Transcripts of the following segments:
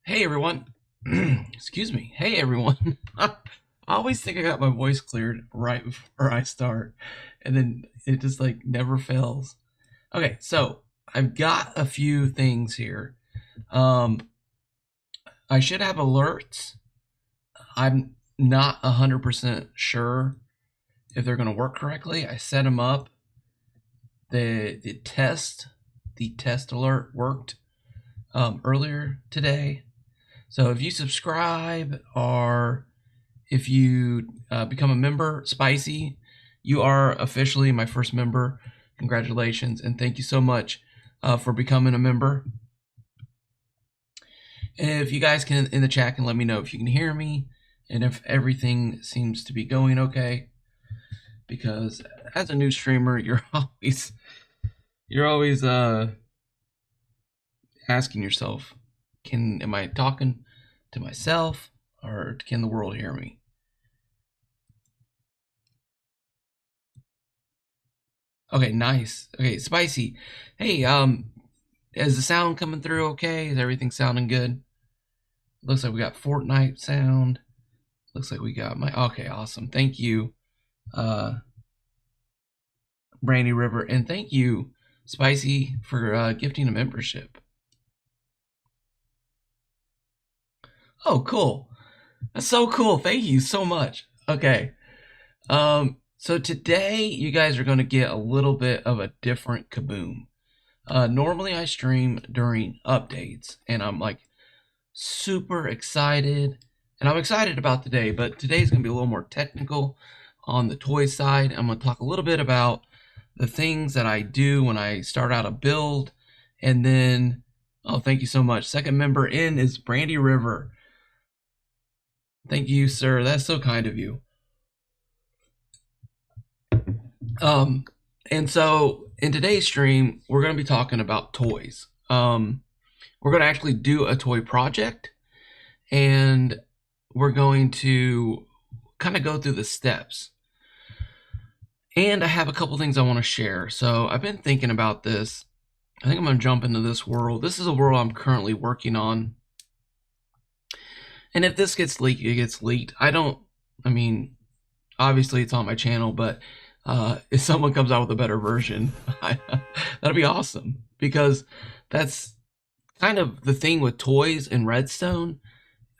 Hey everyone. Excuse me. Hey everyone. I always think I got my voice cleared right before I start, and then it just like never fails. Okay, so I've got a few things here. Um, I should have alerts. I'm not 100% sure if they're going to work correctly. I set them up. The test alert worked earlier today. So if you subscribe or if you become a member, Spicy, you are officially my first member. Congratulations, and thank you so much for becoming a member. And if you guys can in the chat can let me know if you can hear me and if everything seems to be going okay. Because as a new streamer, you're always asking yourself, am I talking to myself or can the world hear me? Okay, nice. Okay, Spicy. Hey, is the sound coming through okay? Is everything sounding good? Looks like we got Fortnite sound. Looks like we got my okay, awesome. Thank you, Brandy River, and thank you, Spicy, for gifting a membership. Oh, cool. That's so cool. Thank you so much. Okay. So today you guys are gonna get a little bit of a different kaboom. Normally I stream during updates, and I'm like super excited, and I'm excited about today, but today's gonna be a little more technical on the toy side. I'm gonna talk a little bit about the things that I do when I start out a build, and then, oh, thank you so much. Second member in is Brandy River. Thank you, sir. That's so kind of you. Um, and so in today's stream, we're gonna be talking about toys. We're gonna actually do a toy project, and we're going to kind of go through the steps. And I have a couple things I want to share. So I've been thinking about this. I think I'm going to jump into this world. This is a world I'm currently working on. And if this gets leaked, it gets leaked. I mean, obviously it's on my channel, but if someone comes out with a better version, that'd be awesome. Because that's kind of the thing with toys and Redstone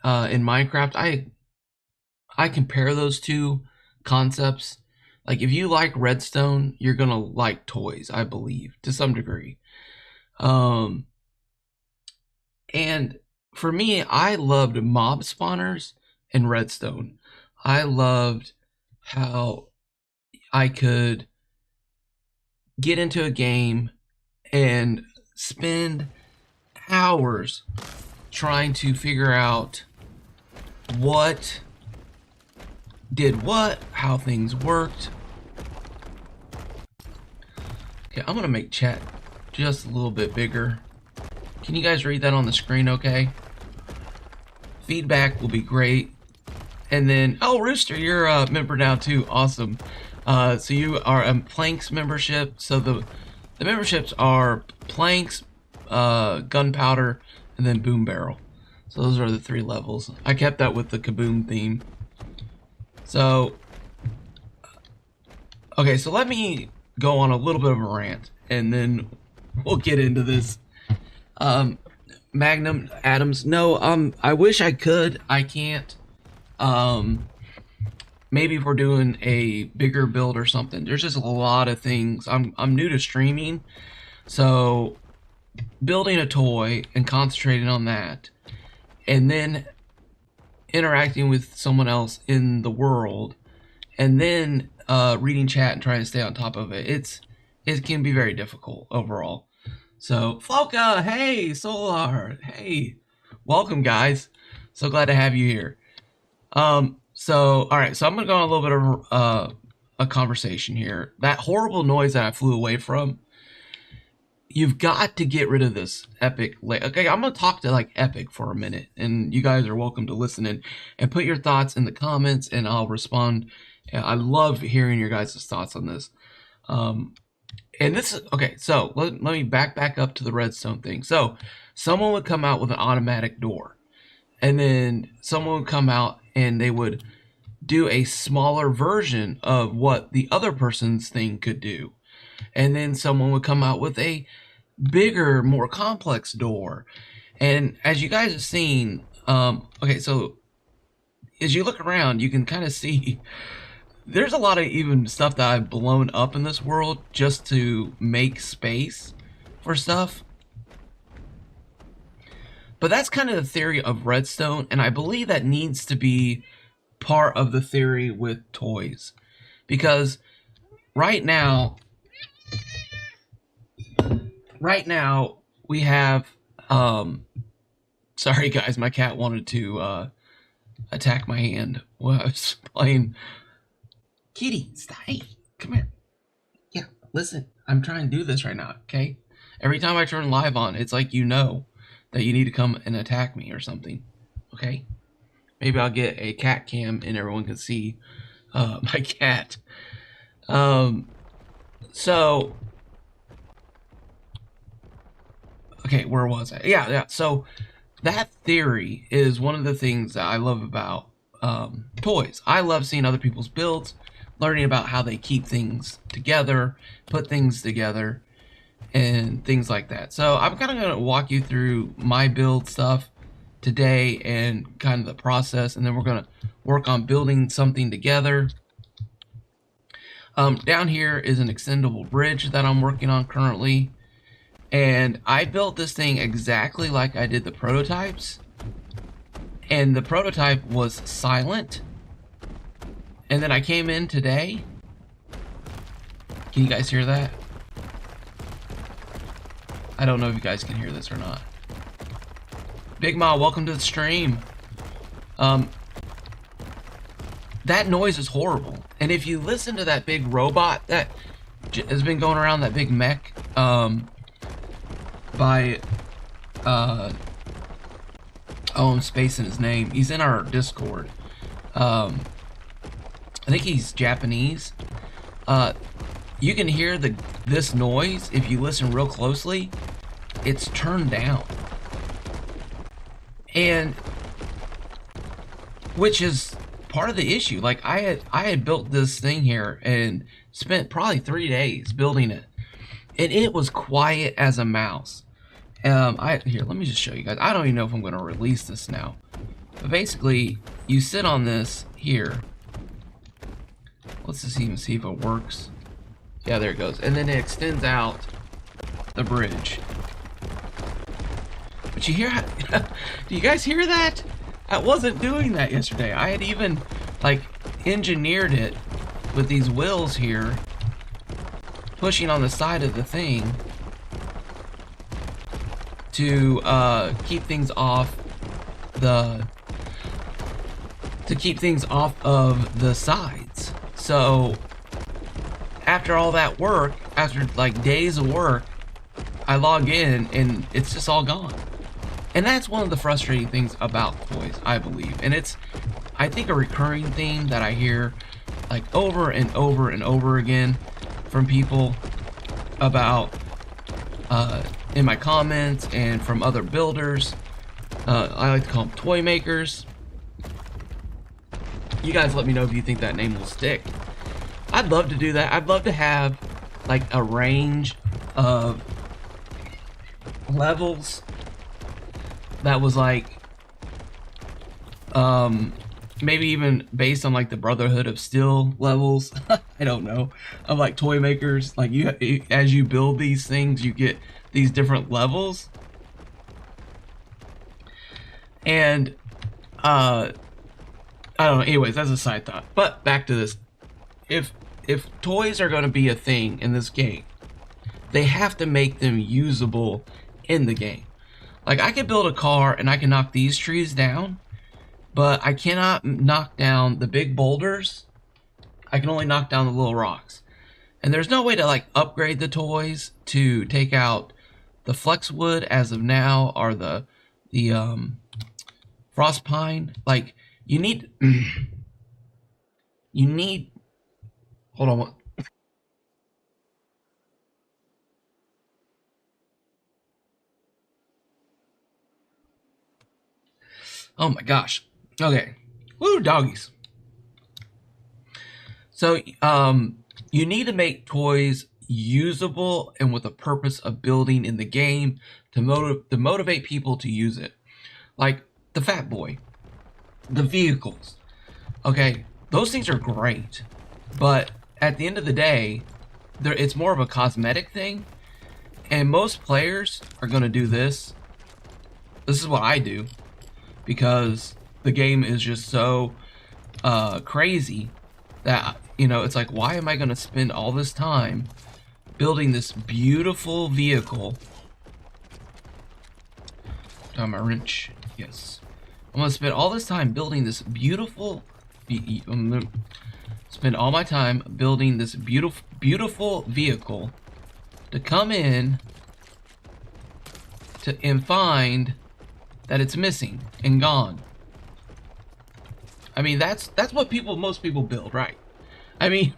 in Minecraft. I compare those two concepts. Like if you like Redstone, you're gonna like toys, I believe, to some degree. Um, and for me, I loved mob spawners and Redstone. I loved how I could get into a game and spend hours trying to figure out what did what, how things worked. Okay, I'm gonna make chat just a little bit bigger. Can you guys read that on the screen okay? Feedback will be great. And then, oh, Rooster, you're a member now too. Awesome. So you are a Planks membership. So the memberships are Planks, Gunpowder, and then Boom Barrel. So those are the 3 levels. I kept that with the Kaboom theme. So, okay, so let me go on a little bit of a rant, and then we'll get into this. Magnum Adams, no, I wish I could. I can't. Maybe if we're doing a bigger build or something. There's just a lot of things. I'm new to streaming, so building a toy and concentrating on that, and then interacting with someone else in the world, and then reading chat and trying to stay on top of it. It can be very difficult overall. So Floka, hey, Solar, hey, welcome guys. So glad to have you here. So all right, so I'm gonna go on a little bit of a conversation here. That horrible noise that I flew away from. You've got to get rid of this Epic. Okay, I'm gonna talk to like Epic for a minute, and you guys are welcome to listen in and put your thoughts in the comments, and I'll respond. I love hearing your guys' thoughts on this. And this is okay. So let me back up to the redstone thing. So someone would come out with an automatic door. and then someone would come out and they would do a smaller version of what the other person's thing could do. And then someone would come out with a bigger, more complex door. And as you guys have seen, okay, so as you look around, you can kind of see there's a lot of even stuff that I've blown up in this world just to make space for stuff. But that's kind of the theory of redstone, and I believe that needs to be part of the theory with toys. Because right now, we have sorry guys, my cat wanted to attack my hand while I was playing. Kitty, stay. Come here. Yeah, listen, I'm trying to do this right now, okay? Every time I turn live on, it's like you know that you need to come and attack me or something, okay? Maybe I'll get a cat cam and everyone can see my cat. So, okay, where was I? Yeah. So that theory is one of the things that I love about toys. I love seeing other people's builds, learning about how they keep things together, put things together, and things like that. So I'm kind of going to walk you through my build stuff today and kind of the process, and then we're going to work on building something together. Down here is an extendable bridge that I'm working on currently, and I built this thing exactly like I did the prototypes, and the prototype was silent, and then I came in today. Can you guys hear that? I don't know if you guys can hear this or not. Big Ma, welcome to the stream. That noise is horrible. And if you listen to that big robot that has been going around, that big mech, by, oh, I'm spacing his name. He's in our Discord. I think he's Japanese. You can hear this noise if you listen real closely. It's turned down. And which is part of the issue. Like I had built this thing here and spent probably 3 days building it, and it was quiet as a mouse. Here, let me just show you guys. I don't even know if I'm going to release this now, but basically you sit on this here. Let's just even see if it works. Yeah, there it goes. And then it extends out the bridge. But you hear do you guys hear that? I wasn't doing that yesterday. I had even like engineered it with these wheels here pushing on the side of the thing to keep things off of the sides. So after all that work, after like days of work, I log in and it's just all gone. And that's one of the frustrating things about toys, I believe. And it's, I think, a recurring theme that I hear like over and over and over again from people about in my comments and from other builders. I like to call them toy makers. You guys let me know if you think that name will stick. I'd love to do that. I'd love to have like a range of levels that was like maybe even based on like the Brotherhood of Steel levels. I don't know, of like toy makers. Like you, as you build these things, you get these different levels. And I don't know, anyways, that's a side thought. But back to this. If toys are going to be a thing in this game, they have to make them usable in the game. Like I could build a car and I can knock these trees down, but I cannot knock down the big boulders. I can only knock down the little rocks. And there's no way to like upgrade the toys to take out the flex wood as of now, or the frost pine. Like you need hold on. Oh my gosh. Okay. Woo, doggies. So, you need to make toys usable and with a purpose of building in the game to motivate people to use it. Like the Fat Boy, the vehicles. Okay, those things are great, but at the end of the day, it's more of a cosmetic thing, and most players are going to do this. This is what I do because the game is just so crazy that, you know, it's like, why am I going to spend all this time building this beautiful vehicle? Got my wrench. Yes. I'm going to spend all this time building this beautiful... spend all my time building this beautiful vehicle to come in and find that it's missing and gone. I mean, that's what most people build, right? I mean,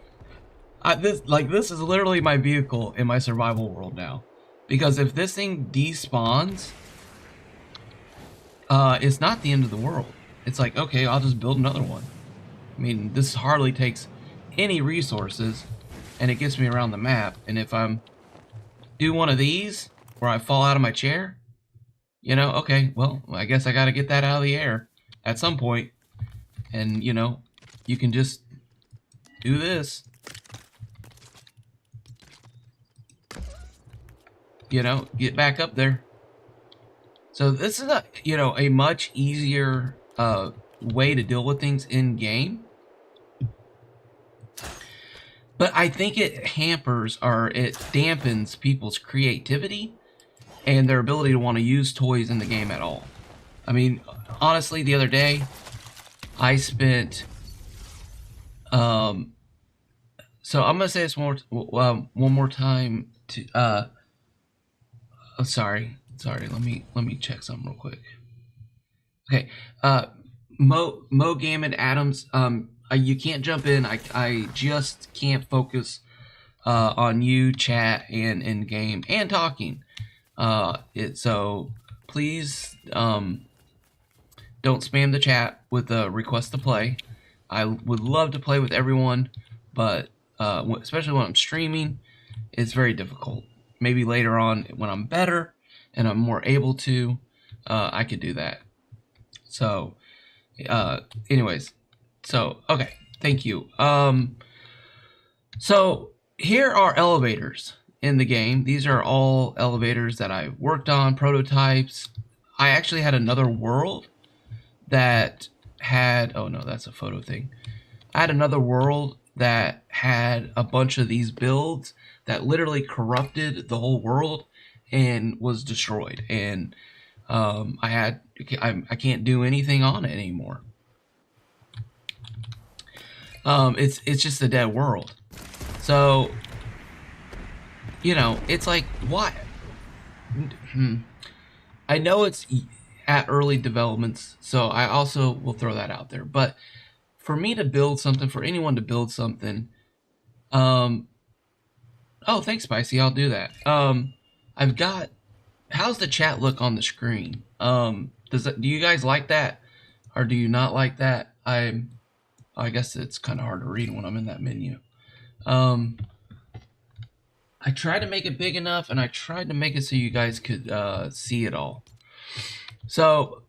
this is literally my vehicle in my survival world now, because if this thing despawns, it's not the end of the world. It's like, okay, I'll just build another one. I mean, this hardly takes any resources, and it gets me around the map. And if I'm do one of these where I fall out of my chair, you know, okay, well, I guess I got to get that out of the air at some point. And, you know, you can just do this. You know, get back up there. So this is a much easier way to deal with things in game. But I think it hampers or it dampens people's creativity and their ability to want to use toys in the game at all. I mean, honestly, the other day, I spent... so I'm gonna say this one more time. Oh, sorry. Let me check something real quick. Okay. Mo Gammon Adams. You can't jump in. I just can't focus on you, chat, and in game and talking. So please don't spam the chat with a request to play. I would love to play with everyone, but especially when I'm streaming, it's very difficult. Maybe later on when I'm better and I'm more able to, I could do that. So, anyways, so okay, thank you. So here are elevators in the game. These are all elevators that I worked on, prototypes. I actually had another world that had, oh no, that's a photo thing. I had another world that had a bunch of these builds that literally corrupted the whole world and was destroyed. And I can't do anything on it anymore. It's just a dead world. So, you know, it's like, why? I know it's at early developments, so I also will throw that out there. But for me to build something, for anyone to build something, oh, thanks, Spicy. I'll do that. I've got. How's the chat look on the screen? Do you guys like that, or do you not like that? I guess it's kind of hard to read when I'm in that menu. I tried to make it big enough, and I tried to make it so you guys could see it all. So,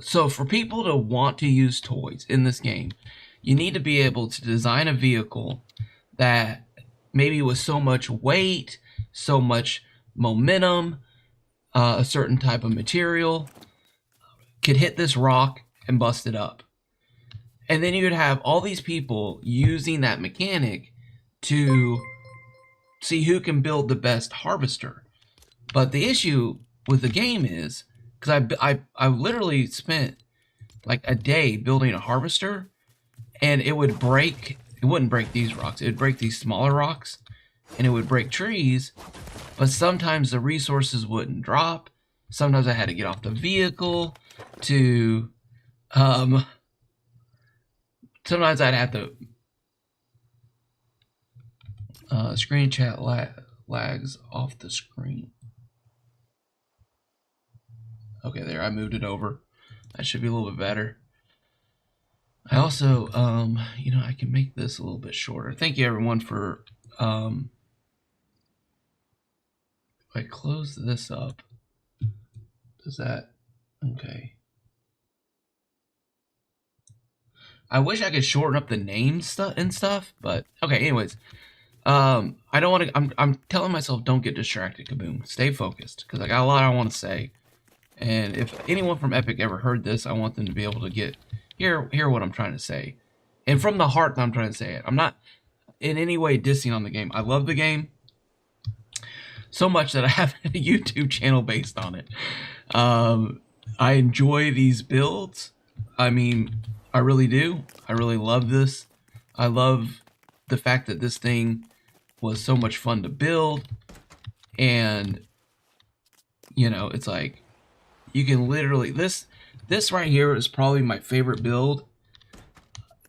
so for people to want to use toys in this game, you need to be able to design a vehicle that maybe with so much weight, so much momentum, a certain type of material, could hit this rock and bust it up. And then you would have all these people using that mechanic to see who can build the best harvester. But the issue with the game is, because I literally spent like a day building a harvester, and it would break. It wouldn't break these rocks. It would break these smaller rocks, and it would break trees. But sometimes the resources wouldn't drop. Sometimes I had to get off the vehicle to, sometimes I'd have to, screen chat lags off the screen. Okay, there, I moved it over. That should be a little bit better. I also, I can make this a little bit shorter. Thank you everyone for, if I close this up, does that, okay. I wish I could shorten up the names and stuff, but okay, anyways. I don't want to, I'm telling myself don't get distracted, Kaboom. Stay focused, because I got a lot I want to say. And if anyone from Epic ever heard this, I want them to be able to hear what I'm trying to say. And from the heart that I'm trying to say it. I'm not in any way dissing on the game. I love the game so much that I have a YouTube channel based on it. I enjoy these builds. I mean, I really do. I really love this. I love the fact that this thing was so much fun to build. And, it's like, you can literally, this right here is probably my favorite build,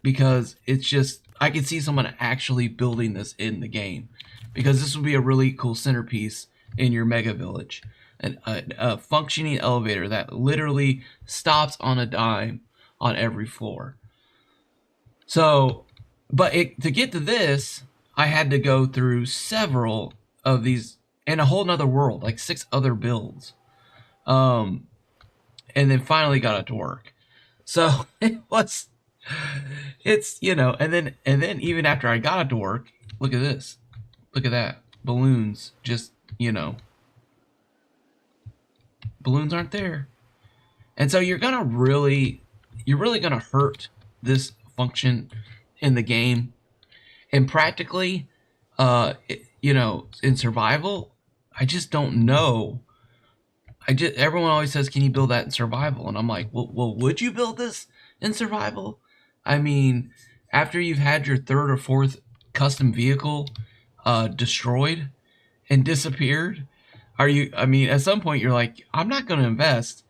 because it's just, I can see someone actually building this in the game, because this would be a really cool centerpiece in your mega village. A functioning elevator that literally stops on a dime on every floor. So, but to get to this, I had to go through several of these in a whole nother world, like 6 other builds. And then finally got it to work. So it's, and then even after I got it to work, look at this. Look at that. Balloons, just, balloons aren't there. And so you're really gonna hurt this function in the game. And practically, in survival, I just don't know. Everyone always says, can you build that in survival? And I'm like, well, would you build this in survival? I mean, after you've had your 3rd or 4th custom vehicle destroyed and disappeared, at some point you're like, I'm not going to invest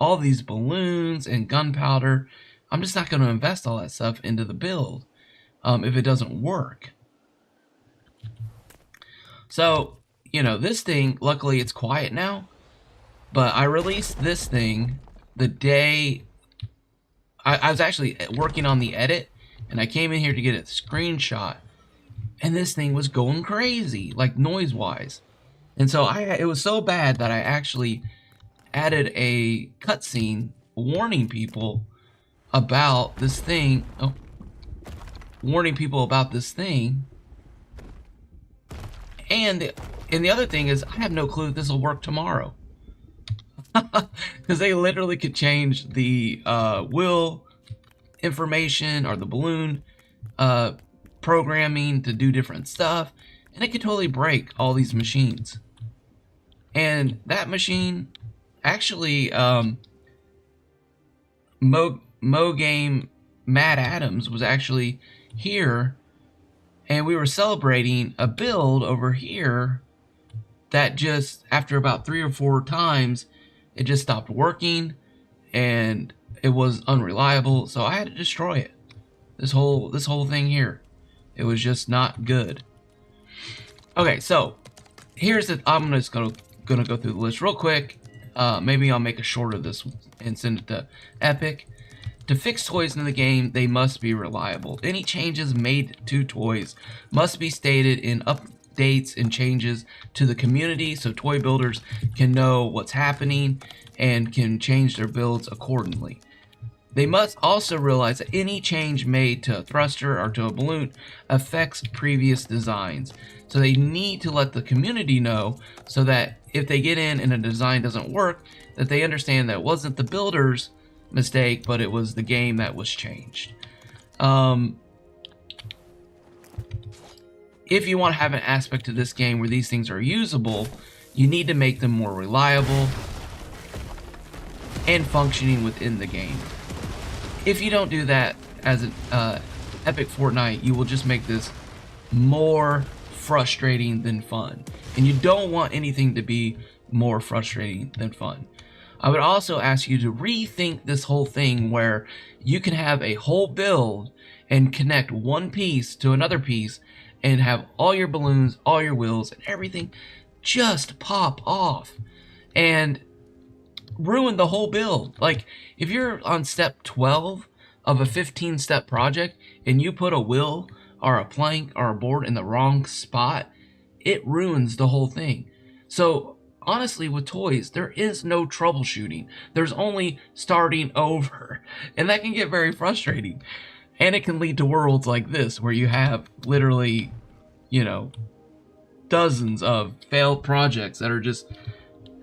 all these balloons and gunpowder. I'm just not going to invest all that stuff into the build if it doesn't work. So, this thing, luckily it's quiet now. But I released this thing the day I was actually working on the edit, and I came in here to get a screenshot, and this thing was going crazy, like noise-wise. And so it was so bad that I actually added a cutscene warning people about this thing. Oh, warning people about this thing. And the other thing is, I have no clue if this will work tomorrow. Because they literally could change the wheel information or the balloon programming to do different stuff, and it could totally break all these machines. And that machine, actually, Mo Game Matt Adams was actually here, and we were celebrating a build over here that just, after about 3 or 4 times, it just stopped working, and it was unreliable, so I had to destroy it. This whole thing here. It was just not good. Okay, so here's I'm just gonna go through the list real quick. Maybe I'll make a short of this and send it to Epic. To fix toys in the game, they must be reliable. Any changes made to toys must be stated in updates and changes to the community so toy builders can know what's happening and can change their builds accordingly. They must also realize that any change made to a thruster or to a balloon affects previous designs. So they need to let the community know so that if they get in and a design doesn't work, that they understand that it wasn't the builder's mistake, but it was the game that was changed. If you want to have an aspect to this game where these things are usable, you need to make them more reliable and functioning within the game. If you don't do that as an Epic Fortnite, you will just make this more frustrating than fun. And you don't want anything to be more frustrating than fun. I would also ask you to rethink this whole thing where you can have a whole build and connect one piece to another piece and have all your balloons, all your wheels, and everything just pop off. And ruin the whole build. Like, if you're on step 12 of a 15-step project and you put a wheel or a plank or a board in the wrong spot, it ruins the whole thing. So, honestly, with toys, there is no troubleshooting. There's only starting over. And that can get very frustrating. And it can lead to worlds like this, where you have literally, you know, dozens of failed projects that are just,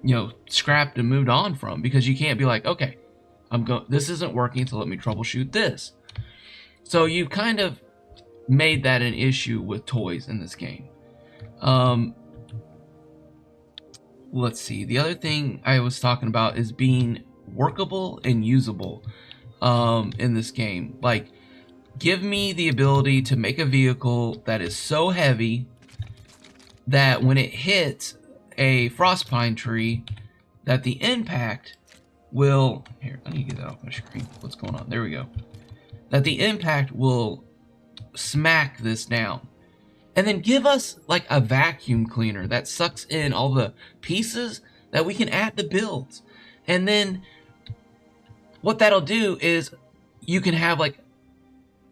you know, scrapped and moved on from, because you can't be like, okay, this isn't working, so let me troubleshoot this. So you kind of made that an issue with toys in this game. Let's see. The other thing I was talking about is being workable and usable in this game. Like, give me the ability to make a vehicle that is so heavy that when it hits a frostpine tree, that the impact will... Here, I need to get that off my screen. What's going on? There we go. That the impact will smack this down. And then give us like a vacuum cleaner that sucks in all the pieces that we can add to builds. And then what that'll do is you can have like...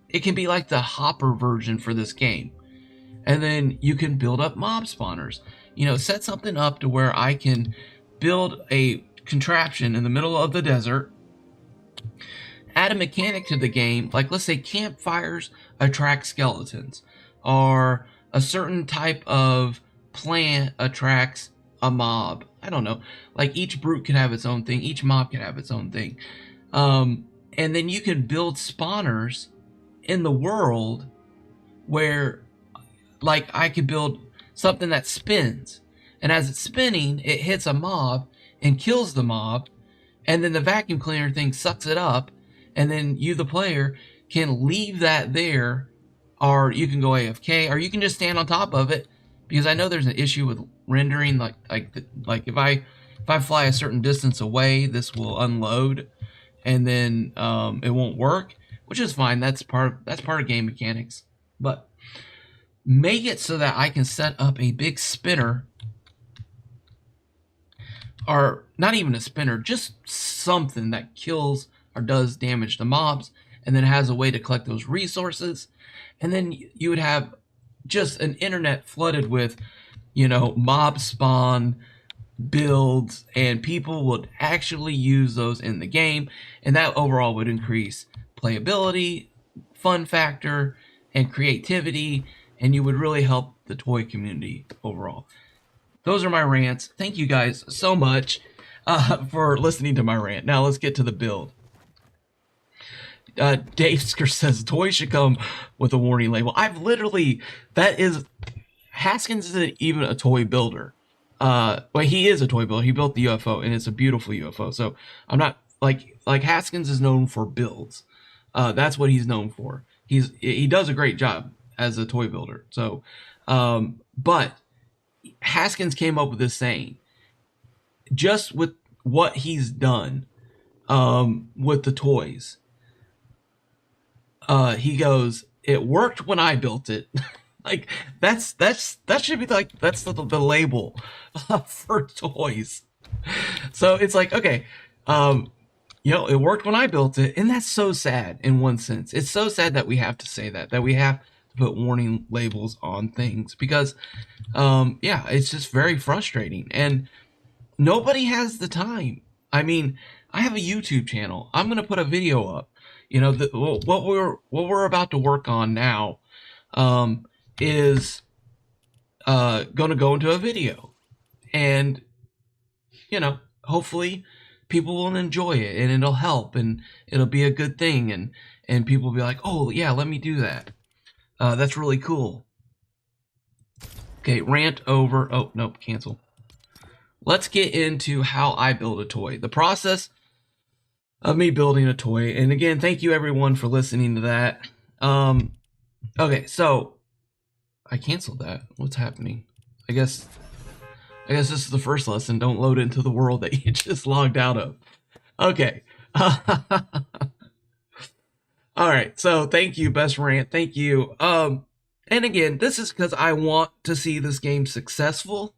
It can be like the hopper version for this game. And then you can build up mob spawners. You know, set something up to where I can build a contraption in the middle of the desert, add a mechanic to the game, like let's say campfires attract skeletons, or a certain type of plant attracts a mob. I don't know. Like each brute can have its own thing, each mob can have its own thing. And then you can build spawners in the world where, like, I could build something that spins, and as it's spinning, it hits a mob and kills the mob, and then the vacuum cleaner thing sucks it up, and then you, the player, can leave that there, or you can go AFK, or you can just stand on top of it, because I know there's an issue with rendering, like if I fly a certain distance away, this will unload, and then it won't work, which is fine. That's part of game mechanics, but make it so that I can set up a big spinner, or not even a spinner, just something that kills or does damage to mobs, and then has a way to collect those resources. And then you would have just an internet flooded with, you know, mob spawn builds, and people would actually use those in the game, and that overall would increase playability, fun factor, and creativity, and you would really help the toy community overall. Those are my rants. Thank you guys so much for listening to my rant. Now let's get to the build. Dave says toys should come with a warning label. Haskins isn't even a toy builder. Well, he is a toy builder. He built the UFO, and it's a beautiful UFO. So I'm not like Haskins is known for builds. That's what he's known for. He does a great job as a toy builder. So, but Haskins came up with this saying, just with what he's done, with the toys. He goes, it worked when I built it. Like that should be like, that's the label for toys. So it's like, okay, you know, it worked when I built it, and that's so sad in one sense. It's so sad that we have to say that we have to put warning labels on things, because yeah, it's just very frustrating, and nobody has the time. I mean, I have a YouTube channel. I'm gonna put a video up. You know, what we're about to work on now is going to go into a video, and you know, hopefully people will enjoy it, and it'll help, and it'll be a good thing, and people will be like, oh yeah, let me do that. That's really cool. Okay, rant over. Oh nope, cancel. Let's get into how I build a toy, the process of me building a toy. And again, thank you everyone for listening to that. Okay, so I canceled that. What's happening? I guess this is the first lesson. Don't load into the world that you just logged out of. Okay. All right. So thank you, Best Rant. Thank you. And again, this is because I want to see this game successful.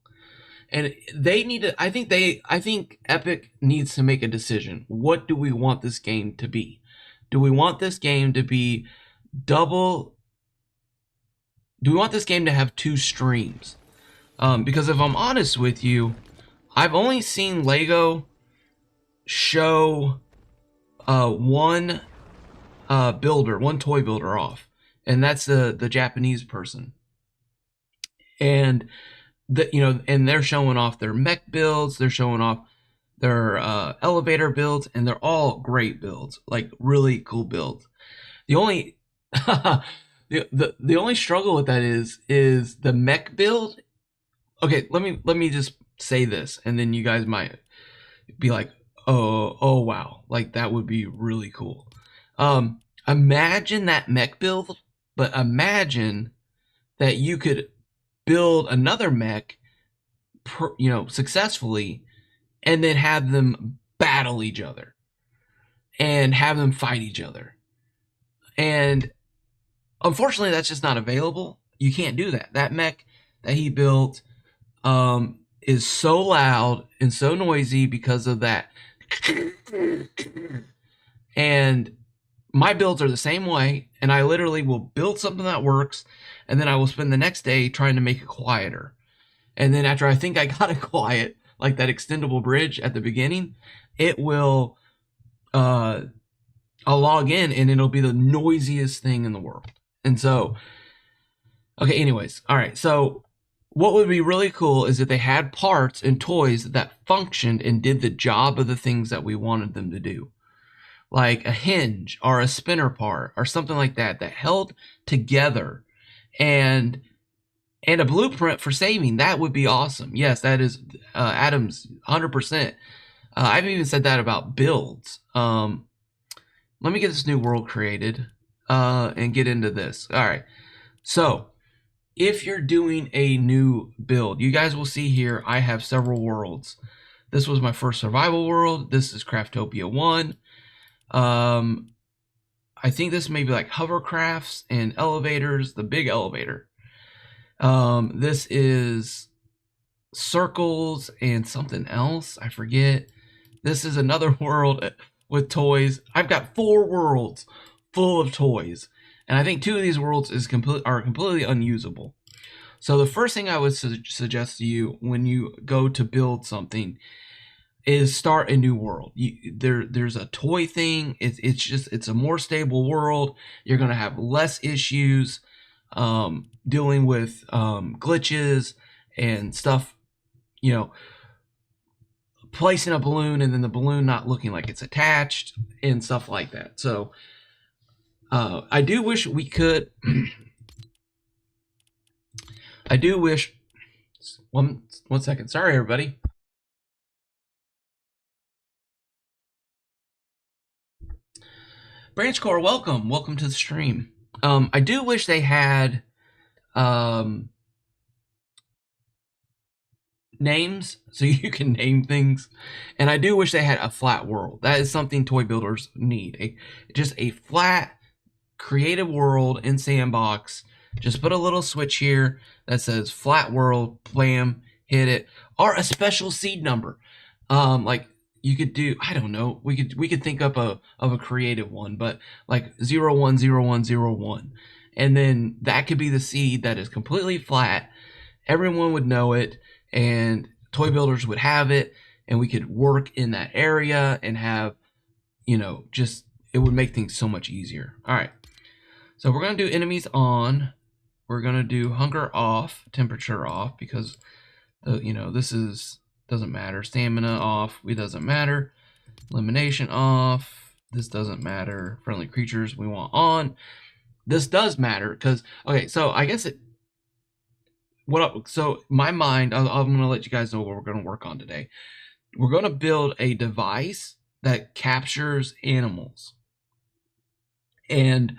And they need to. I think Epic needs to make a decision. What do we want this game to be? Do we want this game to be double? Do we want this game to have two streams? Because if I'm honest with you, I've only seen Lego show one one toy builder off, and that's the Japanese person. And and they're showing off their mech builds, they're showing off their elevator builds, and they're all great builds, like really cool builds. The only the only struggle with that is the mech build. Okay, let me just say this, and then you guys might be like, oh wow, like that would be really cool. Imagine that mech build, but imagine that you could build another mech, successfully, and then have them battle each other and have them fight each other. And unfortunately, that's just not available. You can't do that. That mech that he built is so loud and so noisy because of that. And my builds are the same way, and I literally will build something that works, and then I will spend the next day trying to make it quieter. And then after I think I got it quiet, like that extendable bridge at the beginning, it will I'll log in and it'll be the noisiest thing in the world. And so, okay, anyways, all right. So what would be really cool is if they had parts and toys that functioned and did the job of the things that we wanted them to do. Like a hinge or a spinner part or something like that held together, and a blueprint for saving. That would be awesome. Yes, that is Adam's 100%. I've even said that about builds. Let me get this new world created and get into this. All right. So if you're doing a new build, you guys will see here I have several worlds. This was my first survival world. This is Craftopia 1. I think this may be like hovercrafts and elevators, the big elevator. This is circles and something else, I forget. This is another world with toys. I've got 4 worlds full of toys, and I think 2 of these worlds are completely unusable. So the first thing I would suggest to you when you go to build something is start a new world. There's a toy thing. It's a more stable world. You're gonna have less issues dealing with glitches and stuff. Placing a balloon and then the balloon not looking like it's attached and stuff like that. So I do wish we could. I do wish. One second. Sorry, everybody. Branchcore, welcome to the stream. I do wish they had names so you can name things, and I do wish they had a flat world. That is something toy builders need. Just a flat, creative world in Sandbox. Just put a little switch here that says flat world, blam, hit it, or a special seed number. Like you could do, I don't know, we could think up of a creative one, but like 010101, and then that could be the seed that is completely flat. Everyone would know it, and toy builders would have it, and we could work in that area and have, just, it would make things so much easier. All right, so we're gonna do enemies on. We're gonna do hunger off, temperature off, because this doesn't matter. Stamina off, it doesn't matter. Elimination off, this doesn't matter. Friendly creatures we want on. This does matter because, okay, so I guess so my mind, I'm gonna let you guys know what we're gonna work on today. We're gonna build a device that captures animals, and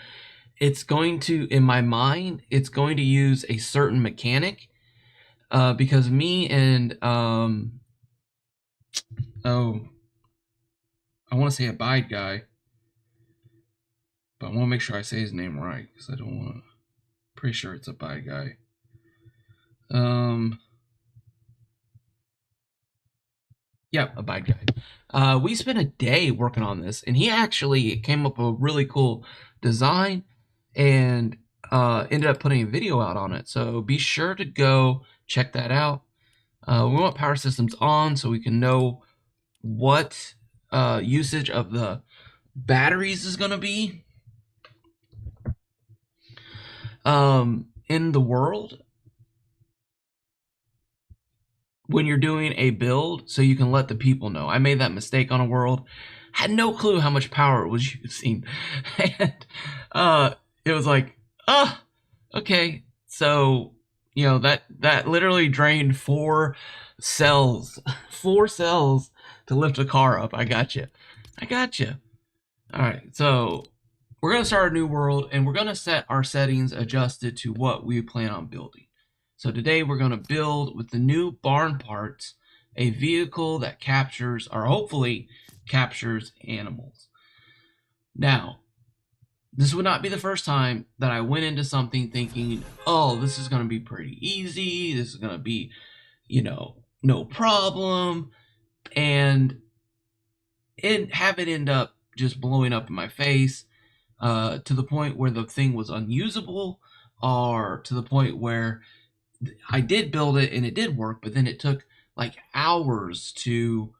it's going to, in my mind, it's going to use a certain mechanic, because me and I want to say Abide guy, but I want to make sure I say his name right because I don't want to. Pretty sure it's Abide guy. Yep, a bad guy. We spent a day working on this, and he actually came up with a really cool design and ended up putting a video out on it. So be sure to go check that out. We want power systems on so we can know what usage of the batteries is going to be in the world when you're doing a build, so you can let the people know. I made that mistake on a world, had no clue how much power it was using, and it was like, okay, so you know that literally drained 4 cells, 4 cells to lift a car up. I got you. All right, so we're gonna start a new world, and we're gonna set our settings adjusted to what we plan on building. So today we're gonna build with the new barn parts a vehicle that captures, or hopefully captures, animals. Now, this would not be the first time that I went into something thinking, oh, this is going to be pretty easy. This is going to be, no problem. And have it end up just blowing up in my face to the point where the thing was unusable, or to the point where I did build it and it did work, but then it took like hours to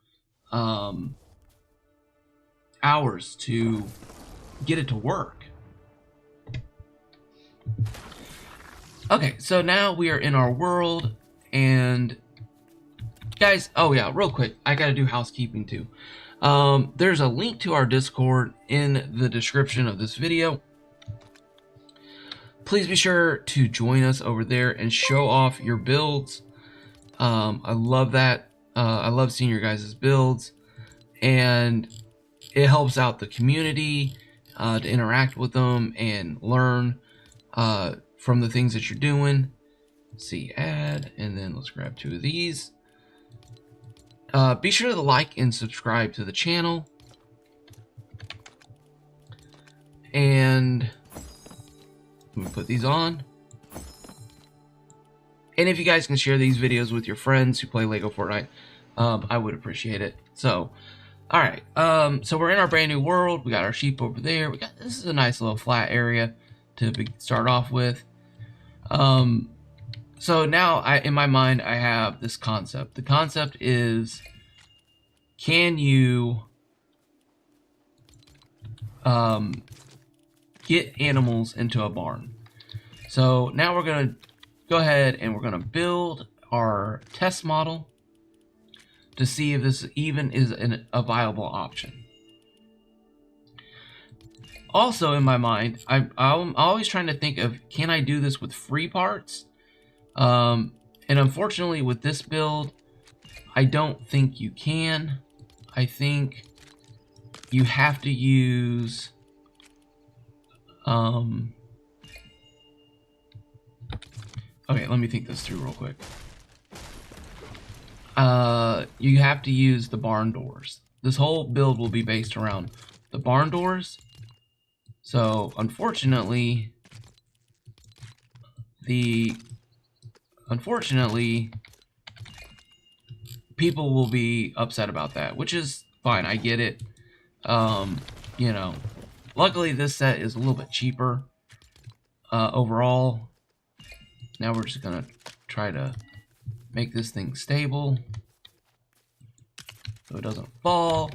get it to work. Okay, so now we are in our world, and guys, oh yeah, real quick, I gotta do housekeeping too. There's a link to our Discord in the description of this video. Please be sure to join us over there and show off your builds. I love that. I love seeing your guys' builds, and it helps out the community to interact with them and learn from the things that you're doing. Let's see, add, and then let's grab 2 of these. Be sure to like and subscribe to the channel. And let me put these on. And if you guys can share these videos with your friends who play Lego Fortnite, I would appreciate it. So, all right. So we're in our brand new world. We got our sheep over there. This is a nice little flat area to start off with. So now in my mind, I have this concept. The concept is, can you get animals into a barn? So now we're going to go ahead and we're going to build our test model to see if this even is a viable option. Also, in my mind, I'm always trying to think of, can I do this with free parts? And unfortunately, with this build, I don't think you can. I think you have to use okay, let me think this through real quick. You have to use the barn doors. This whole build will be based around the barn doors. So, unfortunately, people will be upset about that, which is fine. I get it. Luckily this set is a little bit cheaper overall. Now we're just gonna try to make this thing stable so it doesn't fall.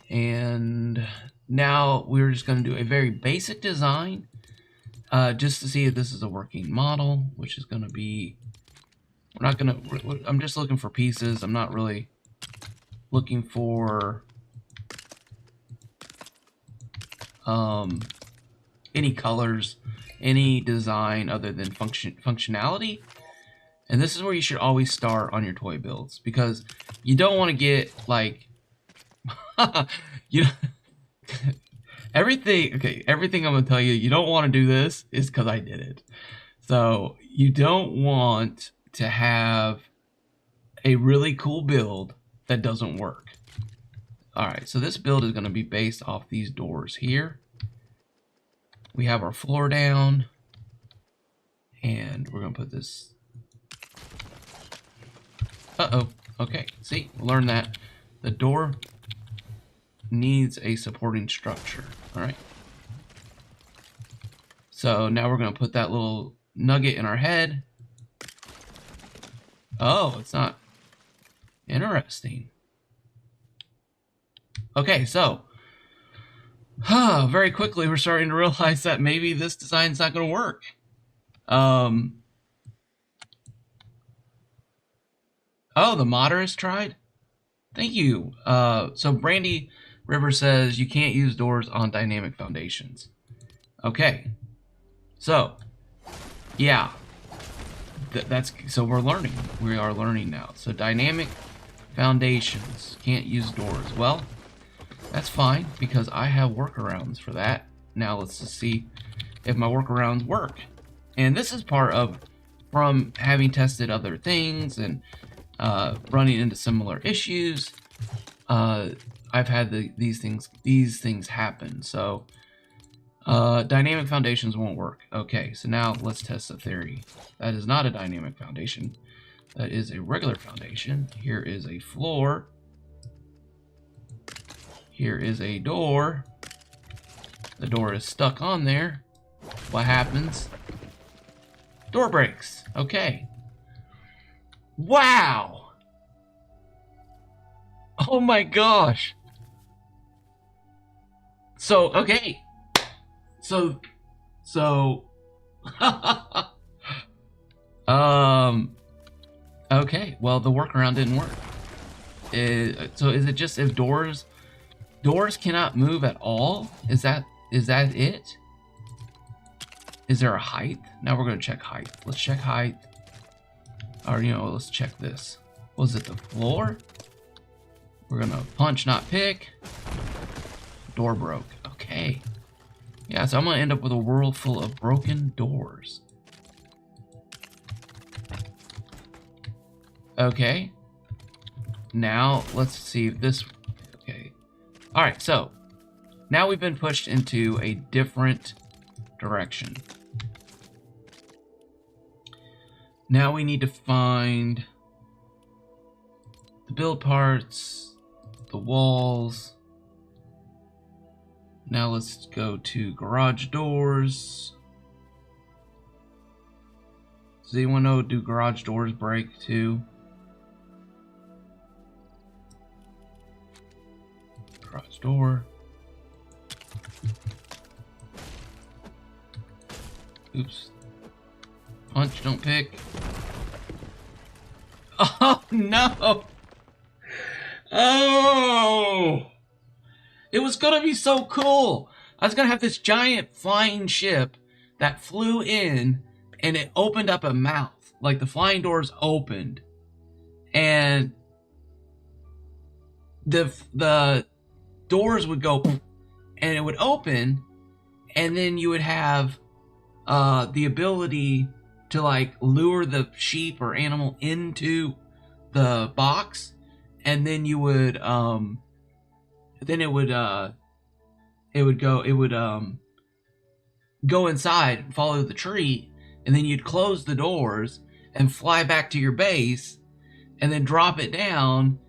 And now we're just going to do a very basic design just to see if this is a working model, which is going to be, I'm just looking for pieces. I'm not really looking for any colors, any design other than functionality. And this is where you should always start on your toy builds, because you don't want to get like everything I'm gonna tell you, you don't want to do this is because I did it. So you don't want to have a really cool build that doesn't work. Alright, so this build is going to be based off these doors here. We have our floor down, and we're going to put this... Uh-oh, Okay, see, learn that. The door needs a supporting structure. All right. So now we're going to put that little nugget in our head. Oh, it's not. Interesting. Okay, so very quickly we're starting to realize that maybe this design's not going to work. Oh, the modder has tried? Thank you. So Brandy River says you can't use doors on dynamic foundations. Okay. So, yeah. So we're learning. We are learning now. So dynamic foundations can't use doors. Well, that's fine because I have workarounds for that. Now let's just see if my workarounds work. And this is part of from having tested other things and running into similar issues. I've had these things happen. So dynamic foundations won't work. Okay, so now let's test the theory. That is not a dynamic foundation. That is a regular foundation. Here is a floor. Here is a door. The door is stuck on there. What happens? Door breaks. Okay. Wow! Oh my gosh! So, okay. So, okay, well, the workaround didn't work. So is it just if doors cannot move at all? Is that it? Is there a height? Now we're gonna check height. Let's check height. Or, let's check this. Was it the floor? We're gonna punch, not pick. Door broke. Okay. Yeah, so I'm gonna end up with a world full of broken doors. Okay. Now, let's see if this... Okay. Alright, so. Now we've been pushed into a different direction. Now we need to find the build parts, the walls. Now let's go to garage doors. Does anyone know, do garage doors break too? Garage door. Oops. Punch, don't pick. Oh no! Oh! It was gonna be so cool! I was gonna have this giant flying ship that flew in and it opened up a mouth. Like the flying doors opened. And the doors would go and it would open, and then you would have the ability to like lure the sheep or animal into the box, and then you would it would go inside, follow the tree, and then you'd close the doors and fly back to your base, and then drop it down,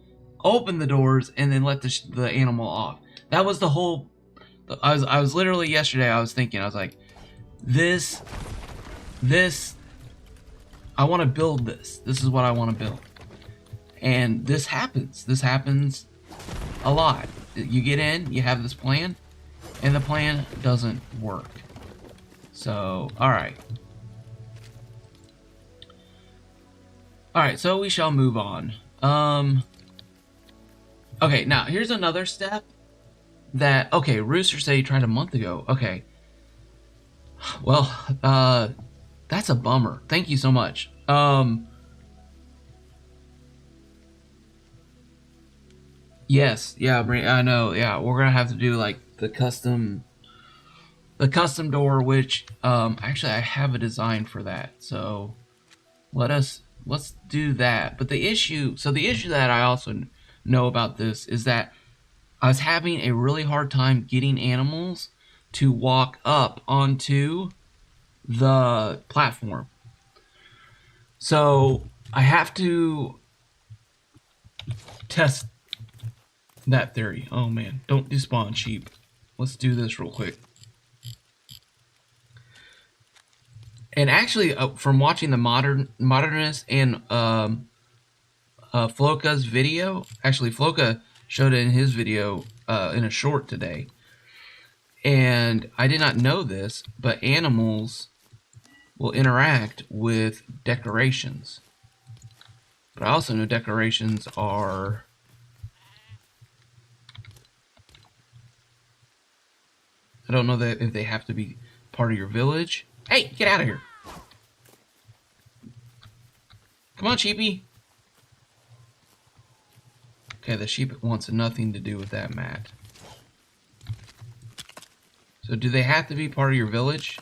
open the doors, and then let the animal off. That was the whole. I was literally yesterday. I was thinking. I was like, this. I want to build this. This is what I want to build, and this happens. This happens a lot. You get in, you have this plan, and the plan doesn't work. So, all right. All right, so we shall move on. Okay, now here's another step that, okay, Rooster said he tried a month ago. Okay. Well, that's a bummer. Thank you so much. Yes, yeah, I know. Yeah, we're gonna have to do like the custom door, which actually I have a design for that. So let's do that. But the issue that I also know about this is that I was having a really hard time getting animals to walk up onto the platform. So I have to test that theory. Oh man, don't despawn sheep. Let's do this real quick. And actually, from watching the modernist and Floka's video, actually Floka showed it in his video in a short today. And I did not know this, but animals will interact with decorations. But I also know decorations are... I don't know that if they have to be part of your village. Hey, get out of here. Come on, sheepy. Okay, the sheep wants nothing to do with that mat. So do they have to be part of your village?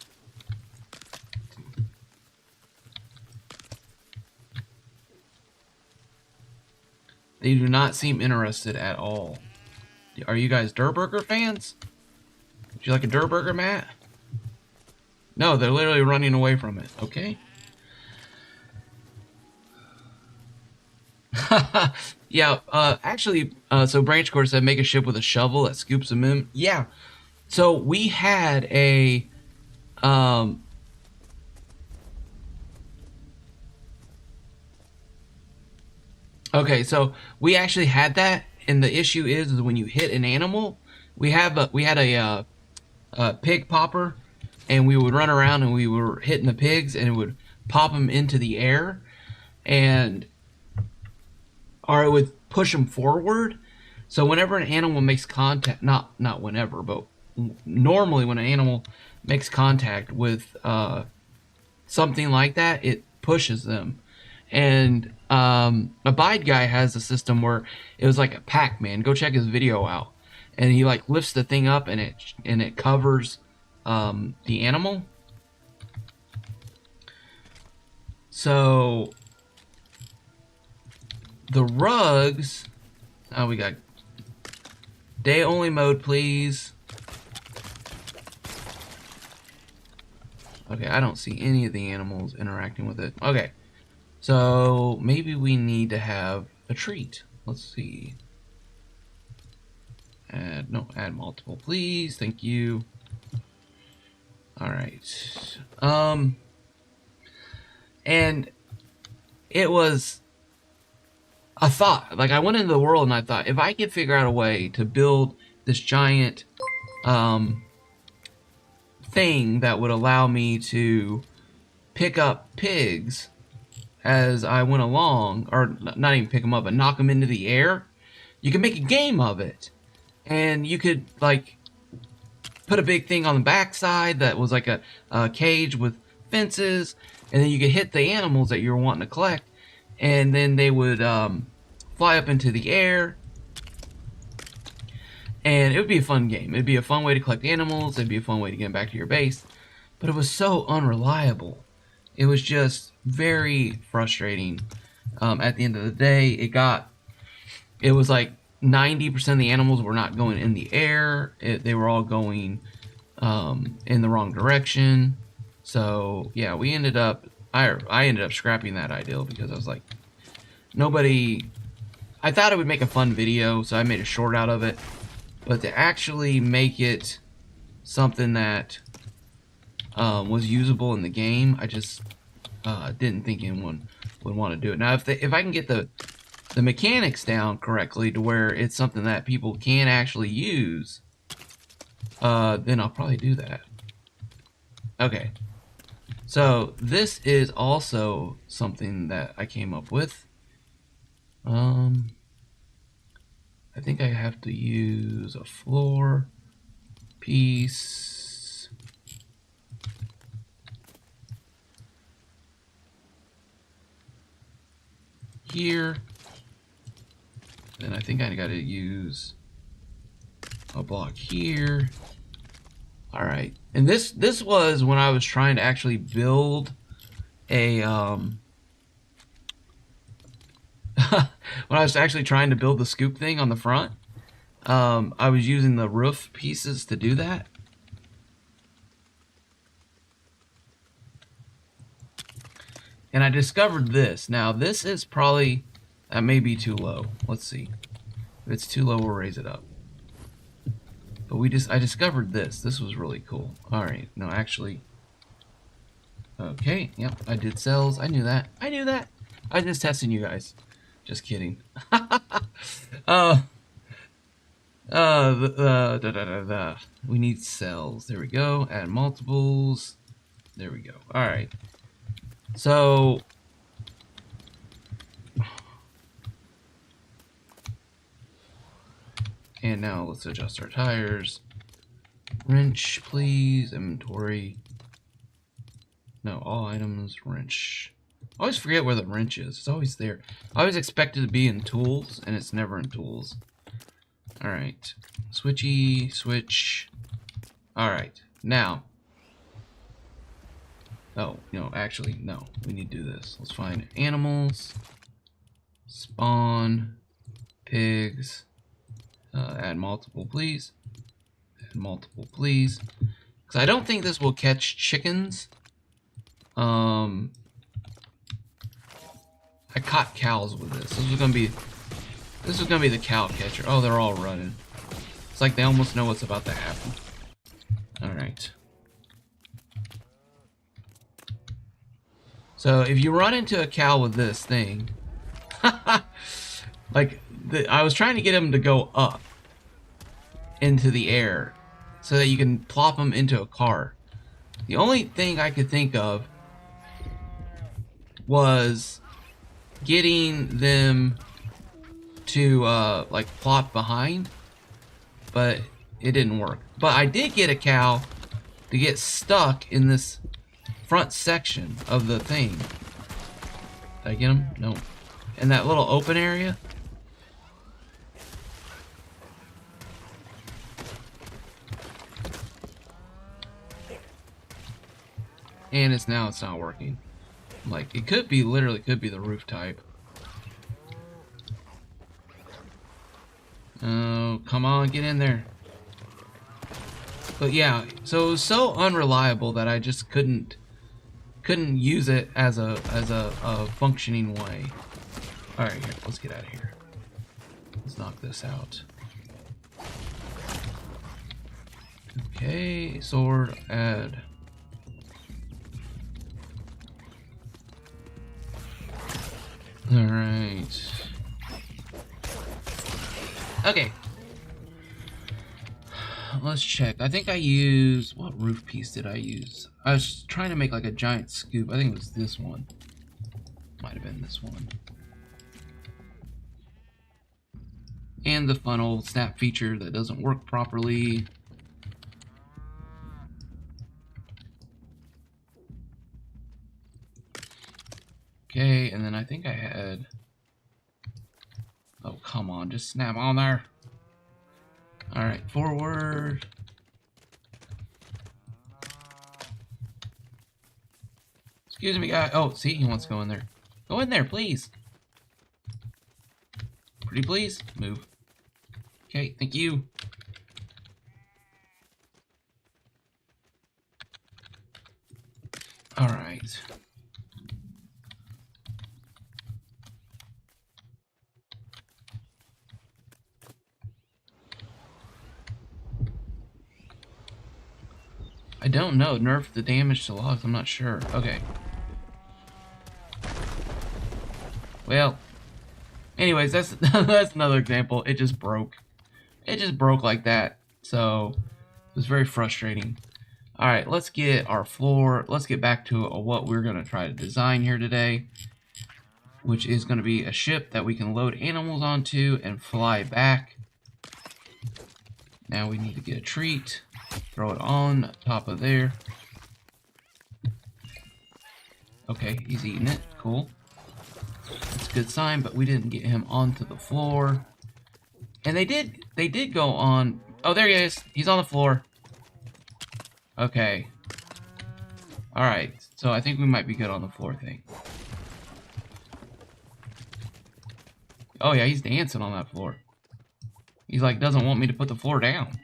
They do not seem interested at all. Are you guys Durburger fans? Would you like a Durburger mat? No, they're literally running away from it. Okay. Yeah, actually, so Branch Core said make a ship with a shovel that scoops them in. Yeah. So we had a, okay, so we actually had that, and the issue is when you hit an animal, we had a pig popper, and we would run around and we were hitting the pigs, and it would pop them into the air, and or it would push them forward. So whenever an animal makes contact, not whenever, but normally when an animal makes contact with something like that, it pushes them. And Abide Guy has a system where it was like a Pac-Man. Go check his video out. And he like lifts the thing up and it covers the animal. So the rugs. Oh, we got day only mode, please. Okay, I don't see any of the animals interacting with it. Okay, so maybe we need to have a treat. Let's see. Add multiple, please. Thank you. All right. And it was a thought. Like I went into the world and I thought, if I could figure out a way to build this giant thing that would allow me to pick up pigs as I went along, or not even pick them up, but knock them into the air, you could make a game of it. And you could like put a big thing on the backside that was like a cage with fences, and then you could hit the animals that you're wanting to collect, and then they would fly up into the air, and it would be a fun game. It'd be a fun way to collect animals. It'd be a fun way to get them back to your base, but it was so unreliable. It was just very frustrating. At the end of the day, it was like 90% of the animals were not going in the air. They were all going in the wrong direction. So yeah, I ended up scrapping that idea because I was like, I thought it would make a fun video, so I made a short out of it. But to actually make it something that was usable in the game, I just didn't think anyone would want to do it. Now, if I can get the mechanics down correctly to where it's something that people can actually use, then I'll probably do that. Okay, so this is also something that I came up with. I think I have to use a floor piece. Here. And I think I gotta use a block here. Alright. And this was when I was trying to actually build a when I was actually trying to build the scoop thing on the front. I was using the roof pieces to do that. And I discovered this. Now, this is probably That may be too low. Let's see. If it's too low, we'll raise it up. But I discovered this. This was really cool. Alright, no, actually. Okay, yep, I did cells. I knew that. I knew that. I was just testing you guys. Just kidding. We need cells. There we go. Add multiples. There we go. Alright. So... And now let's adjust our tires. Wrench, please. Inventory. No, all items, wrench. I always forget where the wrench is. It's always there. I always expect it to be in tools, and it's never in tools. Alright. Switchy, switch. Alright. Now. Oh, no, actually, no. We need to do this. Let's find animals. Spawn. Pigs. Add multiple, please. Add multiple, please. Because I don't think this will catch chickens. I caught cows with this. This was gonna be the cow catcher. Oh, they're all running. It's like they almost know what's about to happen. Alright. So if you run into a cow with this thing, like I was trying to get him to go up into the air so that you can plop him into a car. The only thing I could think of was getting them to like plop behind, but it didn't work. But I did get a cow to get stuck in this front section of the thing. Did I get him? No. In that little open area. And it's not working. Like, it could be, literally could be the roof type. Oh, come on, get in there. But yeah, so it was so unreliable that I just couldn't use it as a functioning way. All right, here, let's get out of here. Let's knock this out. Okay, sword, add. All right. Okay. Let's check. I think I used... What roof piece did I use? I was trying to make like a giant scoop. I think it was this one. Might have been this one. And the funnel snap feature that doesn't work properly. Okay, and then I think I had... Oh, come on, just snap on there. Alright, forward. Excuse me, guy. Oh, see, he wants to go in there. Go in there, please. Pretty please. Move. Okay, thank you. Alright. I don't know. Nerf the damage to logs. I'm not sure. Okay. Well. Anyways, that's that's another example. It just broke. It just broke like that. So it was very frustrating. All right, let's get our floor. Let's get back to what we're gonna try to design here today, which is gonna be a ship that we can load animals onto and fly back. Now we need to get a treat. Throw it on top of there. Okay, he's eating it. Cool. That's a good sign, but we didn't get him onto the floor. And they did go on. Oh, there he is. He's on the floor. Okay. Alright, so I think we might be good on the floor thing. Oh yeah, he's dancing on that floor. He's like, doesn't want me to put the floor down.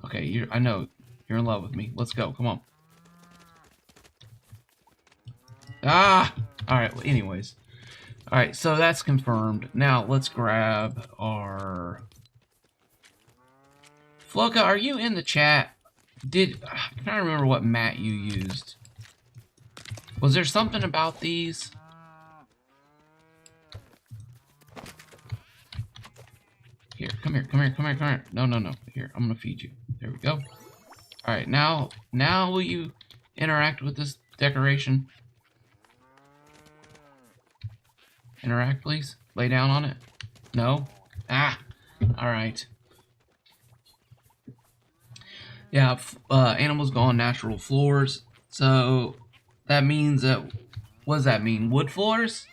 Okay, I know. You're in love with me. Let's go. Come on. Ah! Alright, well, anyways. Alright, so that's confirmed. Now, let's grab our... Floka, are you in the chat? I'm trying to remember what mat you used. Was there something about these? Here, come here, come here, come here, come here. No, no, no. Here, I'm gonna feed you. There we go. Alright, now will you interact with this decoration? Interact, please. Lay down on it. No? Ah! Alright. Yeah, animals go on natural floors. So, that means that... What does that mean? Wood floors?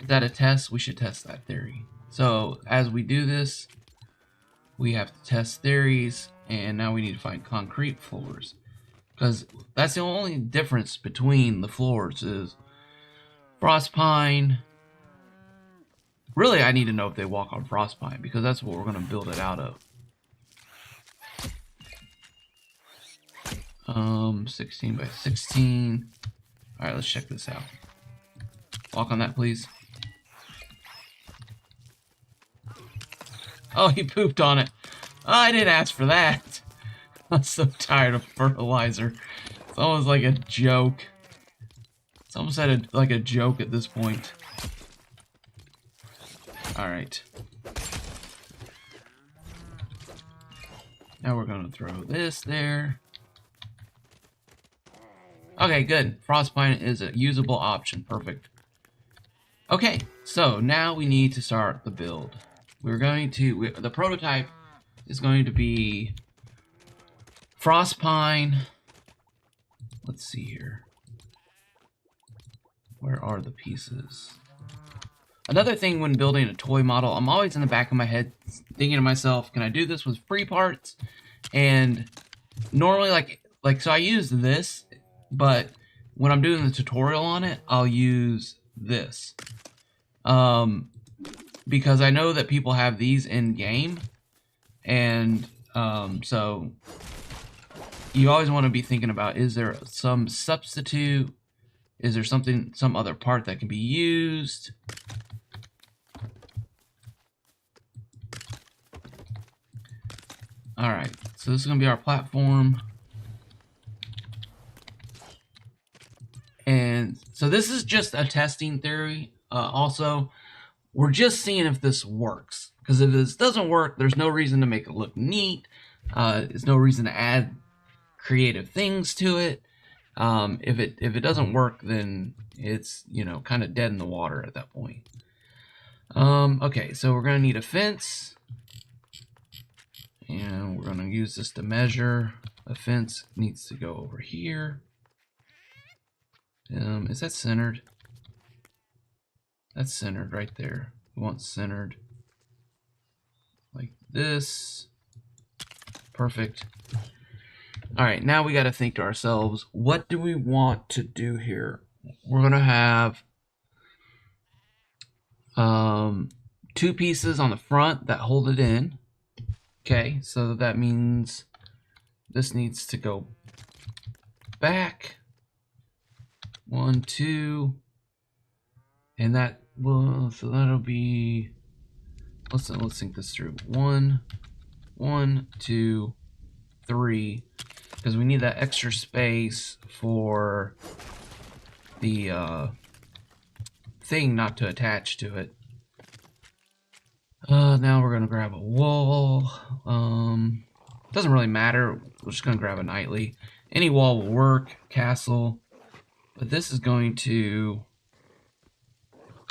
Is that a test? We should test that theory. So, as we do this, we have to test theories, and now we need to find concrete floors. Because that's the only difference between the floors is frost pine. Really, I need to know if they walk on frost pine, because that's what we're going to build it out of. 16 by 16. Alright, let's check this out. Walk on that, please. Oh, he pooped on it. Oh, I didn't ask for that. I'm so tired of fertilizer. It's almost like a joke. It's almost like a joke at this point. Alright. Now we're going to throw this there. Okay, good. Frostpine is a usable option. Perfect. Okay, so now we need to start the build. The prototype is going to be Frostpine. Let's see here. Where are the pieces? Another thing when building a toy model, I'm always in the back of my head thinking to myself, can I do this with free parts? And normally, so I use this, but when I'm doing the tutorial on it, I'll use this. Because I know that people have these in game, and so you always want to be thinking about, is there some substitute? Is there some other part that can be used? Alright, so this is going to be our platform. And so this is just a testing theory. Also, we're just seeing if this works. Because if this doesn't work, there's no reason to make it look neat. There's no reason to add creative things to it. If it doesn't work, then it's, kind of dead in the water at that point. Okay, so we're going to need a fence. And we're going to use this to measure. A fence needs to go over here. Is that centered? That's centered right there. We want centered. Like this. Perfect. Alright, now we got to think to ourselves, what do we want to do here? We're going to have two pieces on the front that hold it in. Okay, so that means this needs to go back. 1, 2, and that will, so that'll be, let's think this through. 1, 2, 3, because we need that extra space for the thing not to attach to it. Now we're gonna grab a wall. Doesn't really matter. We're just gonna grab a nightly. Any wall will work. Castle. But this is going to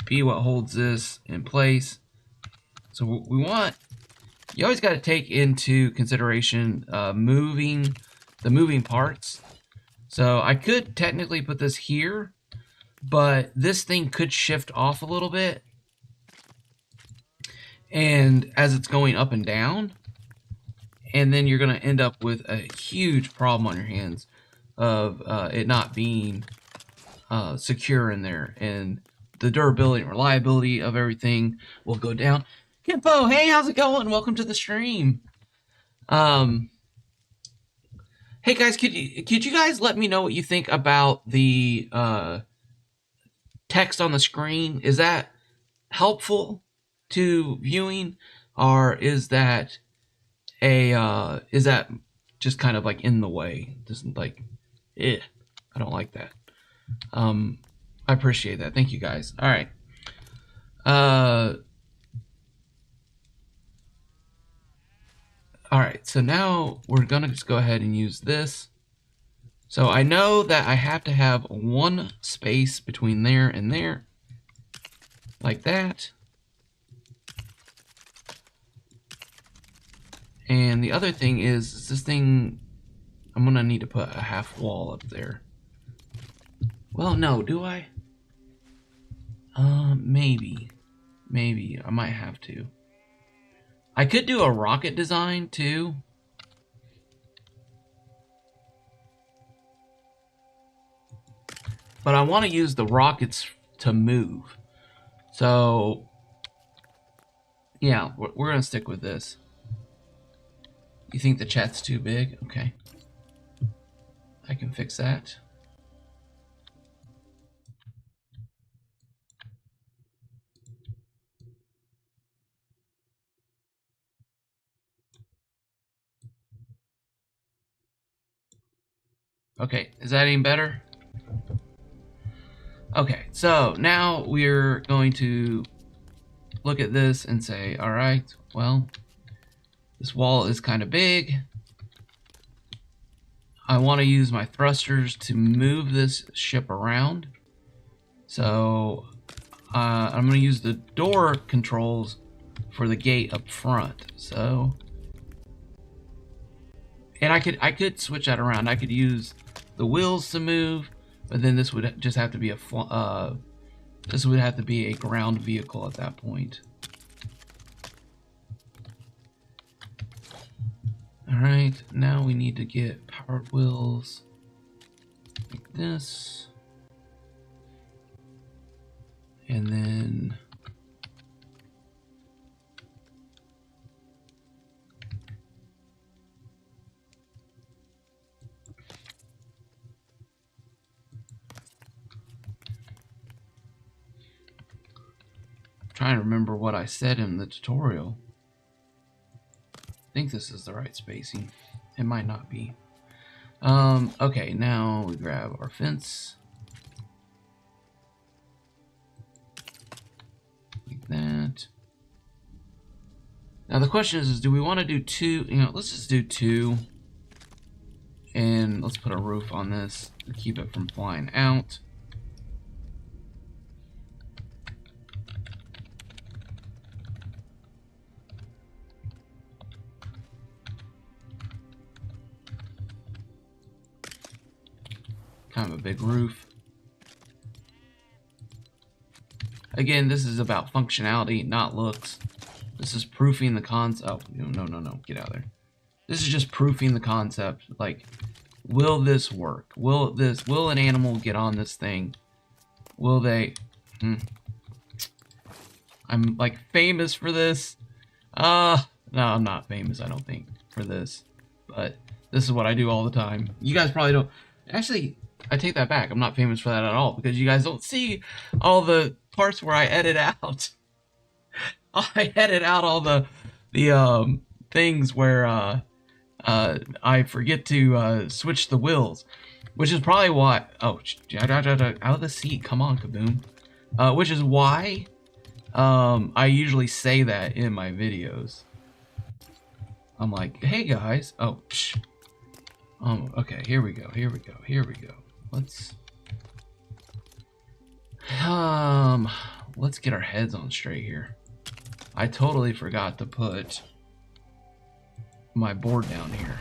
be what holds this in place. So we want, you always got to take into consideration the moving parts. So I could technically put this here, but this thing could shift off a little bit. And as it's going up and down, and then you're going to end up with a huge problem on your hands of it not being secure in there, and the durability and reliability of everything will go down. Kimpo, hey, how's it going? Welcome to the stream. Hey guys, could you guys let me know what you think about the text on the screen, is that helpful to viewing, or is that just kind of like in the way? Just like, I don't like that. I appreciate that. Thank you guys. All right. All right. So now we're gonna just go ahead and use this. So I know that I have to have one space between there and there, like that. And the other thing is this thing, I'm gonna need to put a half wall up there. Well, no, do I? Maybe I might have to. I could do a rocket design too. But I want to use the rockets to move. So, yeah, we're gonna stick with this. You think the chat's too big? Okay. I can fix that. Okay, is that any better? Okay, so now we're going to look at this and say, all right, well, this wall is kind of big. I want to use my thrusters to move this ship around. So I'm going to use the door controls for the gate up front. So, and I could switch that around. I could use the wheels to move, but then this would just have to be a ground vehicle at that point. All right, now we need to get powered wheels like this. And then I'm trying to remember what I said in the tutorial. I think this is the right spacing. It might not be. Okay, now we grab our fence. Like that. Now the question is do we want to do two? Let's just do two. And let's put a roof on this to keep it from flying out. Kind of a big roof. Again, this is about functionality, not looks. This is proofing the concept. Oh, no, get out of there. This is just proofing the concept. Like, will this work? Will an animal get on this thing? Will they? I'm like famous for this. No, I'm not famous, I don't think, for this. But this is what I do all the time. You guys probably don't. Actually, I take that back. I'm not famous for that at all because you guys don't see all the parts where I edit out. I edit out all the things where I forget to switch the wheels, which is probably why. Oh, out of the seat! Come on, Kaboom. Which is why I usually say that in my videos. I'm like, hey guys. Oh, okay. Here we go. Let's get our heads on straight here. I totally forgot to put my board down here.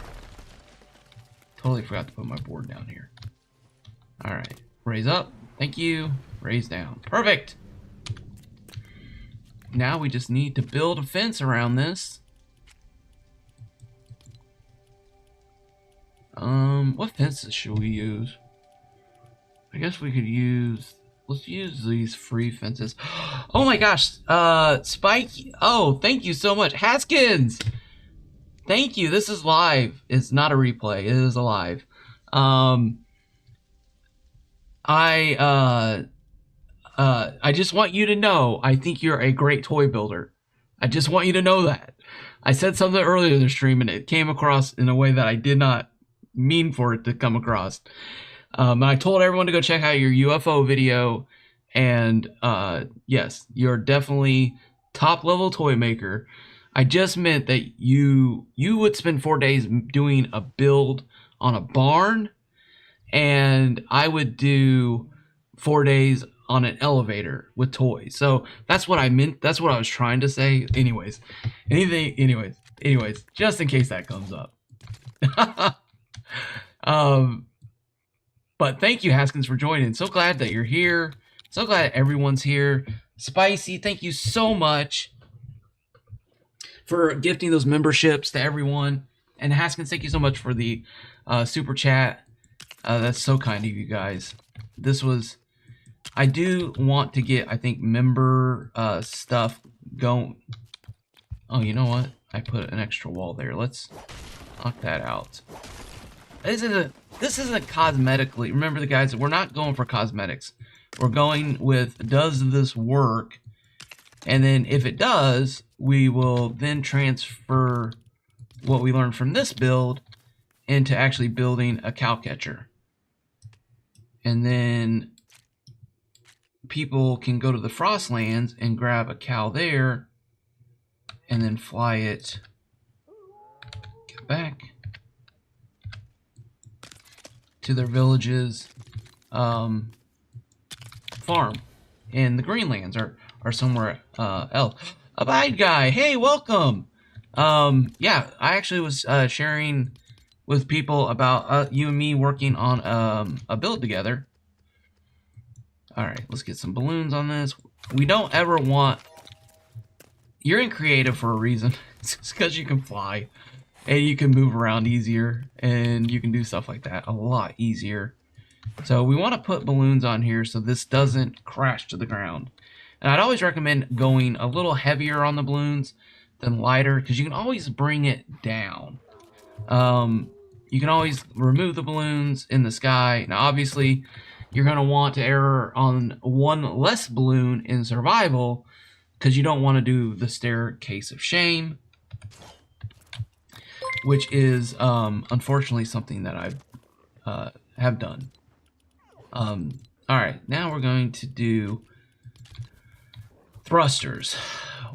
All right, raise up. Thank you. Raise down. Perfect. Now we just need to build a fence around this. What fences should we use? I guess we could use, let's use these free fences. Oh my gosh, Spike, oh, thank you so much. Haskins, thank you. This is live. It's not a replay. It is a live. I just want you to know, I think you're a great toy builder. I just want you to know that. I said something earlier in the stream, and it came across in a way that I did not mean for it to come across. And I told everyone to go check out your UFO video, and yes, you're definitely top level toy maker. I just meant that you would spend 4 days doing a build on a barn, and I would do 4 days on an elevator with toys. So that's what I meant. That's what I was trying to say. Anyways, just in case that comes up. But thank you, Haskins, for joining. So glad that you're here. So glad everyone's here. Spicy, thank you so much for gifting those memberships to everyone. And Haskins, thank you so much for the super chat. That's so kind of you guys. This was... I do want to get, I think, member stuff going. Oh, you know what? I put an extra wall there. Let's knock that out. This isn't cosmetically. Remember, the guys, we're not going for cosmetics. We're going with, does this work? And then if it does, we will then transfer what we learned from this build into actually building a cow catcher. And then people can go to the Frostlands and grab a cow there and then fly it back to their village's farm. And the Greenlands are somewhere else. Abide Guy, hey, welcome. Yeah, I actually was sharing with people about you and me working on a build together. Alright, let's get some balloons on this. We don't ever want... You're in creative for a reason. It's because you can fly. And you can move around easier. And you can do stuff like that a lot easier. So we want to put balloons on here so this doesn't crash to the ground. And I'd always recommend going a little heavier on the balloons than lighter, because you can always bring it down. You can always remove the balloons in the sky. Now, obviously, you're going to want to err on one less balloon in survival, because you don't want to do the staircase of shame, which is unfortunately something that I have done. Alright, now we're going to do thrusters.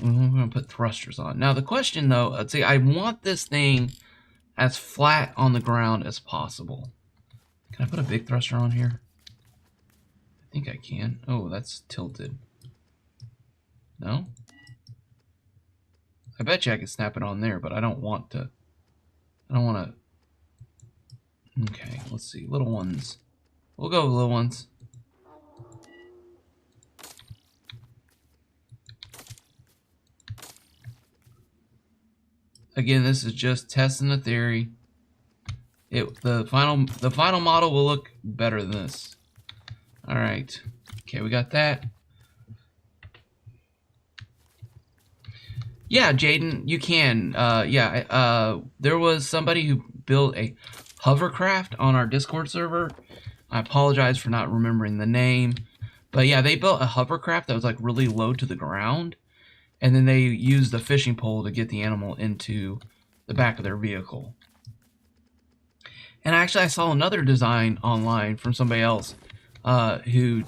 We're going to put thrusters on. Now the question though, let's see, I want this thing as flat on the ground as possible. Can I put a big thruster on here? I think I can. Oh, that's tilted. No? I bet you I could snap it on there, but I don't want to. I don't want to. Okay, let's see. Little ones. We'll go with little ones. Again, this is just testing the theory. The final model will look better than this. All right. Okay, we got that. Yeah, Jaden, you can. There was somebody who built a hovercraft on our Discord server. I apologize for not remembering the name. But yeah, they built a hovercraft that was like really low to the ground. And then they used the fishing pole to get the animal into the back of their vehicle. And actually, I saw another design online from somebody else who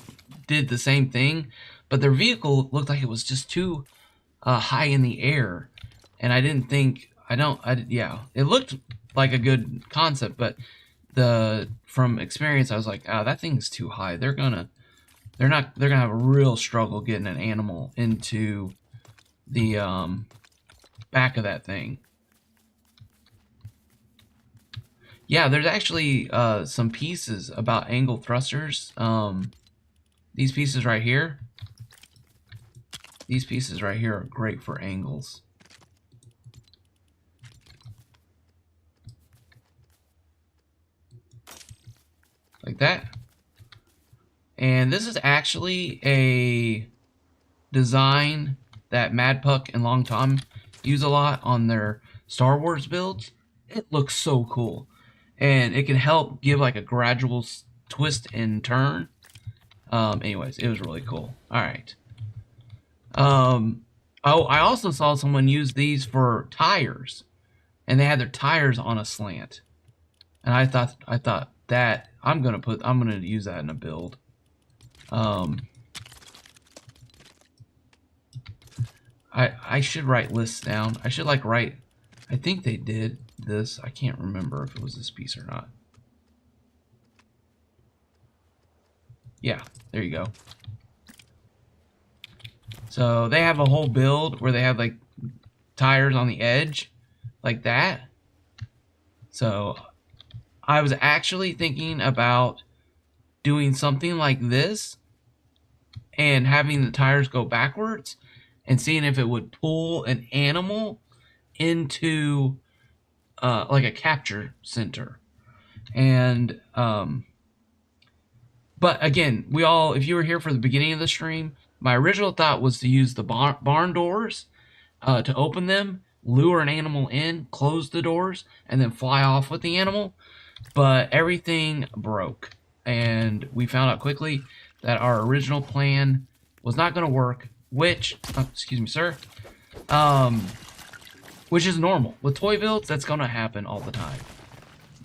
did the same thing. But their vehicle looked like it was just too high in the air. And I didn't think... it looked like a good concept, but from experience, I was like, oh, that thing's too high. They're gonna have a real struggle getting an animal into the back of that thing. Yeah, there's actually some pieces about angle thrusters. These pieces right here. These pieces right here are great for angles. Like that. And this is actually a design that MadPuck and Long Tom use a lot on their Star Wars builds. It looks so cool. And it can help give like a gradual twist and turn Anyways, it was really cool. All right. Oh, I also saw someone use these for tires, and they had their tires on a slant. And I thought that I'm gonna use that in a build. I should write lists down. I should like write. I think they did this. I can't remember if it was this piece or not. Yeah, there you go. So they have a whole build where they have like tires on the edge, like that. So I was actually thinking about doing something like this and having the tires go backwards and seeing if it would pull an animal into like a capture center. And but again, if you were here for the beginning of the stream, my original thought was to use the barn doors to open them, lure an animal in, close the doors, and then fly off with the animal. But everything broke, and we found out quickly that our original plan was not going to work, which, excuse me, sir, which is normal. With toy builds, that's going to happen all the time.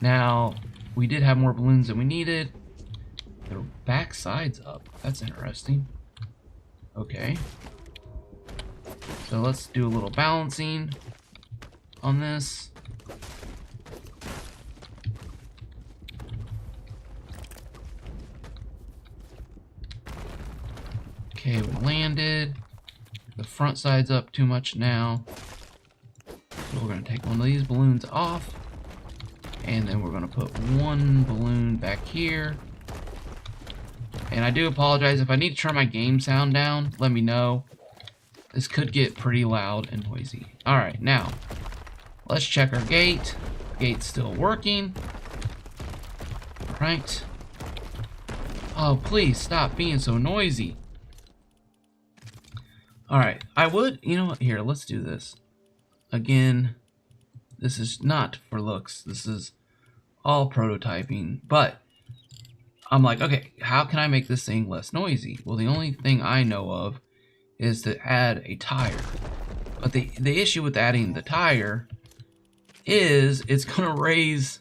Now, we did have more balloons than we needed. The back side's up. That's interesting. Okay. So let's do a little balancing on this. Okay, we landed. The front side's up too much now. So we're going to take one of these balloons off. And then we're going to put one balloon back here. And I do apologize. If I need to turn my game sound down, let me know. This could get pretty loud and noisy. Alright, now, let's check our gate. Gate's still working. Alright. Oh, please stop being so noisy. Alright, you know what, here, let's do this. Again, this is not for looks. This is all prototyping, but I'm like, okay, how can I make this thing less noisy? Well, the only thing I know of is to add a tire. But the issue with adding the tire is it's going to raise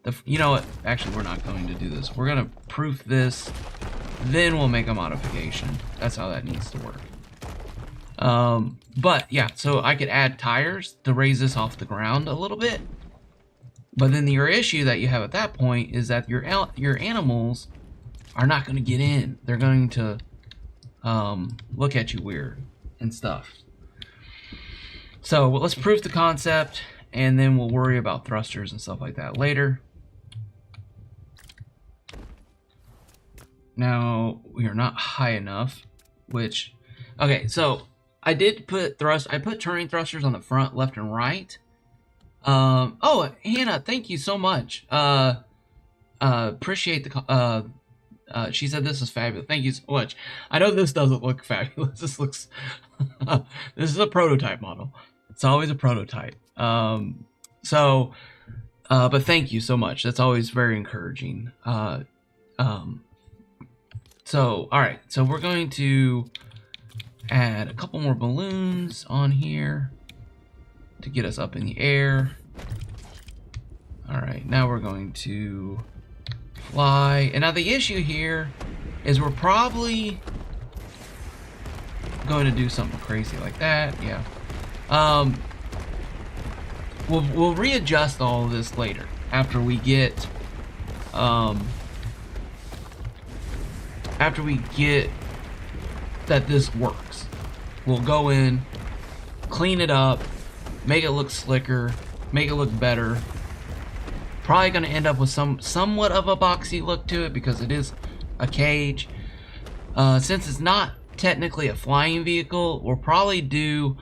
the... You know what? Actually, we're not going to do this. We're going to proof this, then we'll make a modification. That's how that needs to work. But, yeah, so I could add tires to raise this off the ground a little bit. But then your issue that you have at that point is that your animals are not going to get in. They're going to look at you weird and stuff. So let's proof the concept, and then we'll worry about thrusters and stuff like that later. Now, we are not high enough, which... Okay, so I did put I put turning thrusters on the front, left, and right. Oh, Hannah, thank you so much. Appreciate the... she said this is fabulous. Thank you so much. I know this doesn't look fabulous. This looks... this is a prototype model. It's always a prototype. But thank you so much. That's always very encouraging. So, alright. So we're going to add a couple more balloons on here to get us up in the air. Alright, now we're going to fly. And now the issue here is we're probably going to do something crazy like that. Yeah. We'll readjust all of this later after we get that this works. We'll go in, clean it up, make it look slicker, make it look better. Probably going to end up with somewhat of a boxy look to it because it is a cage. Since it's not technically a flying vehicle, we'll probably do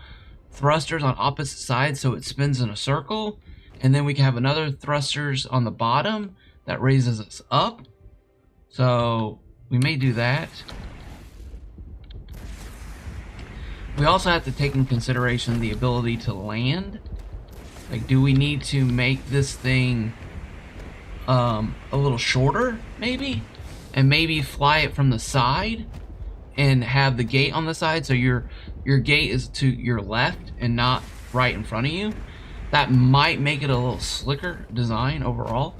thrusters on opposite sides so it spins in a circle, and then we can have another thrusters on the bottom that raises us up. So we may do that. We also have to take in consideration the ability to land. Like, do we need to make this thing a little shorter, maybe? and maybe fly it from the side and have the gate on the side, so your gate is to your left and not right in front of you. That might make it a little slicker design overall.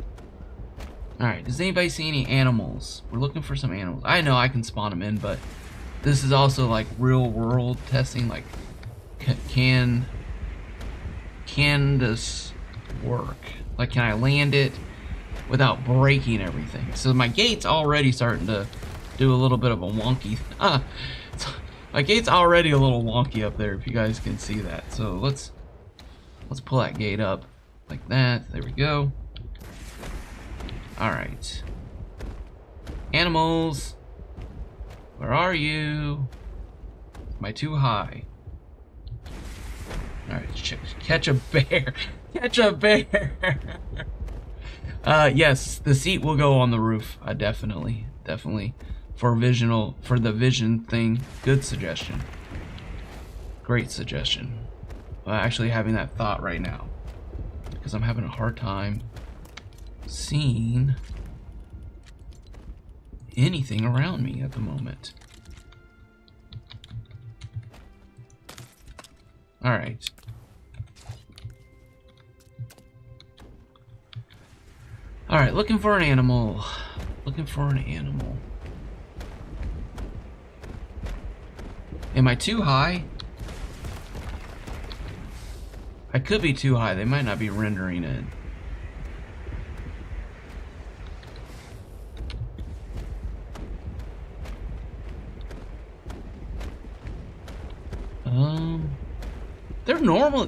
Alright, does anybody see any animals? We're looking for some animals. I know I can spawn them in, but this is also like real world testing. Like, can this work? Like, can I land it without breaking everything? So my gate's already starting to do a little bit of a wonky. My gate's already a little wonky up there, if you guys can see that. So let's pull that gate up like that. There we go. All right, animals, where are you? Am I too high? All right, catch a bear. Catch a bear. Yes, the seat will go on the roof. Definitely for the vision thing. Good suggestion. Great suggestion. Actually having that thought right now because I'm having a hard time seeing anything around me at the moment. All right. All right, looking for an animal. Looking for an animal. Am I too high? I could be too high. They might not be rendering it.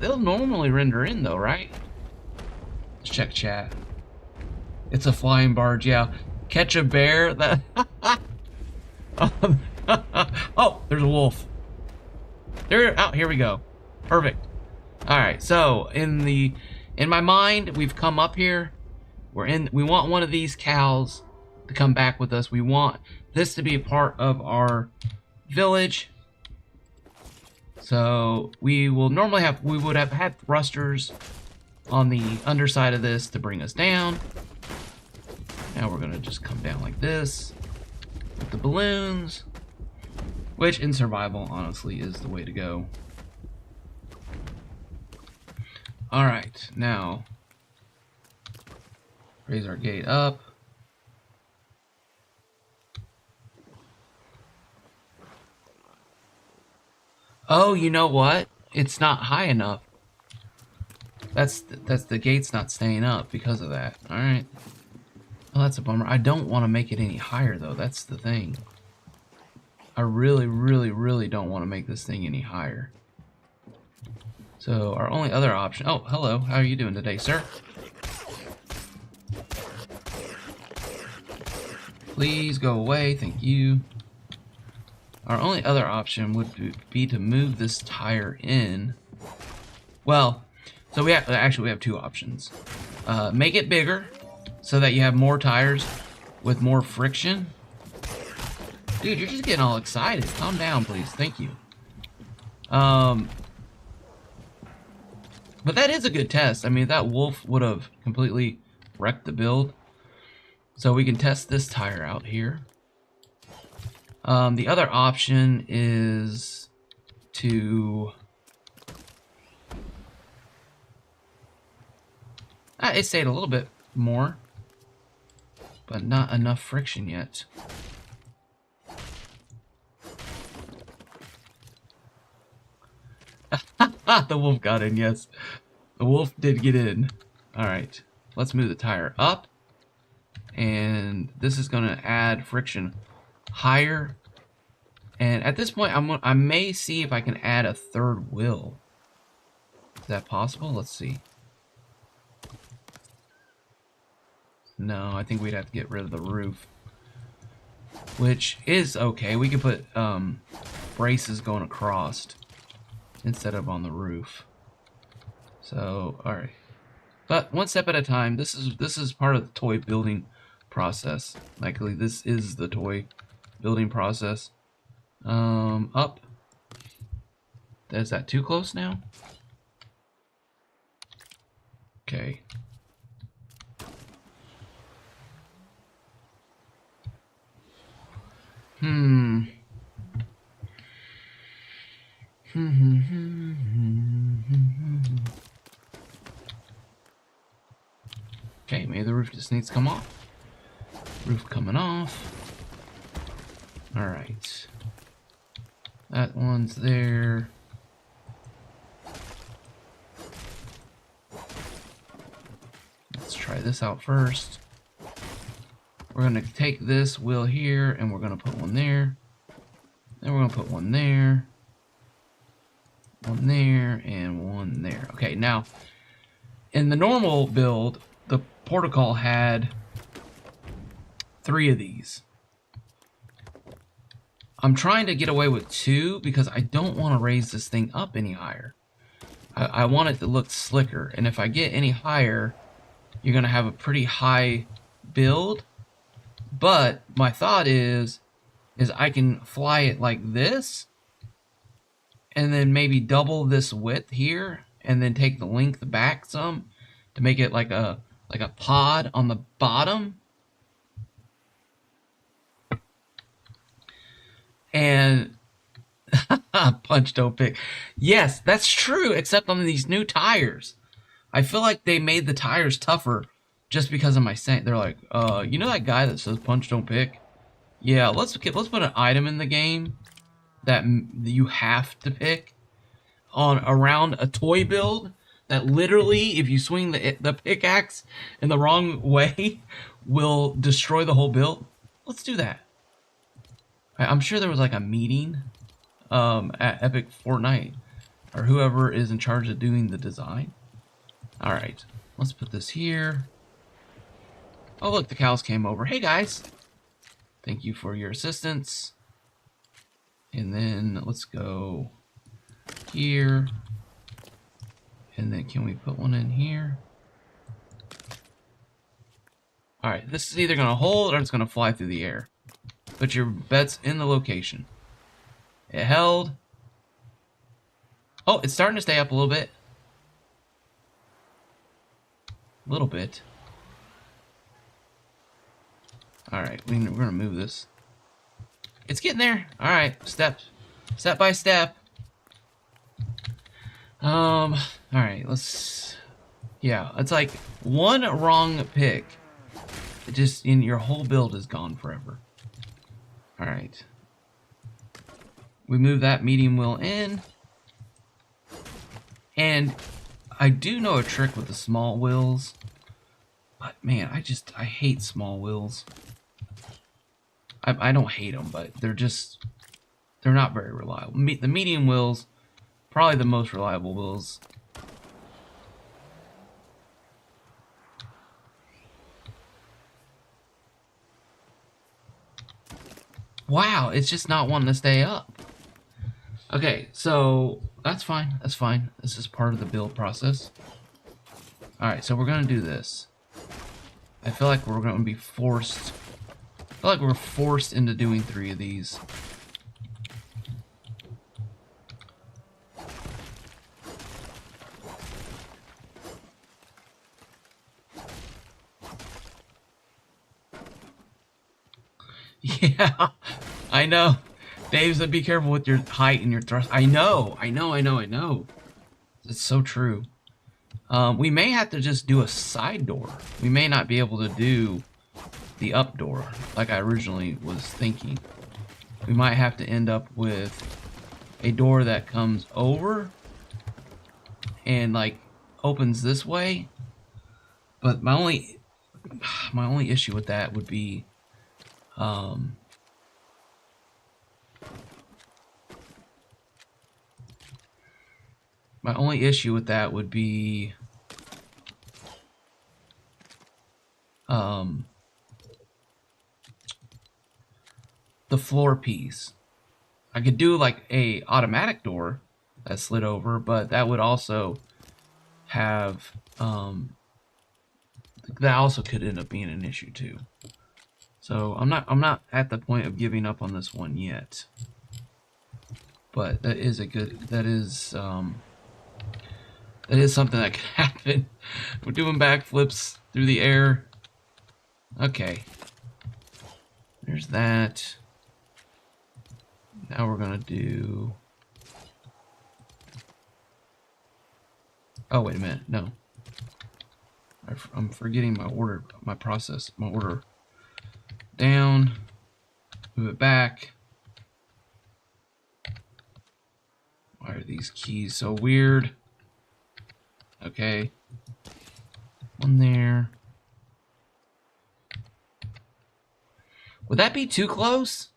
They'll normally render in though, right? Let's check chat. It's a flying barge, yeah. Catch a bear. That oh, there's a wolf. Here we go. Perfect. Alright, so in my mind, we've come up here. We want one of these cows to come back with us. We want this to be a part of our village. So we would have had thrusters on the underside of this to bring us down. Now we're gonna just come down like this with the balloons, which in survival honestly is the way to go. All right, now raise our gate up. Oh, you know what? It's not high enough. That's the gate's not staying up because of that. All right. Oh, that's a bummer. I don't want to make it any higher though. That's the thing. I really, really, really don't want to make this thing any higher. So our only other option. Oh, hello. How are you doing today, sir? Please go away. Thank you. Our only other option would be to move this tire in. Well, so we have two options. Make it bigger so that you have more tires with more friction. Dude, you're just getting all excited. Calm down, please. Thank you. But that is a good test. I mean, that wolf would have completely wrecked the build. So we can test this tire out here. The other option is to... it stayed a little bit more, but not enough friction yet. The wolf got in, yes. The wolf did get in. Alright, let's move the tire up. And this is going to add friction higher. And at this point, I may see if I can add a third wheel. Is that possible? Let's see. No, I think we'd have to get rid of the roof. Which is okay. We could put braces going across instead of on the roof. So, alright. But one step at a time. This is part of the toy building process. Likely this is the toy building process. Up. Is that too close now? Okay. Okay, maybe the roof just needs to come off. Roof coming off. Alright. That one's there. Let's try this out first. We're going to take this wheel here and we're going to put one there. Then we're going to put one there. One there and one there. Okay, now in the normal build, the protocol had 3 of these. I'm trying to get away with 2 because I don't want to raise this thing up any higher. I want it to look slicker, and if I get any higher, you're going to have a pretty high build. But my thought is I can fly it like this, and then maybe double this width here, and then take the length back some to make it like a pod on the bottom. And punch don't pick. Yes, that's true, except on these new tires. I feel like they made the tires tougher just because of my saying. They're like, you know that guy that says punch don't pick? Yeah, let's put an item in the game that you have to pick on around a toy build that literally, if you swing the pickaxe in the wrong way, will destroy the whole build. Let's do that. I'm sure there was like a meeting at Epic Fortnite or whoever is in charge of doing the design. All right, let's put this here. Oh, look, the cows came over. Hey, guys. Thank you for your assistance. And then let's go here. And then can we put one in here? All right, this is either going to hold or it's going to fly through the air. Put your bets in the location. It held. Oh, it's starting to stay up a little bit. A little bit. Alright, we're going to move this. It's getting there. Alright, step by step. Alright, let's... Yeah, it's like one wrong pick. It just, in your whole build is gone forever. Alright. We move that medium wheel in. And I do know a trick with the small wheels. But man, I hate small wheels. I don't hate them, but they're not very reliable. The medium wheels, probably the most reliable wheels. Wow, it's just not wanting to stay up. Okay, so that's fine. That's fine. This is part of the build process. Alright, so we're going to do this. I feel like we're going to be forced. I feel like we're forced into doing 3 of these. Yeah, I know. Dave said be careful with your height and your thrust. I know. It's so true. We may have to just do a side door. We may not be able to do the up door like I originally was thinking. We might have to end up with a door that comes over and like opens this way. But my only issue with that would be the floor piece. I could do like a automatic door that slid over, but that would also have that also could end up being an issue too. So I'm not at the point of giving up on this one yet. But that is something that could happen. We're doing backflips through the air. Okay. There's that. Now we're gonna do Oh, wait a minute. No. I'm forgetting my order, my process, my order. Down. Move it back. Why are these keys so weird? Okay. One there. Would that be too close?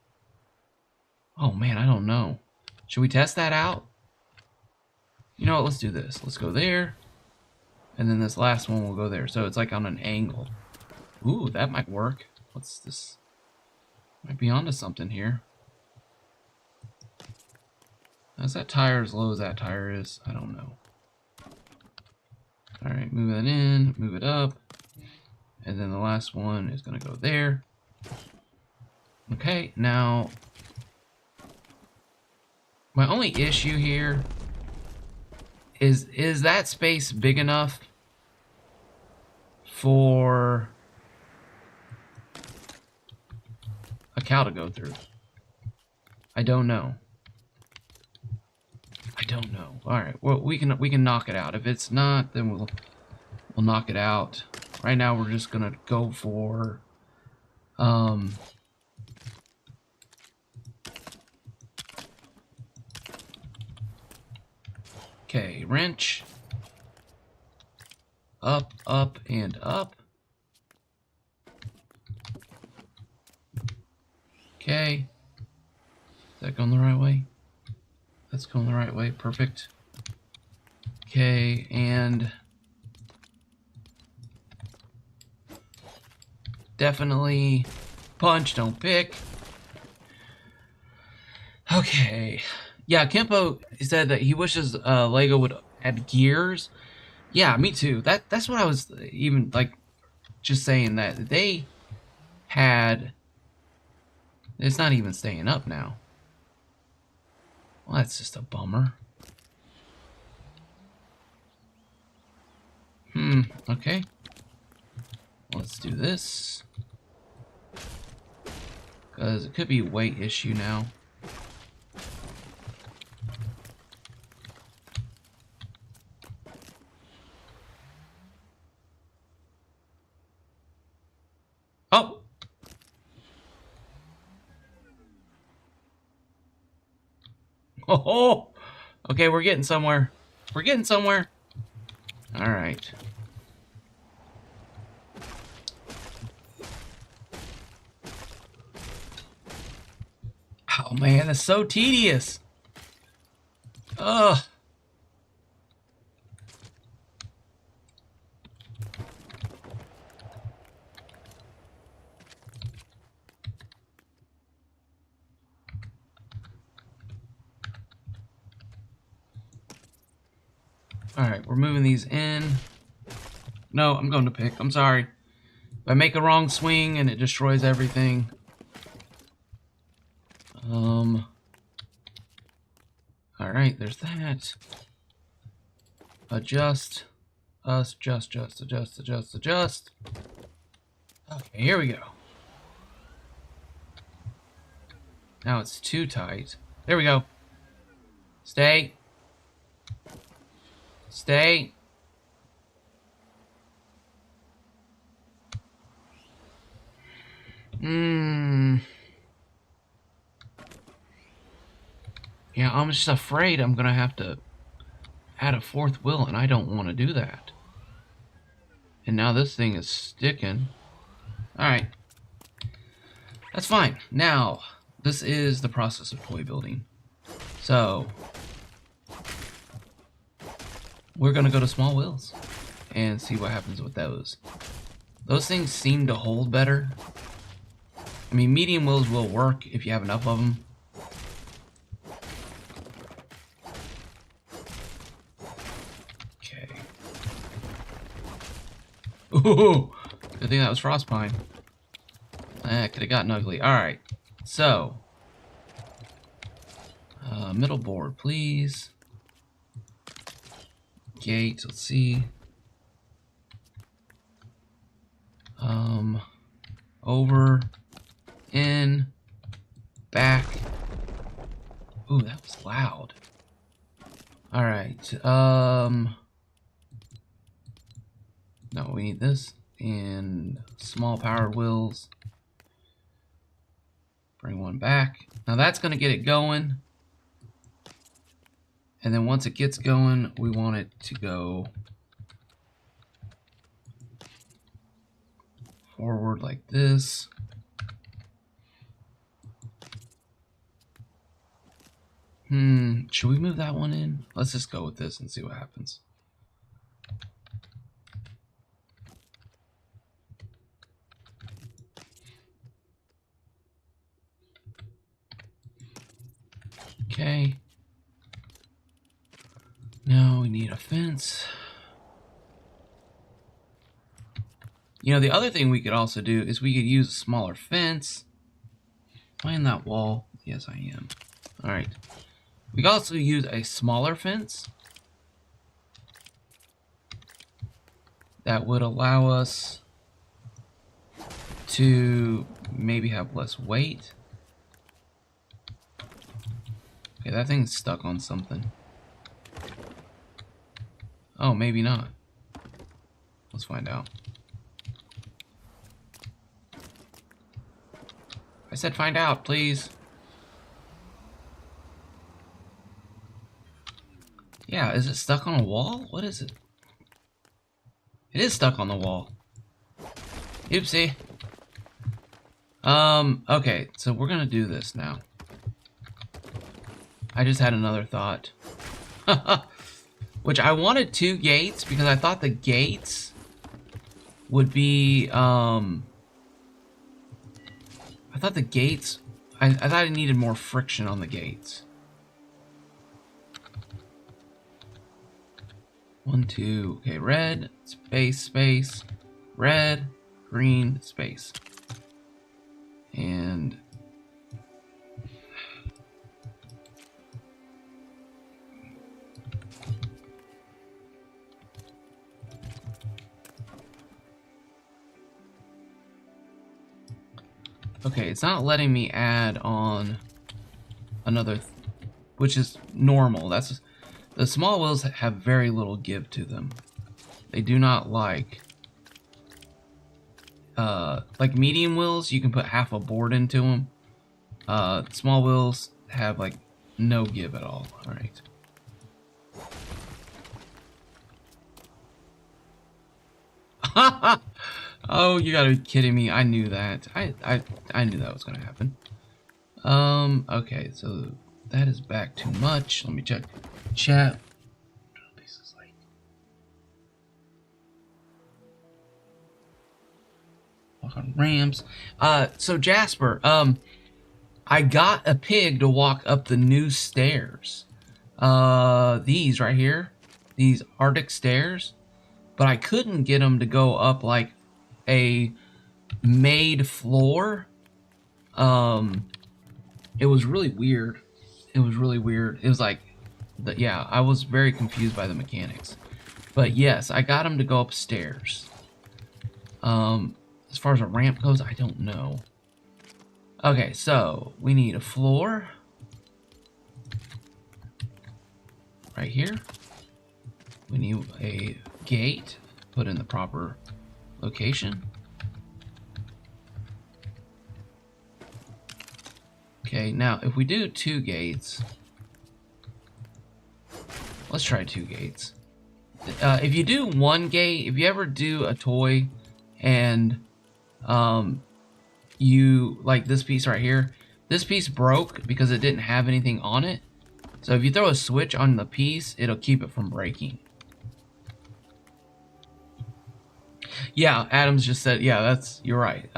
Oh man, I don't know. Should we test that out? You know what, let's do this. Let's go there. And then this last one will go there. So it's like on an angle. Ooh, that might work. What's this? Might be onto something here. Is that tire as low as that tire is? I don't know. Alright, move that in, move it up. And then the last one is going to go there. Okay, now my only issue here is that space big enough for a cow to go through? I don't know. I don't know. All right, well we can knock it out. If it's not, then we'll knock it out. Right now we're just gonna go for okay, wrench. Up, up, and up. Okay. Is that going the right way? That's going the right way. Perfect. Okay, and definitely punch, don't pick. Okay. Yeah, Kempo said that he wishes Lego would add gears. Yeah, me too. That's what I was even like just saying, that they had. It's not even staying up now. Well, that's just a bummer. Okay. Let's do this. Because it could be a weight issue now. Oh! Oh! Okay, we're getting somewhere. We're getting somewhere. Alright. Oh man, that's so tedious. Ugh. Alright, we're moving these in. No, I'm going to pick. I'm sorry. If I make a wrong swing and it destroys everything. Alright, there's that. Adjust. Adjust. Okay, here we go. Now it's too tight. There we go. Stay. Stay. Yeah, I'm just afraid I'm gonna have to add a fourth wheel, and I don't want to do that. And now this thing is sticking. Alright. That's fine. Now, this is the process of toy building. So, we're gonna go to small wheels and see what happens with those. Those things seem to hold better. I mean, medium wheels will work if you have enough of them. Okay. Ooh, good thing that was Frostpine. That could have gotten ugly. Alright, so. Middle board, please. Gate, let's see. Over, in, back. Ooh, that was loud. Alright, No, we need this. And small powered wheels. Bring one back. Now that's going to get it going. And then once it gets going, we want it to go forward like this. Should we move that one in? Let's just go with this and see what happens. Okay. Now we need a fence. You know, the other thing we could also do is we could use a smaller fence. Am I in that wall? Yes, I am. All right. We could also use a smaller fence that would allow us to maybe have less weight. Okay, that thing's stuck on something. Oh, maybe not. Let's find out. I said find out, please. Yeah, is it stuck on a wall? What is it? It is stuck on the wall. Oopsie. Okay, so we're gonna do this now. I just had another thought. Which I wanted 2 gates because I thought the gates would be, I thought the gates, I thought I needed more friction on the gates. 1, 2, okay, red, space, space, red, green, space. And okay, it's not letting me add on another, which is normal. That's the small wheels have very little give to them. They do not like medium wheels. You can put half a board into them. Small wheels have like no give at all. All right. Oh, you gotta be kidding me. I knew that. I knew that was gonna happen. Okay, so that is back too much. Let me check chat. Walk on ramps. So Jasper, I got a pig to walk up the new stairs. These right here, these Arctic stairs, but I couldn't get him to go up like a made floor. It was really weird. It was really weird. It was like, yeah, I was very confused by the mechanics. But yes, I got him to go upstairs. As far as a ramp goes, I don't know. Okay, so we need a floor. Right here. We need a gate put in the proper location. Okay, now if we do 2 gates, let's try 2 gates. If you do 1 gate, if you ever do a toy and you like this piece right here, this piece broke because it didn't have anything on it. So if you throw a switch on the piece, it'll keep it from breaking. Yeah, Adams just said, yeah, you're right.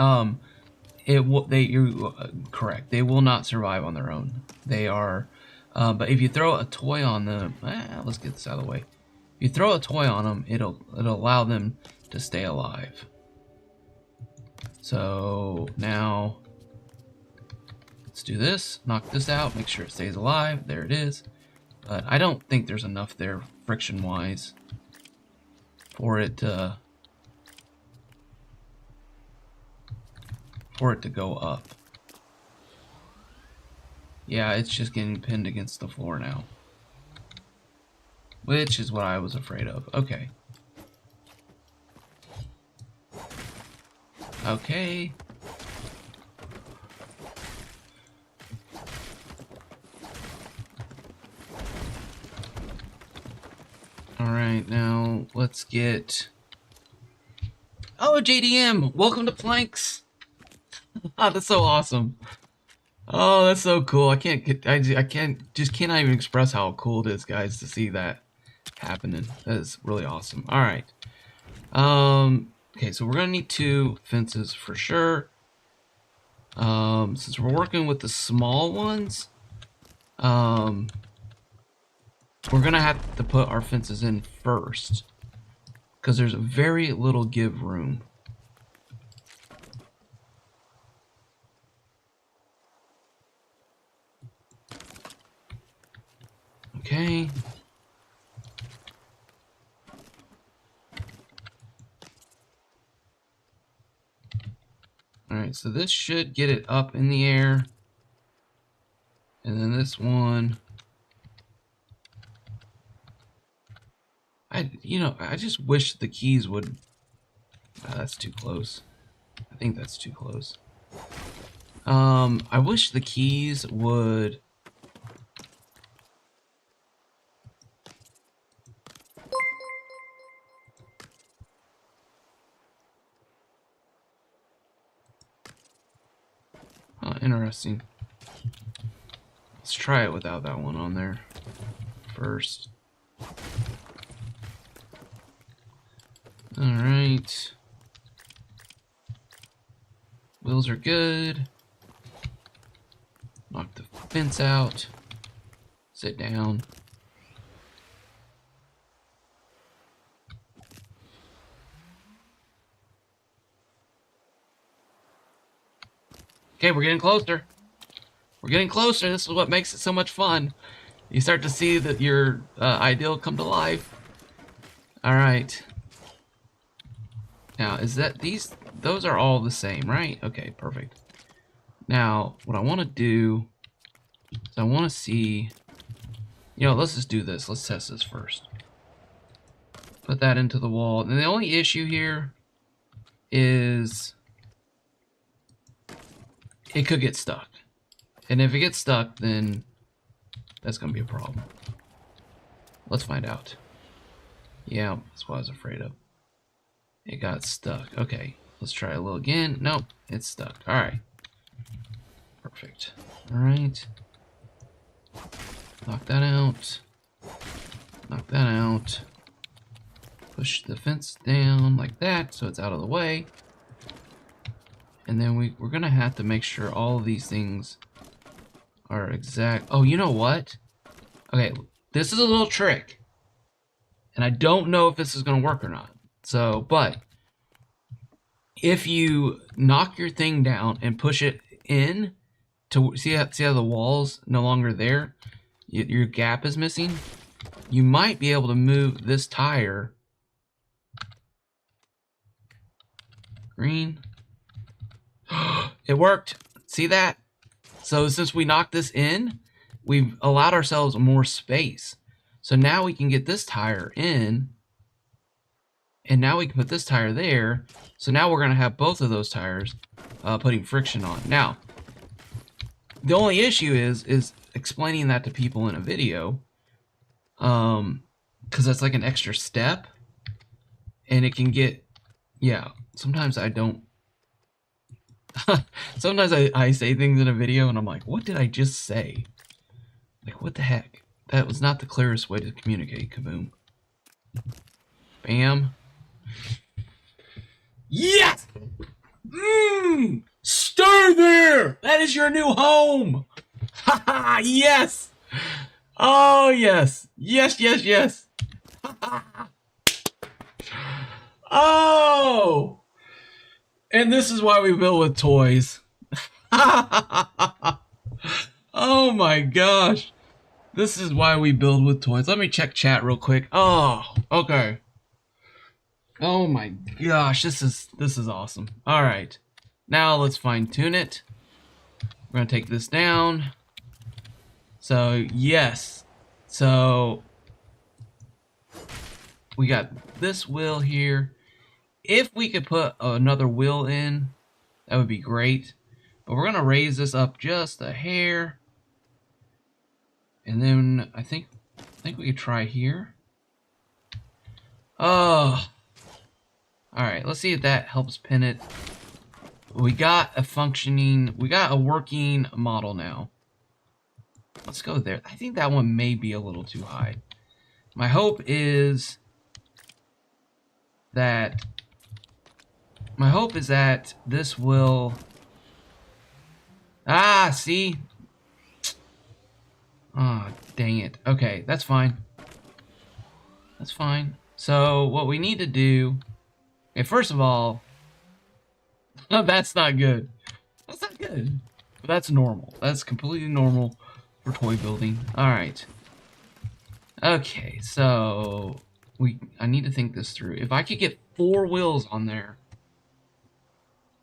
You're correct. They will not survive on their own. They are, but if you throw a toy on them, let's get this out of the way. If you throw a toy on them, it'll allow them to stay alive. So now let's do this. Knock this out. Make sure it stays alive. There it is. But I don't think there's enough there friction-wise for it to go up. Yeah, it's just getting pinned against the floor now, which is what I was afraid of. Okay. Okay. Alright, now let's get... Oh, JDM! Welcome to Planks! Oh, that's so awesome. Oh, that's so cool. I can't get... I cannot even express how cool it is, guys, to see that happening. That is really awesome. Alright. Okay, so we're gonna need 2 fences for sure. Since we're working with the small ones, we're gonna have to put our fences in first, because there's very little give room. Okay. Alright, so this should get it up in the air. And then this one... I just wish the keys would... Oh, that's too close. I think that's too close. I wish the keys would... Oh, interesting. Let's try it without that one on there first. Alright. Wheels are good. Knock the fence out. Sit down. Okay, we're getting closer. We're getting closer. This is what makes it so much fun. You start to see that your ideal come to life. Alright. Now, is that those are all the same, right? Okay, perfect. Now, what I want to do is I want to see, let's just do this. Let's test this first. Put that into the wall. And the only issue here is it could get stuck. And if it gets stuck, then that's going to be a problem. Let's find out. Yeah, that's what I was afraid of. It got stuck. Okay, let's try a little again. Nope, it's stuck. All right. Perfect. All right. Knock that out. Knock that out. Push the fence down like that so it's out of the way. And then we're going to have to make sure all of these things are exact. Oh, you know what? Okay, this is a little trick. And I don't know if this is going to work or not. So, but if you knock your thing down and push it in to see how the wall's no longer there, your gap is missing, you might be able to move this tire. Green. It worked. See that? So since we knocked this in, we've allowed ourselves more space. So now we can get this tire in. And now we can put this tire there. So now we're going to have both of those tires putting friction on. Now, the only issue is explaining that to people in a video. Because that's like an extra step. And it can get... Yeah, sometimes I don't... Sometimes I say things in a video and I'm like, what did I just say? Like, what the heck? That was not the clearest way to communicate, Kaboom. Bam. Yes! Stay there! That is your new home! Haha, yes! Oh, yes. Yes, yes, yes. Oh! And this is why we build with toys. Oh my gosh. This is why we build with toys. Let me check chat real quick. Oh, okay. Oh my gosh, this is awesome. All right. Now let's fine tune it. We're going to take this down. So, yes. So we got this wheel here. If we could put another wheel in, that would be great. But we're gonna raise this up just a hair. And then I think we could try here. Oh. Alright, let's see if that helps pin it. We got a working model now. Let's go there. I think that one may be a little too high. My hope is that this will... Ah, see? Ah, oh, dang it. Okay, that's fine. That's fine. So, what we need to do... Okay, first of all... that's not good. That's not good. But that's normal. That's completely normal for toy building. Alright. Okay, so... I need to think this through. If I could get 4 wheels on there...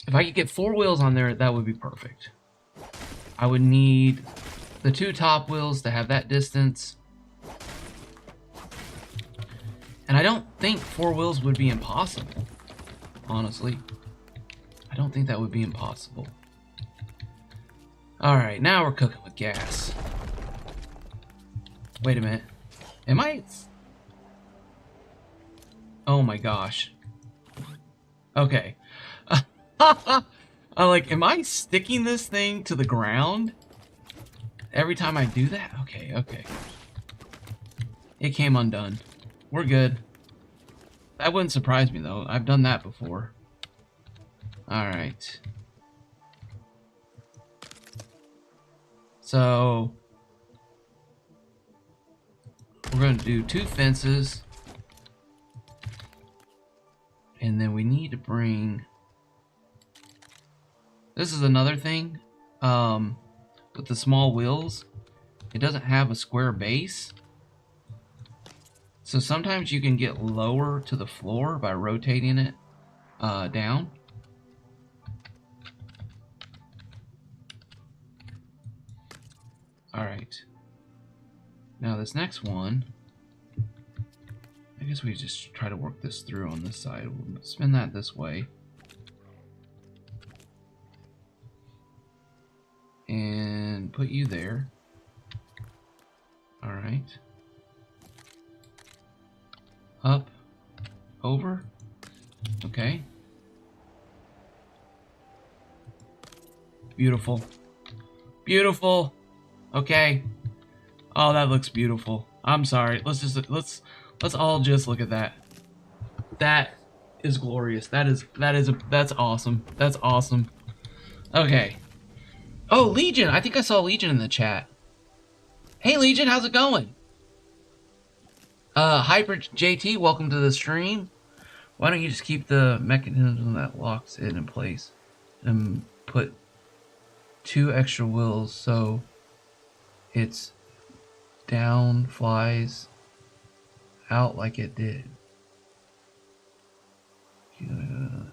that would be perfect. I would need the 2 top wheels to have that distance. And I don't think 4 wheels would be impossible. Honestly. I don't think that would be impossible. Alright, now we're cooking with gas. Wait a minute. Am I... Oh my gosh. Okay. Am I sticking this thing to the ground every time I do that? Okay, okay. It came undone. We're good. That wouldn't surprise me, though. I've done that before. Alright. So... we're going to do 2 fences. And then we need to bring... This is another thing. With the small wheels, it doesn't have a square base. So sometimes you can get lower to the floor by rotating it down. Alright. Now this next one, I guess we just try to work this through on this side. We'll spin that this way. And put you there. Alright. Up. Over. Okay. Beautiful. Beautiful. Okay. Oh, that looks beautiful. I'm sorry. Let's all just look at that. That is glorious. That's awesome. That's awesome. Okay. Oh, Legion! I think I saw Legion in the chat. Hey, Legion, how's it going? Hyper JT, welcome to the stream. Why don't you just keep the mechanism that locks it in place and put 2 extra wheels so it's down flies out like it did.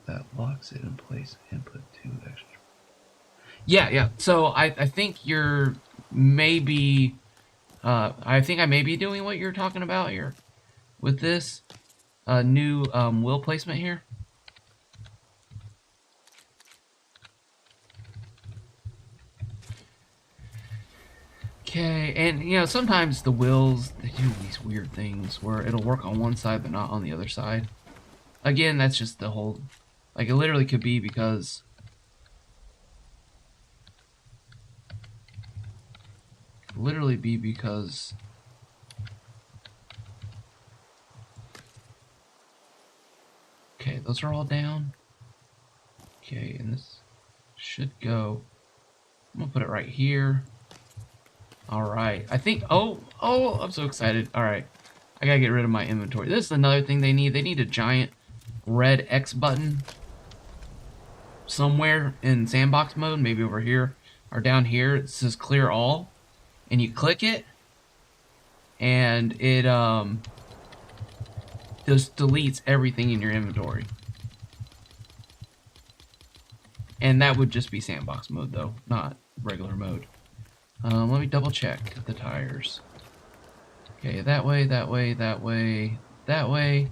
That locks it in place and put 2 extra. Yeah. So I think you're maybe... I think I may be doing what you're talking about here. With this new wheel placement here. Okay, and you know, sometimes the wheels, they do these weird things where it'll work on one side but not on the other side. Again, that's just the whole... Like, it literally could be because... Okay, those are all down. Okay, and this should go... I'm gonna put it right here. Alright, I think... Oh, I'm so excited. Alright, I gotta get rid of my inventory. This is another thing they need. They need a giant red X button somewhere in sandbox mode, maybe over here or down here. It says clear all, and you click it, and it just deletes everything in your inventory. And that would just be sandbox mode, though, not regular mode. Let me double check the tires. Okay, that way, that way, that way, that way.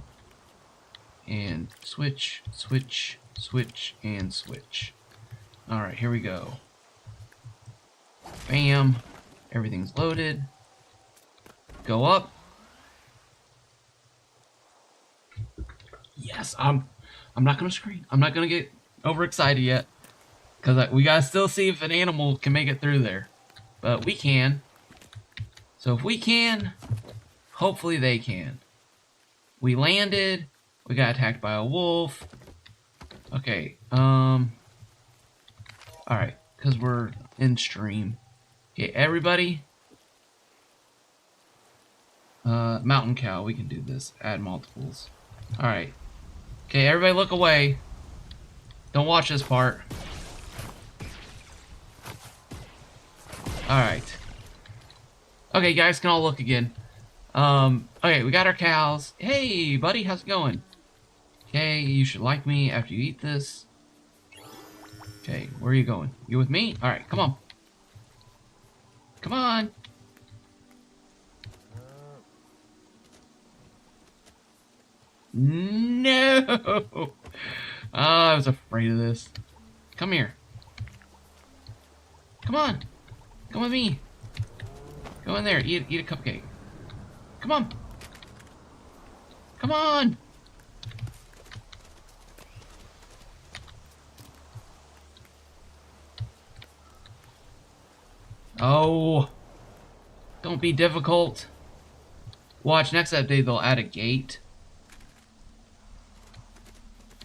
And switch, switch, switch, and switch. Alright, here we go. Bam. Everything's loaded. Go up. Yes, I'm not gonna scream. I'm not gonna get overexcited yet. Because we gotta still see if an animal can make it through there. But we can. So if we can, hopefully they can. We landed. We got attacked by a wolf. Okay, alright, because we're in stream. Okay, everybody. Mountain cow, we can do this. Add multiples. Alright. Okay, everybody look away. Don't watch this part. Alright. Okay, you guys can all look again. Okay, we got our cows. Hey, buddy, how's it going? Okay, you should like me after you eat this. Okay, where are you going? You with me? Alright, come on. Come on. No! I was afraid of this. Come here. Come on. Come with me. Go in there. Eat a cupcake. Come on. Come on. Oh. Don't be difficult. Watch, next update they'll add a gate.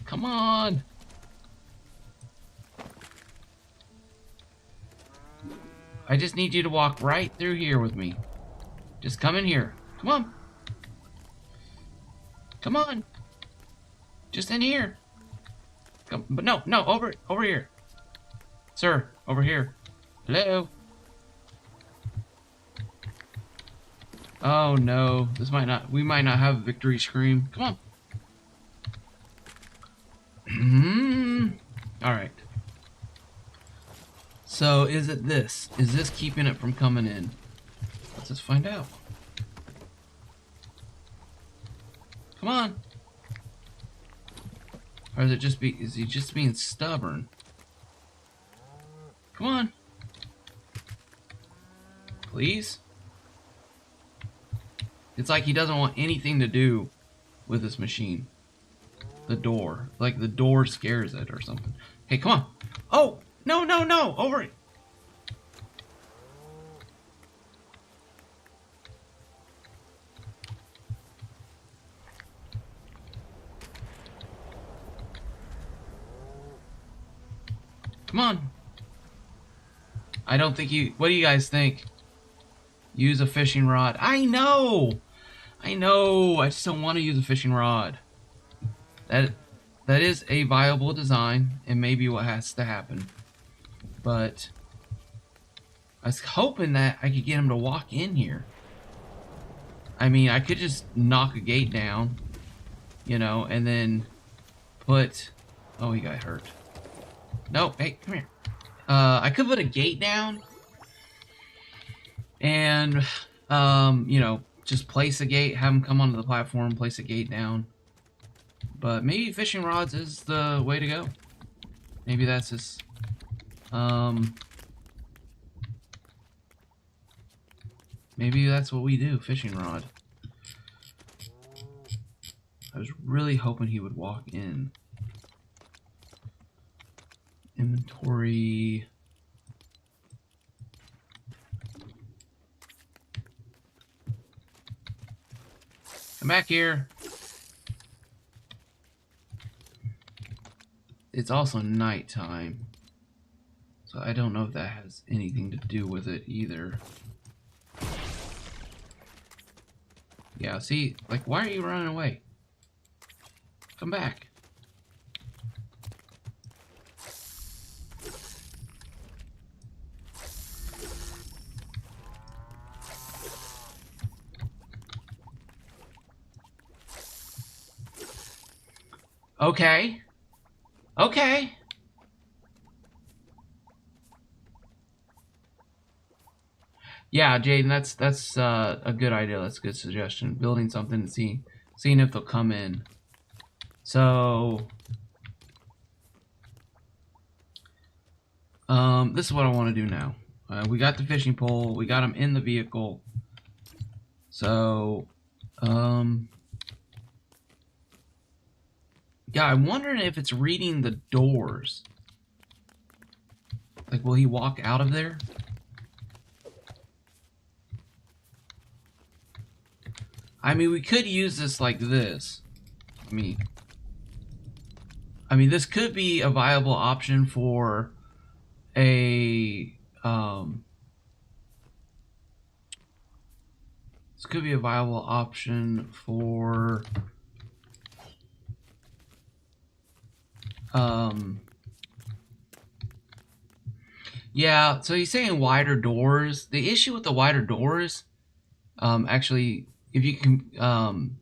Come on. I just need you to walk right through here with me. Just come in here. Come on. Come on. Just in here. Come, but no, over here. Sir, over here. Hello. Oh no, we might not have a victory scream. Come on. Alright. So, is it this? Is this keeping it from coming in? Let's just find out. Come on. Or is he just being stubborn? Come on. Please? It's like he doesn't want anything to do with this machine. The door. Like the door scares it or something. Hey, come on. Oh! No! Over it! Come on. I don't think what do you guys think? Use a fishing rod. I know! I just don't want to use a fishing rod. That is a viable design, and maybe what has to happen. But I was hoping that I could get him to walk in here. I mean, I could just knock a gate down, you know, and then put... Oh, he got hurt. No, hey, come here. I could put a gate down and, you know, just place a gate, have him come onto the platform, place a gate down. But maybe fishing rods is the way to go. Maybe that's just, maybe that's what we do, fishing rod. I was really hoping he would walk in. Inventory. Come back here. It's also nighttime, so I don't know if that has anything to do with it either. Yeah, see, like, why are you running away? Come back. Okay. Okay. Yeah, Jaden, that's a good idea. That's a good suggestion. Building something and seeing if they'll come in. So, this is what I want to do now. We got the fishing pole. We got him in the vehicle. So, yeah, I'm wondering if it's reading the doors. Like, will he walk out of there? I mean, we could use this like this. I mean, this could be a viable option for a, this could be a viable option for, yeah, so he's saying wider doors. The issue with the wider doors, actually, if you can,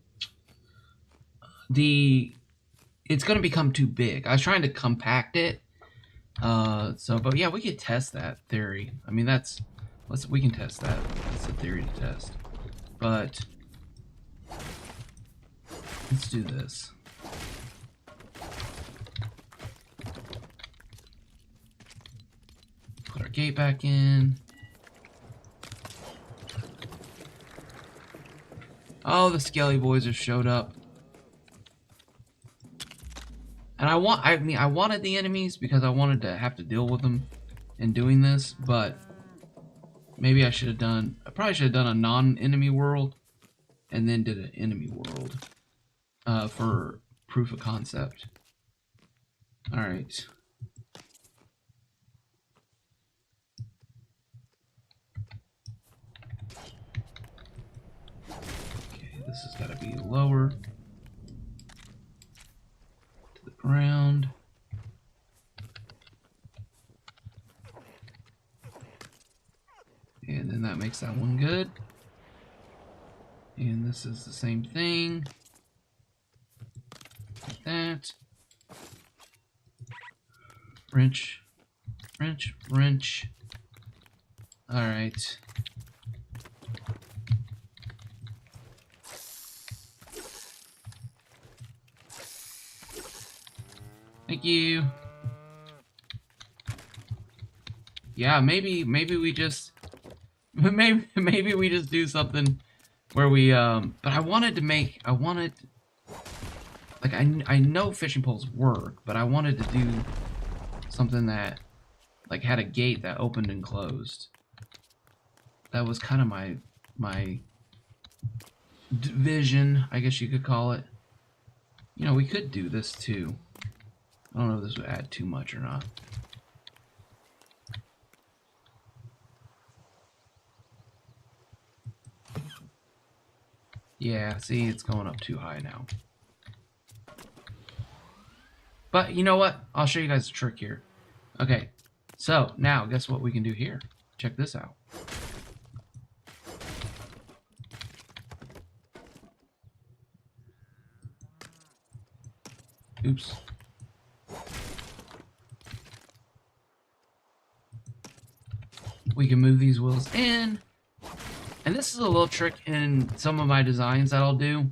it's going to become too big. I was trying to compact it. But yeah, we could test that theory. I mean, we can test that. It's a theory to test. But let's do this. Put our gate back in. Oh, the Skelly boys have showed up. And I wanted the enemies because I wanted to have to deal with them in doing this, but maybe I probably should have done a non-enemy world and then did an enemy world for proof of concept. All right. Okay, this has got to be lower to the ground. And then that makes that one good. And this is the same thing. Like that. Wrench. Wrench. Wrench. Alright. Thank you. Yeah, maybe we just maybe we just do something where we but I wanted like I know fishing poles work, but I wanted to do something that like had a gate that opened and closed. That was kind of my vision, I guess you could call it. You know, we could do this too. I don't know if this would add too much or not. Yeah, see, it's going up too high now. But you know what? I'll show you guys a trick here. Okay, so now guess what we can do here? Check this out. Oops. We can move these wheels in. And this is a little trick in some of my designs that I'll do.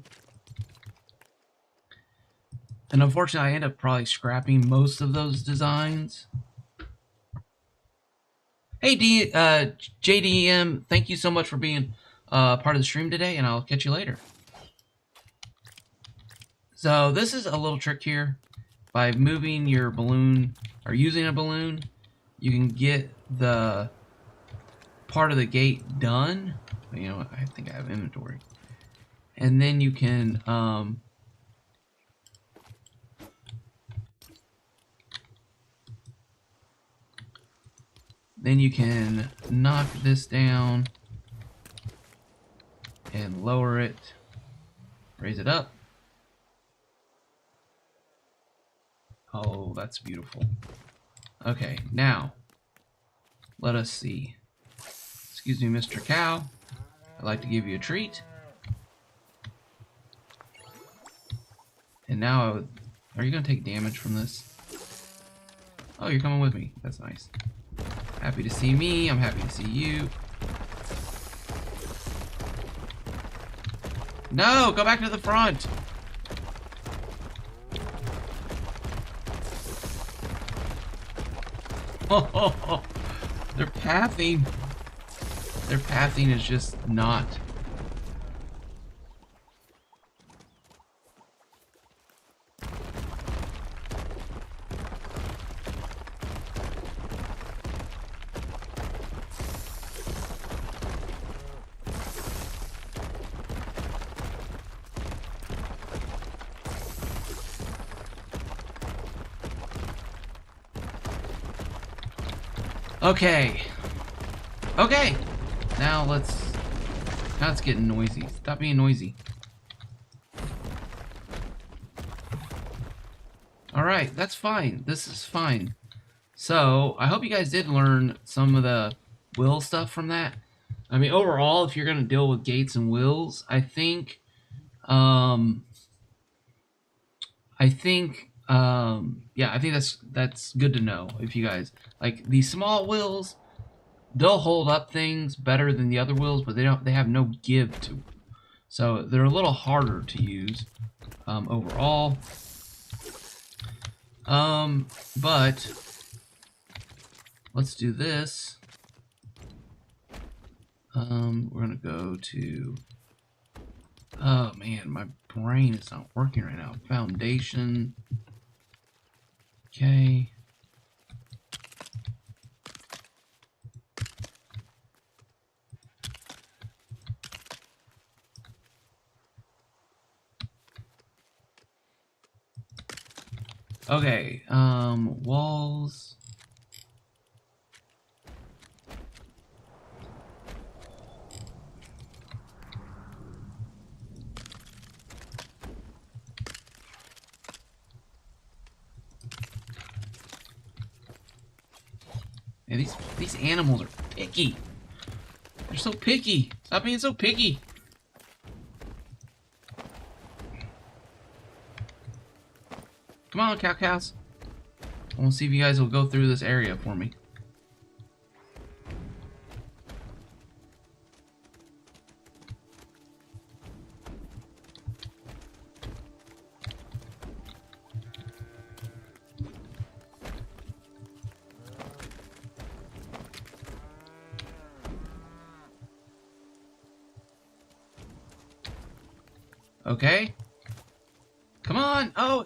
And unfortunately, I end up probably scrapping most of those designs. Hey, JDM, thank you so much for being part of the stream today, and I'll catch you later. So this is a little trick here. By moving your balloon, or using a balloon, you can get the part of the gate done. You know, I think I have inventory. And then you can knock this down and lower it, raise it up. Oh, that's beautiful. Okay, now let us see. Excuse me, Mr. Cow. I'd like to give you a treat. And now, are you going to take damage from this? Oh, you're coming with me. That's nice. Happy to see me. I'm happy to see you. No, go back to the front. Their pathing. Their pathing is just not. Okay. Okay. Now it's getting noisy. Stop being noisy. Alright, that's fine. This is fine. So, I hope you guys did learn some of the will stuff from that. I mean, overall, if you're going to deal with gates and wills, I think yeah, I think that's good to know. If you guys like these small wills, they'll hold up things better than the other wills, but they have no give to them. So they're a little harder to use overall. But let's do this. We're gonna go to, oh man, my brain is not working right now. Foundation. Okay. Okay, walls. Man, these animals are picky. They're so picky. Stop being so picky. Come on, cows. I want to see if you guys will go through this area for me. Okay. Come on. Oh.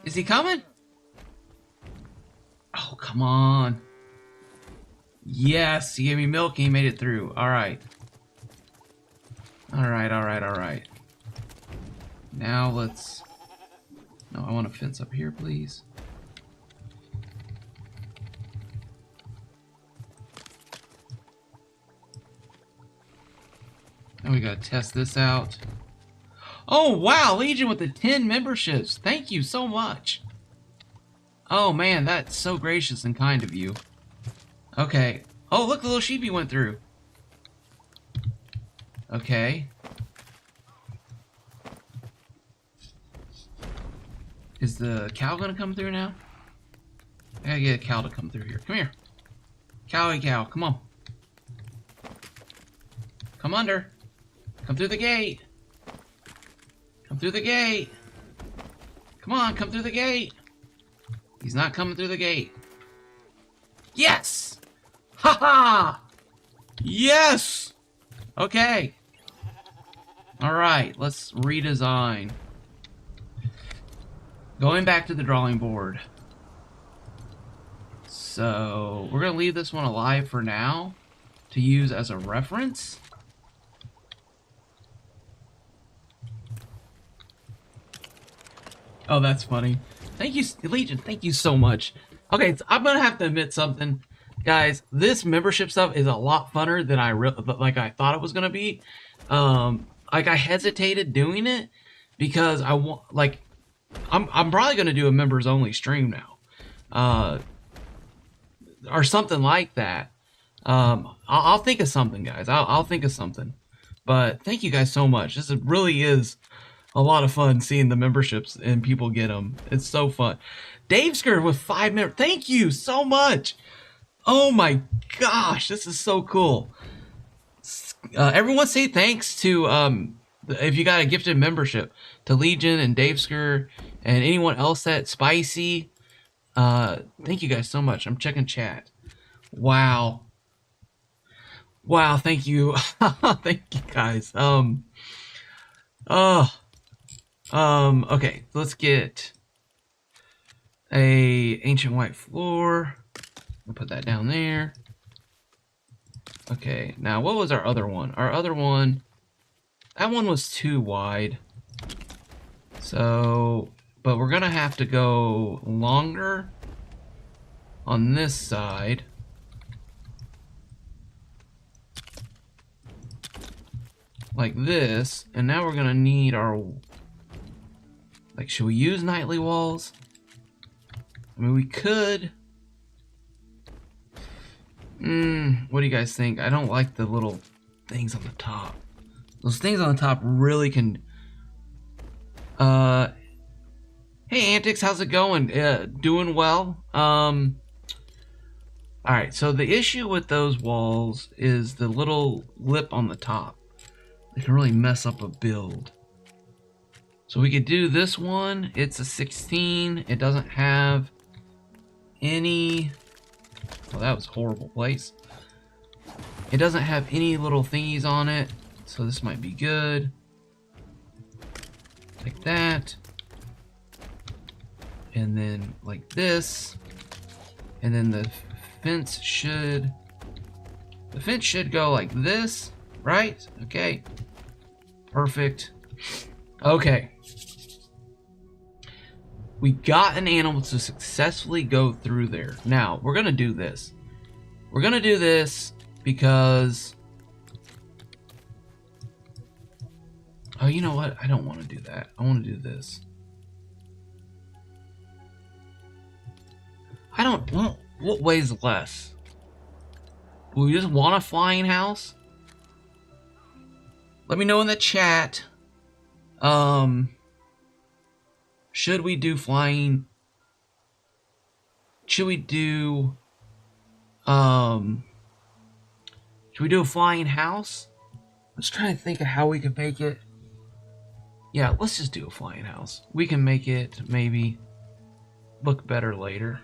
Is he coming? Oh, come on. Yes, he gave me milk and he made it through. All right. All right. Now let's... No, I want a fence up here, please. Now we gotta test this out. Oh, wow, Legion with the 10 memberships. Thank you so much. Oh, man, that's so gracious and kind of you. Okay. Oh, look, the little sheepy went through. Okay. Is the cow gonna come through now? I gotta get a cow to come through here. Come here. Cowy cow, come on. Come under. Come through the gate. Come through the gate. Come on, come through the gate. He's not coming through the gate. Yes! Ha-ha! Yes! Okay. Alright, let's redesign. Going back to the drawing board. So, we're going to leave this one alive for now to use as a reference. Oh, that's funny. Thank you, Legion. Thank you so much. Okay, so I'm gonna have to admit something, guys. This membership stuff is a lot funner than I thought it was gonna be. Like I hesitated doing it because I want I'm probably gonna do a members only stream now, or something like that. I'll think of something, guys. I'll think of something. But thank you guys so much. This really is a lot of fun seeing the memberships and people get them. It's so fun. Dave Skirt with 5 members. Thank you so much. Oh my gosh, this is so cool. Everyone say thanks to, if you got a gifted membership, to Legion and Dave Skirt and anyone else that Spicy. Thank you guys so much. I'm checking chat. Wow. Wow, thank you. Thank you guys. Oh, okay, let's get a ancient white floor. I'll put that down there. Okay, now what was our other one? Our other one, that one was too wide. So, but we're gonna have to go longer on this side. Like this, and now we're gonna need our, like, should we use nightly walls? I mean, we could. What do you guys think? I don't like the little things on the top. Those things on the top really can, hey Antics, how's it going? Doing well. Alright, so the issue with those walls is the little lip on the top. It can really mess up a build. So we could do this one. It's a 16. It doesn't have any... Well, that was a horrible place. It doesn't have any little thingies on it. So this might be good. Like that. And then like this. And then the fence should... The fence should go like this, right? Okay. Perfect. Okay. We got an animal to successfully go through there. Now, we're gonna do this. We're gonna do this because... Oh, you know what? I don't want to do that. I want to do this. I don't... What weighs less? Do we just want a flying house? Let me know in the chat. Should we do flying? Should we do a flying house? Let's try to think of how we could make it. Yeah, let's just do a flying house. We can make it maybe look better later.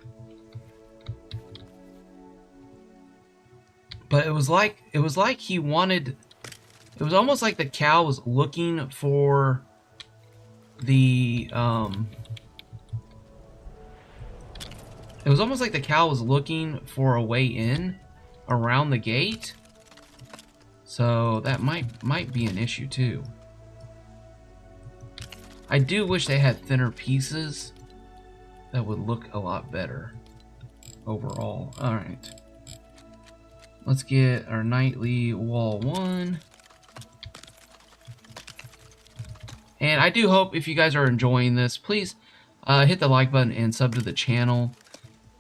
But it was like he wanted... It was almost like the cow was looking for the, it was almost like the cow was looking for a way in around the gate. So that might be an issue too. I do wish they had thinner pieces. That would look a lot better overall. Alright. Let's get our nightly wall 1. And I do hope if you guys are enjoying this, please hit the like button and sub to the channel.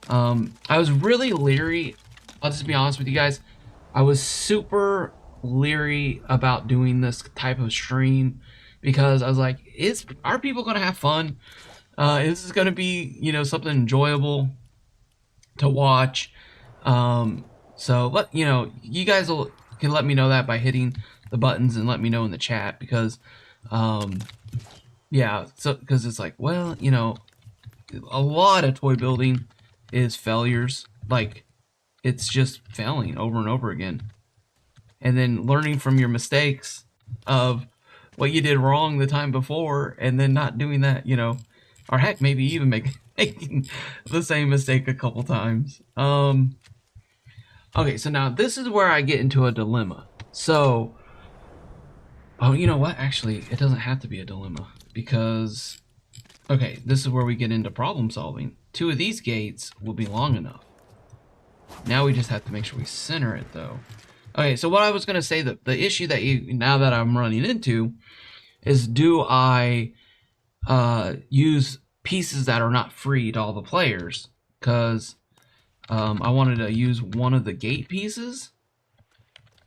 I was really leery, I'll just be honest with you guys, I was super leery about doing this type of stream because I was like, are people going to have fun? Is this going to be, you know, something enjoyable to watch? So, you guys can let me know that by hitting the buttons and let me know in the chat because... yeah, so because it's like, well, you know, a lot of toy building is failures. Like, it's just failing over and over again, and then learning from your mistakes of what you did wrong the time before, and then not doing that, you know, or heck, maybe even making the same mistake a couple times. Okay, so now this is where I get into a dilemma. So. Oh, you know what? Actually, it doesn't have to be a dilemma because, okay, this is where we get into problem solving. 2 of these gates will be long enough. Now we just have to make sure we center it, though. Okay, so what I was going to say, the issue that now that I'm running into is, do I use pieces that are not free to all the players? Because I wanted to use one of the gate pieces.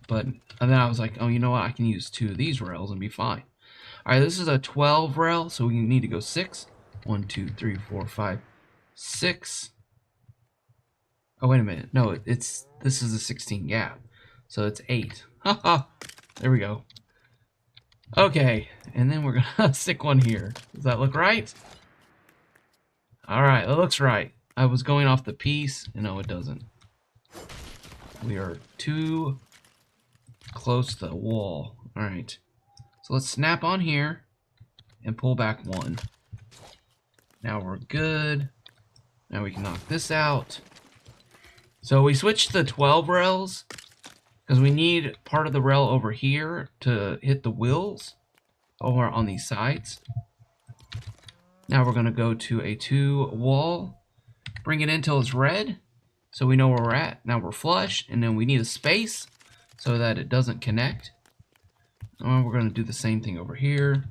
And then I was like, oh, you know what? I can use 2 of these rails and be fine. All right, this is a 12 rail, so we need to go 6. 1, 2, 3, 4, 5, 6. Oh, wait a minute. No, this is a 16 gap, so it's 8. Haha. There we go. Okay, and then we're gonna stick one here. Does that look right? All right, that looks right. I was going off the piece. No, it doesn't. We are too close to the wall. All right. So let's snap on here and pull back 1. Now we're good. Now we can knock this out. So we switched to 12 rails because we need part of the rail over here to hit the wheels over on these sides. Now we're going to go to a 2 wall, bring it in till it's red so we know where we're at. Now we're flush, and then we need a space so that it doesn't connect. And we're going to do the same thing over here,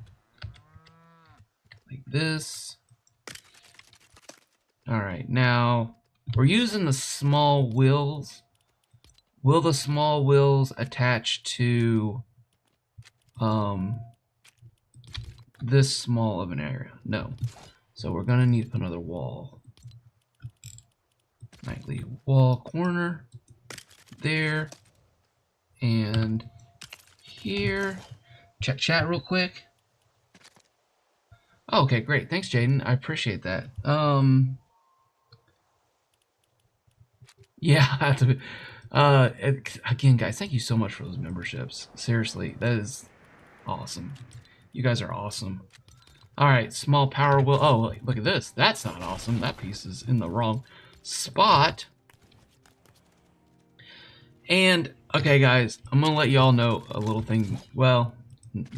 like this. All right, now we're using the small wheels. Will the small wheels attach to this small of an area? No. So we're gonna need to put another wall. Nightly wall corner there and here. Check chat real quick. Oh, okay, great. Thanks, Jaden. I appreciate that. Yeah, I have to. Again, guys, thank you so much for those memberships. Seriously, that is awesome. You guys are awesome. All right, small power wheel. Oh, look at this. That's not awesome. That piece is in the wrong spot. And okay, guys, I'm gonna let y'all know a little thing. Well,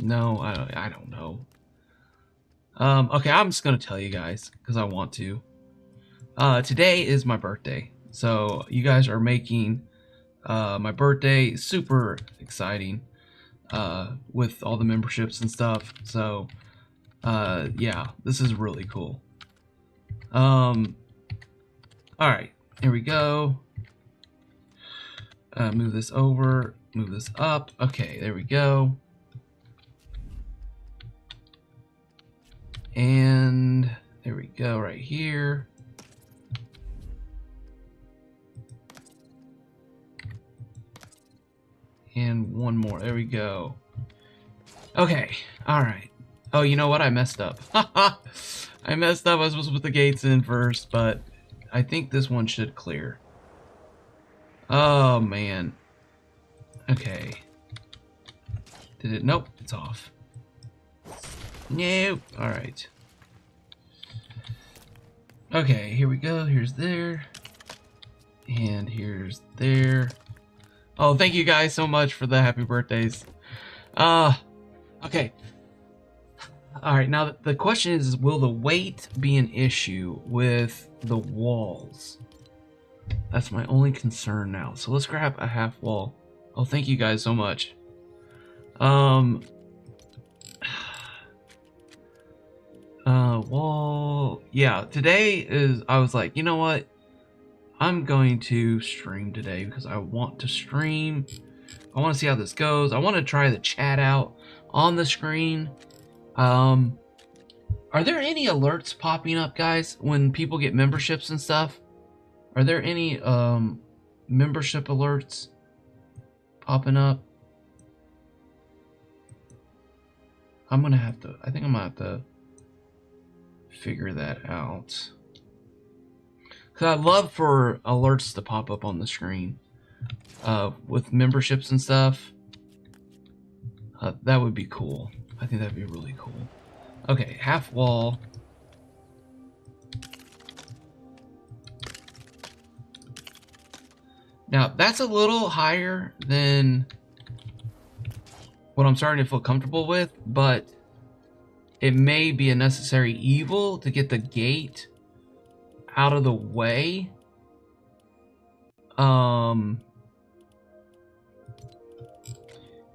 no, I don't know. Okay, I'm just gonna tell you guys because I want to. Today is my birthday, so you guys are making my birthday super exciting with all the memberships and stuff. So yeah, this is really cool. All right, here we go. Move this over, move this up. Okay, there we go. And there we go right here. And one more, there we go. Okay, all right. Oh, you know what? I messed up. I messed up. I was supposed to put the gates in first, but I think this one should clear. Oh, man. Okay. Did it? Nope, it's off. Nope. All right. Okay, here we go. Here's there. And here's there. Oh, thank you guys so much for the happy birthdays. Okay. All right, now the question is, will the weight be an issue with the walls? That's my only concern now. So let's grab a half wall. Oh, thank you guys so much. Wall. Yeah, today is, I was like, you know what? I'm going to stream today because I want to stream. I want to see how this goes. I want to try the chat out on the screen. Are there any alerts popping up, guys, when people get memberships and stuff? Are there any membership alerts popping up? I'm gonna have to, I think I'm gonna have to figure that out. Cause I'd love for alerts to pop up on the screen with memberships and stuff. That would be cool. I think that'd be really cool. Okay, half wall. Now, that's a little higher than what I'm starting to feel comfortable with, but it may be a necessary evil to get the gate out of the way.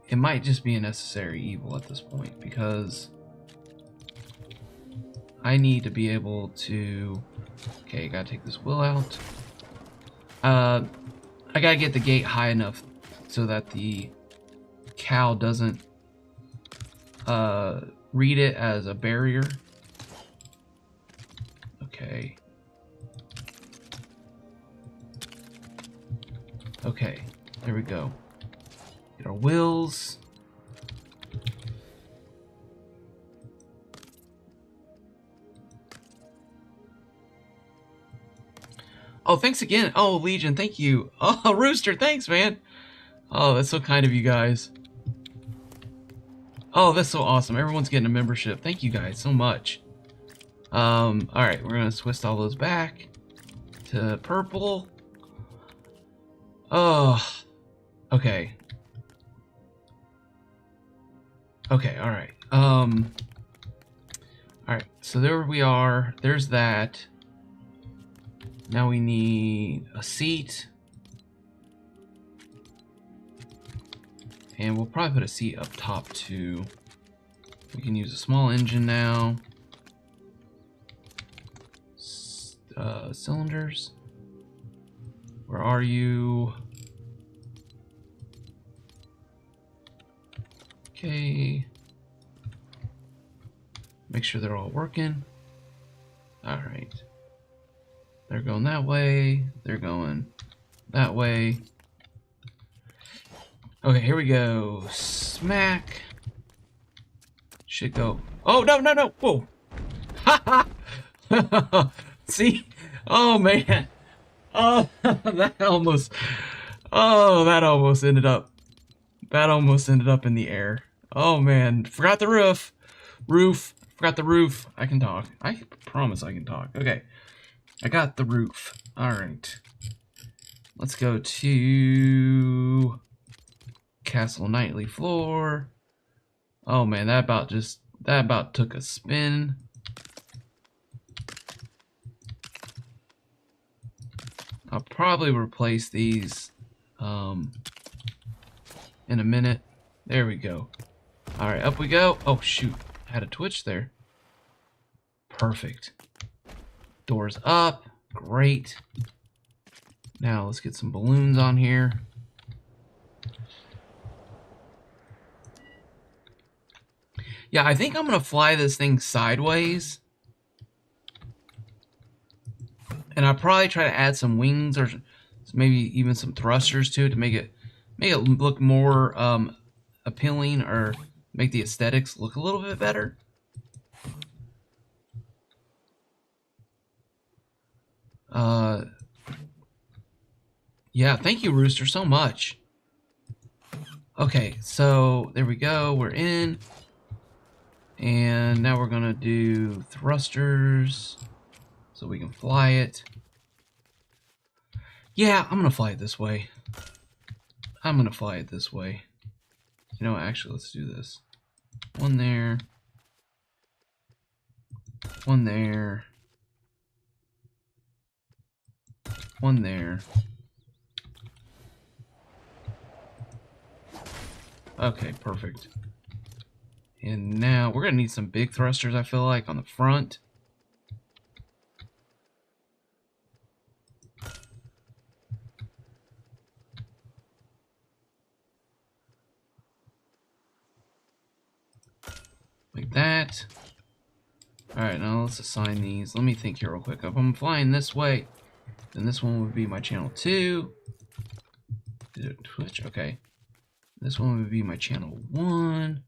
It might just be a necessary evil at this point because I need to be able to... Okay, gotta take this wheel out. I gotta get the gate high enough so that the cow doesn't read it as a barrier. Okay. Okay, there we go. Get our wheels. Oh, thanks again. Oh, Legion, thank you. Oh, Rooster, thanks, man. Oh, that's so kind of you guys. Oh, that's so awesome. Everyone's getting a membership. Thank you guys so much. Alright, we're gonna twist all those back to purple. Oh, okay. Okay, alright. Alright, so there we are. There's that. Now we need a seat. And we'll probably put a seat up top too. We can use a small engine now. Cylinders. Where are you? Okay. Make sure they're all working. Alright. They're going that way. They're going that way. Okay, here we go. Smack. Should go. Oh, no, no, no. Whoa. Ha ha. See? Oh, man. Oh, that almost. Oh, that almost ended up. That almost ended up in the air. Oh, man. Forgot the roof. Roof. Forgot the roof. I can talk. I promise I can talk. Okay. I got the roof. Alright. Let's go to Castle Nightly floor. Oh man, that about took a spin. I'll probably replace these in a minute. There we go. Alright, up we go. Oh shoot, had a twitch there. Perfect. Doors up. Great. Now let's get some balloons on here. Yeah, I think I'm gonna fly this thing sideways. And I'll probably try to add some wings or maybe even some thrusters to it to make it look more appealing or make the aesthetics look a little bit better. Yeah, thank you, Rooster, so much. Okay, so there we go. We're in. And now we're gonna do thrusters so we can fly it. Yeah, I'm gonna fly it this way. I'm gonna fly it this way. You know, actually, let's do this. One there. One there. One there. Okay, perfect. And now we're gonna need some big thrusters, I feel like, on the front. Like that. Alright, now let's assign these. Let me think here real quick. If I'm flying this way, then this one would be my channel 2. Did it twitch? Okay. This one would be my channel 1.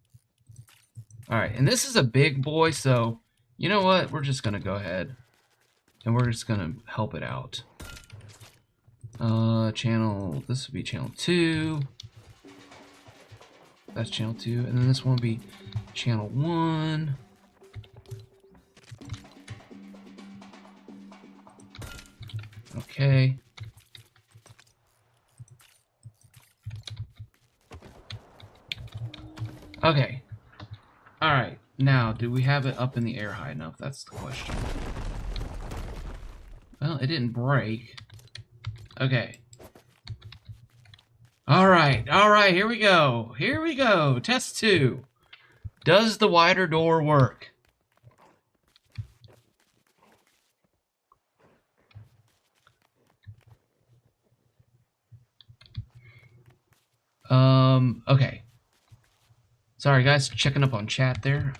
Alright, and this is a big boy, so you know what? We're just gonna go ahead and we're just gonna help it out. This would be channel 2. That's channel 2, and then this one would be channel 1. Okay. Okay. Alright, now, do we have it up in the air high enough? That's the question. Well, it didn't break. Okay. Alright, here we go. Here we go. Test 2. Does the wider door work? Okay. Sorry guys, checking up on chat there.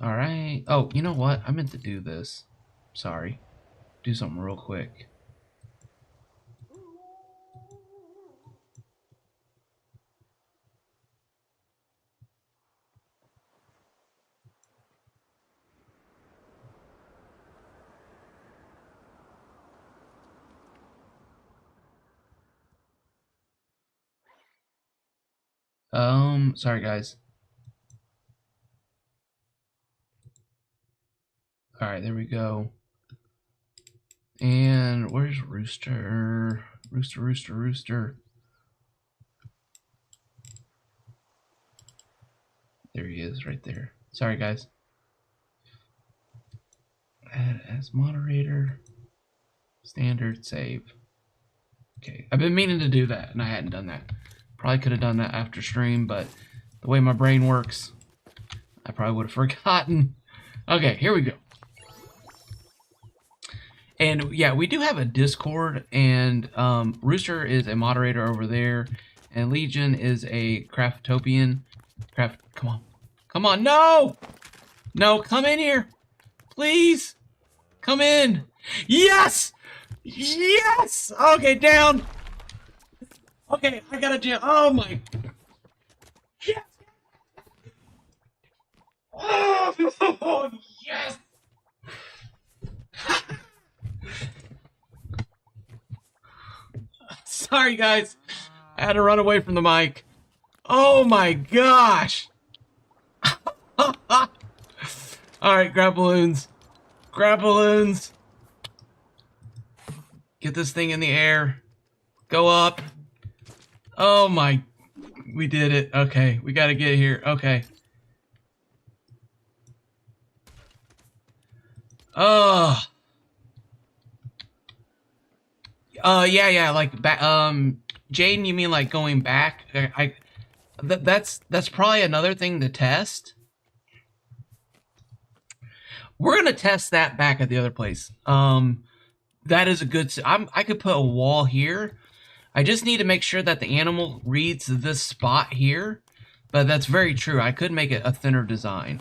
Alright. Oh, you know what? I meant to do this. Sorry. Do something real quick. Sorry guys. All right, there we go. And where's Rooster? Rooster, Rooster, Rooster. There he is, right there. Sorry, guys. Add as moderator. Standard save. Okay, I've been meaning to do that, and I hadn't done that. Probably could have done that after stream, but the way my brain works, I probably would have forgotten. Okay, here we go. And yeah, we do have a Discord, and Rooster is a moderator over there, and Legion is a Craftopian. Come on. Come on, no! No, come in here. Please. Come in. Yes! Yes! Okay, down. Okay, I gotta jump. Oh my. Yes! Oh, yes! Sorry, guys. I had to run away from the mic. Oh my gosh! Alright, grab balloons. Grab balloons. Get this thing in the air. Go up. Oh my... We did it. Okay, we gotta get here. Okay. Oh. Yeah, like back. Jaden, you mean like going back? That's probably another thing to test. We're gonna test that back at the other place. That is a good. I could put a wall here. I just need to make sure that the animal reads this spot here. But that's very true. I could make it a thinner design.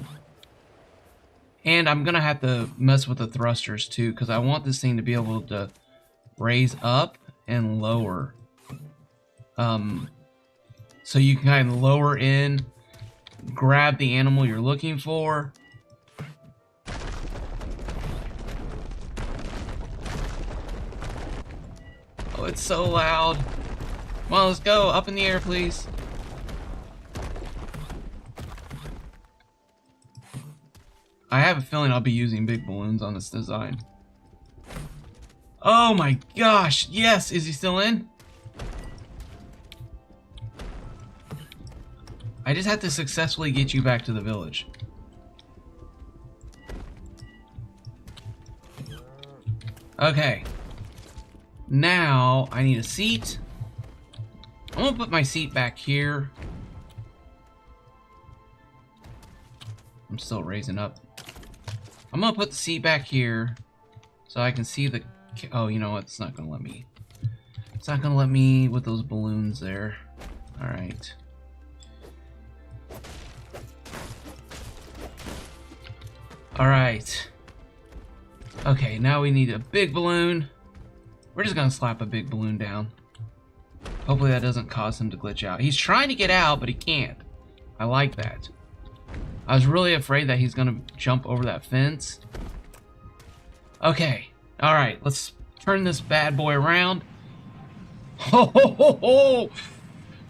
And I'm gonna have to mess with the thrusters too, because I want this thing to be able to raise up and lower. So you can kind of lower in, grab the animal you're looking for. Oh, it's so loud. Come on, let's go. Up in the air, please. I have a feeling I'll be using big balloons on this design. Oh my gosh, yes! Is he still in? I just have to successfully get you back to the village. Okay. Now, I need a seat. I'm gonna put my seat back here. I'm still raising up. I'm gonna put the seat back here so I can see the... Oh, you know what? It's not gonna let me. It's not gonna let me with those balloons there. Alright. Alright. Okay, now we need a big balloon. We're just gonna slap a big balloon down. Hopefully that doesn't cause him to glitch out. He's trying to get out, but he can't. I like that. I was really afraid that he's gonna jump over that fence. Okay. Alright, let's turn this bad boy around. Ho ho ho ho!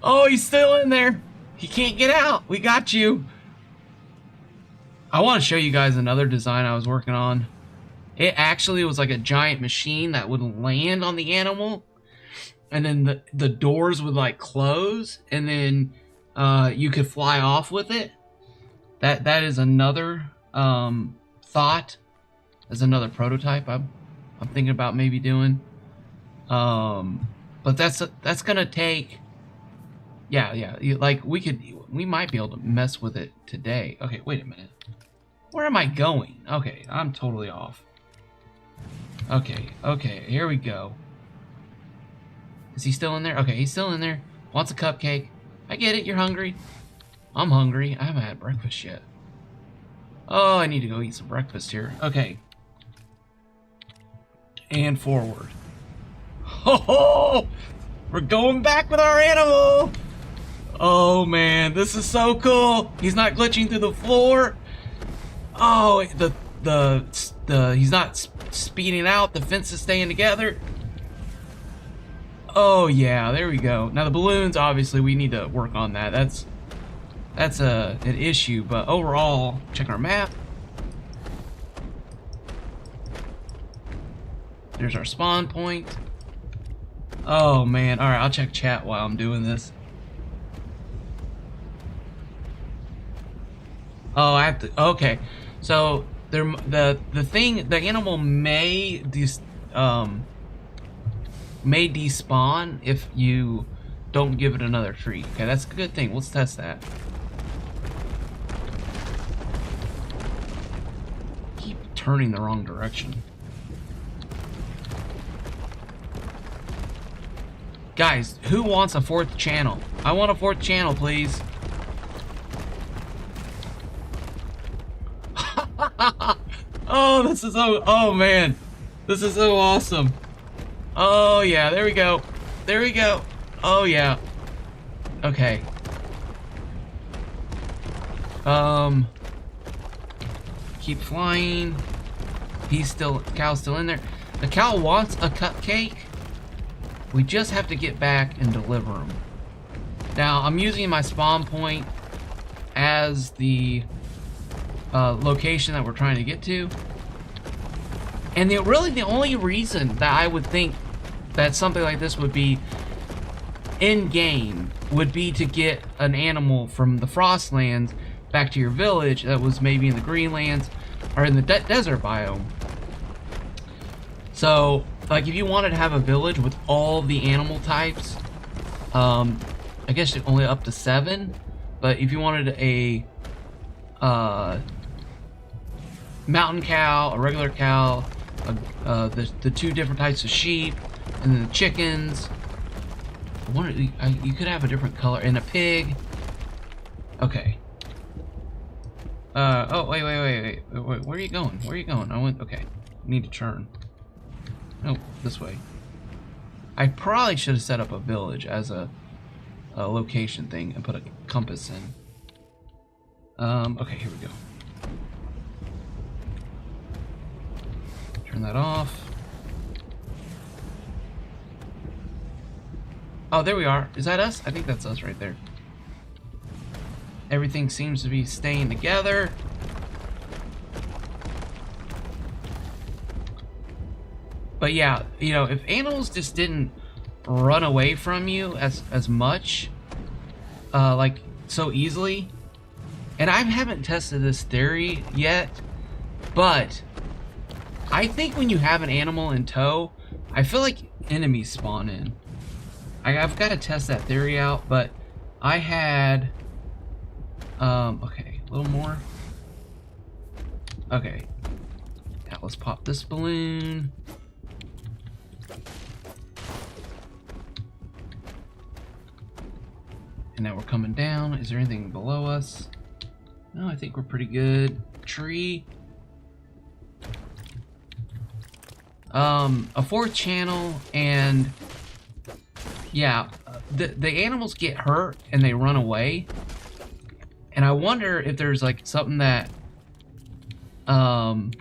Oh, he's still in there. He can't get out. We got you. I want to show you guys another design I was working on. It actually was like a giant machine that would land on the animal, and then the doors would like close, and then you could fly off with it. That is another thought. As another prototype I'm thinking about maybe doing. But that's gonna take. Yeah. Like we might be able to mess with it today. Okay, wait a minute. Where am I going? Okay, I'm totally off. Okay, here we go. Is he still in there? Okay, he's still in there. Wants a cupcake. I get it, you're hungry. I'm hungry. I haven't had breakfast yet. Oh, I need to go eat some breakfast here. Okay. And forward. Ho ho! We're going back with our animal! Oh man, this is so cool! He's not glitching through the floor. Oh, he's not speeding out. The fence is staying together. Oh yeah, there we go. Now the balloons, obviously, we need to work on that. that's an issue. But overall, check our map. There's our spawn point. Oh man, alright, I'll check chat while I'm doing this. Oh, I have to, okay. So, the animal may despawn if you don't give it another treat. Okay, that's a good thing. Let's test that. Keep turning the wrong direction. Guys, who wants a 4th channel? I want a 4th channel, please. Oh, this is so... Oh, man. This is so awesome. Oh, yeah. There we go. There we go. Oh, yeah. Okay. Keep flying. Cow's still in there. The cow wants a cupcake. We just have to get back and deliver them. Now, I'm using my spawn point as the location that we're trying to get to. And really the only reason that I would think that something like this would be in-game would be to get an animal from the Frostlands back to your village that was maybe in the Greenlands or in the desert biome. So, like, if you wanted to have a village with all the animal types, I guess only up to 7, but if you wanted a mountain cow, a regular cow, the 2 different types of sheep, and then the chickens, you could have a different color, and a pig. Okay. Oh, wait, where are you going? Where are you going? Okay, I need to turn. Oh, this way. I probably should have set up a village as a location thing and put a compass in. Okay, here we go. Turn that off. Oh, there we are. Is that us? I think that's us right there. Everything seems to be staying together. But yeah, you know, if animals just didn't run away from you as much, like so easily, and I haven't tested this theory yet, but I think when you have an animal in tow, I feel like enemies spawn in. I've got to test that theory out, but I had, okay, a little more. Okay, now let's pop this balloon. And now we're coming down. Is there anything below us? No, I think we're pretty good. Tree. A 4th channel, and yeah, the animals get hurt and they run away. And I wonder if there's like something that oh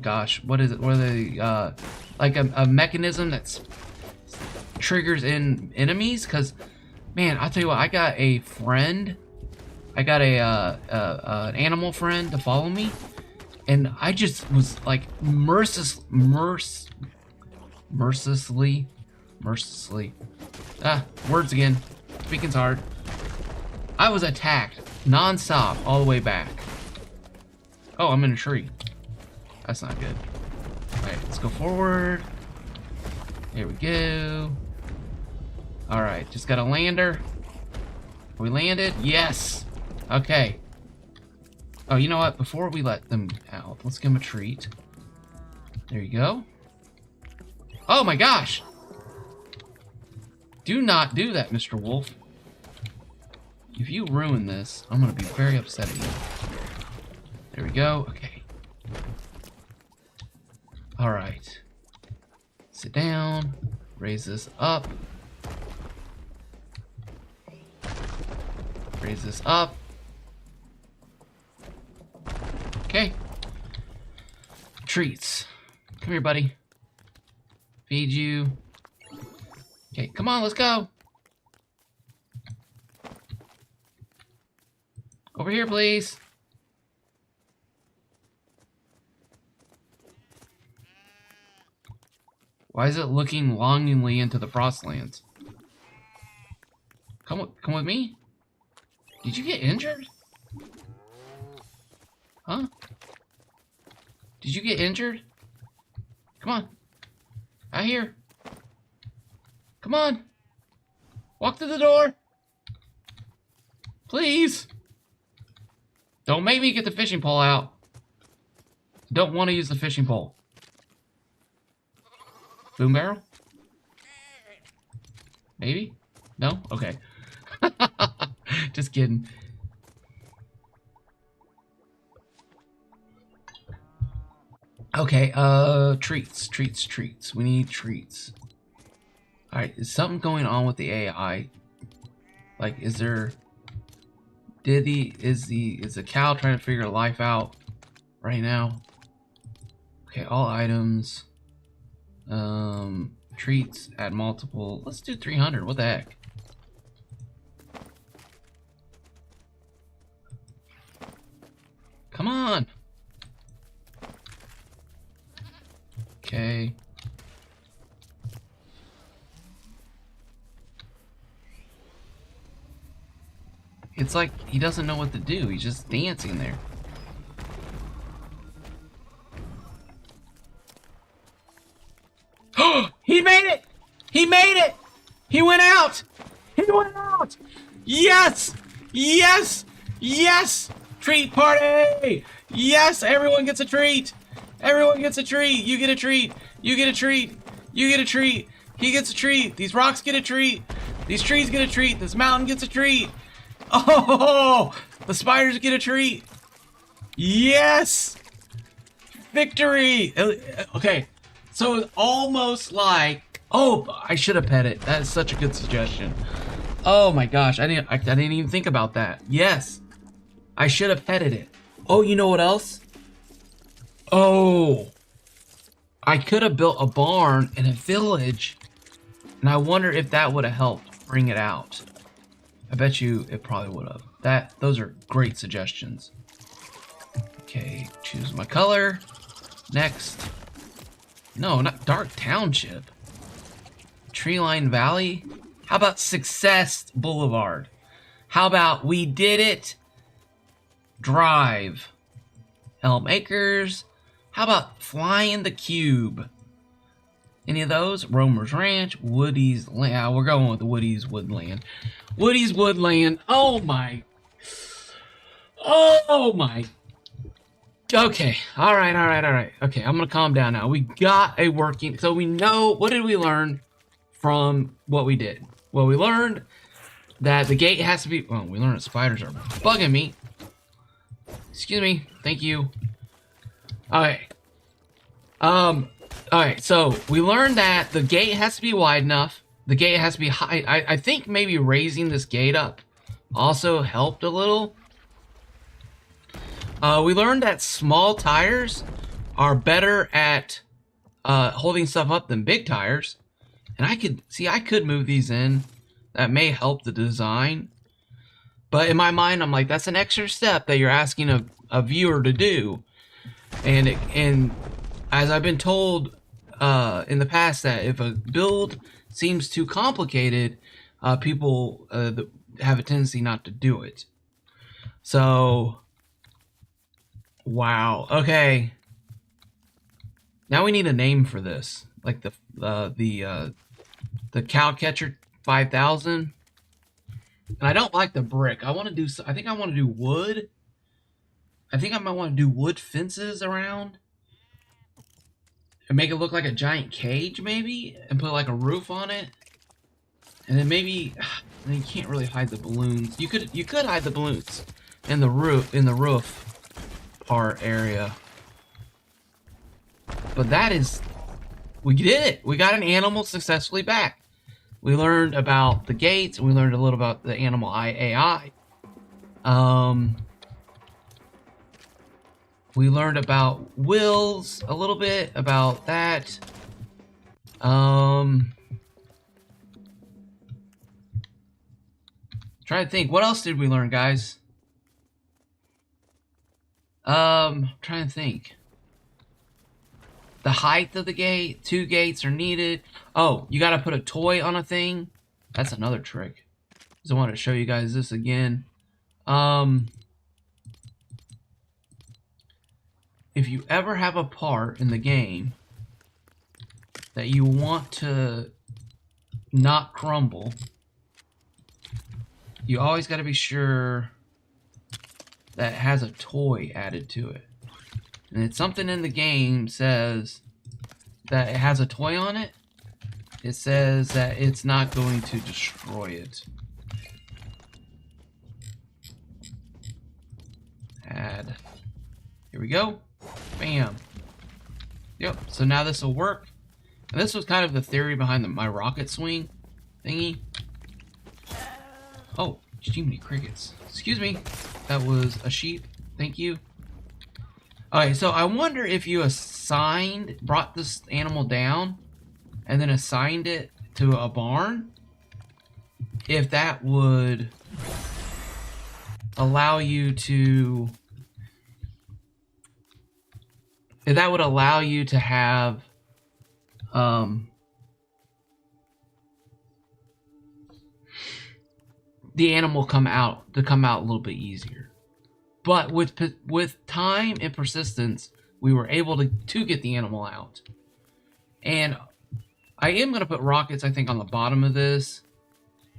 gosh, what is it? What are they, like a mechanism that's triggers in enemies? Because man, I'll tell you what, I got a friend, I got an animal friend to follow me, and I just was like mercilessly words again, speaking's hard. I was attacked non-stop all the way back. Oh, I'm in a tree. That's not good. Alright, let's go forward. There we go. Alright, just got a lander. We landed? Yes! Okay. Oh, you know what? Before we let them out, let's give them a treat. There you go. Oh my gosh! Do not do that, Mr. Wolf. If you ruin this, I'm gonna be very upset at you. There we go. Okay. Alright. Sit down. Raise this up. Raise this up. Okay. Treats. Come here, buddy. Feed you. Okay, come on, let's go. Over here, please. Why is it looking longingly into the Frostlands? Come with me. Did you get injured? Huh? Did you get injured? Come on. Out here. Come on. Walk through the door. Please. Don't make me get the fishing pole out. Don't want to use the fishing pole. Boom barrel? Maybe? No? Okay. Just kidding. Okay, treats. We need treats. Alright, is something going on with the AI? Like, is there... Is the cow trying to figure life out right now? Okay, all items. Treats at multiple. Let's do 300. What the heck? Come on. Okay. It's like he doesn't know what to do. He's just dancing there. He made it! He made it! He went out! He went out! Yes! Yes! Yes! Treat party! Yes! Everyone gets a treat! Everyone gets a treat! You get a treat! You get a treat! You get a treat! He gets a treat! These rocks get a treat! These trees get a treat! This mountain gets a treat! Oh! The spiders get a treat! Yes! Victory! Okay. So it's almost like... Oh, I should have pet it. That is such a good suggestion. Oh my gosh, I didn't even think about that. Yes. I should have petted it. Oh, you know what else? Oh. I could have built a barn in a village. And I wonder if that would have helped bring it out. I bet you it probably would have. Those are great suggestions. Okay, choose my color. Next. No, not Dark Township. Treeline Valley. How about Success Boulevard? How about We Did It Drive? Elm Acres. How about Flying the Cube? Any of those? Romer's Ranch, Woody's Land. We're going with the Woody's Woodland. Woody's Woodland. Oh my. Oh my. Okay. All right. Okay, I'm going to calm down now. We got a working. So we know. What did we learn from what we did? Well, we learned that the gate has to be. Well, we learned that spiders are bugging me. Excuse me. Thank you. Okay. Alright, so we learned that the gate has to be wide enough. The gate has to be high. I think maybe raising this gate up also helped a little. We learned that small tires are better at holding stuff up than big tires. And I could move these in. That may help the design. But in my mind, I'm like, that's an extra step that you're asking a viewer to do. And as I've been told in the past that if a build seems too complicated, people have a tendency not to do it. So, wow. Okay. Now we need a name for this, like the cow catcher 5000. And I don't like the brick. I want to do. I think I want to do wood. I think I might want to do wood fences around. And make it look like a giant cage, maybe, and put like a roof on it, and then maybe you can't really hide the balloons. You could hide the balloons in the roof part area, but we did it. We got an animal successfully back. We learned about the gates, and we learned a little about the animal AI. We learned about wills, a little bit about that. Trying to think, what else did we learn, guys? Trying to think. The height of the gate, 2 gates are needed. Oh, you gotta put a toy on a thing. That's another trick. Just wanted to show you guys this again. If you ever have a part in the game that you want to not crumble, you always got to be sure that it has a toy added to it. And it's something in the game says that it has a toy on it. It says that it's not going to destroy it. Add. Here we go. Bam. Yep, so now this will work. And this was kind of the theory behind my rocket swing thingy. Oh, too many crickets. Excuse me. That was a sheep. Thank you. Alright, so I wonder if you brought this animal down and then assigned it to a barn, if that would allow you to have the animal come out a little bit easier. But with time and persistence, we were able to get the animal out. And I am going to put rockets, I think, on the bottom of this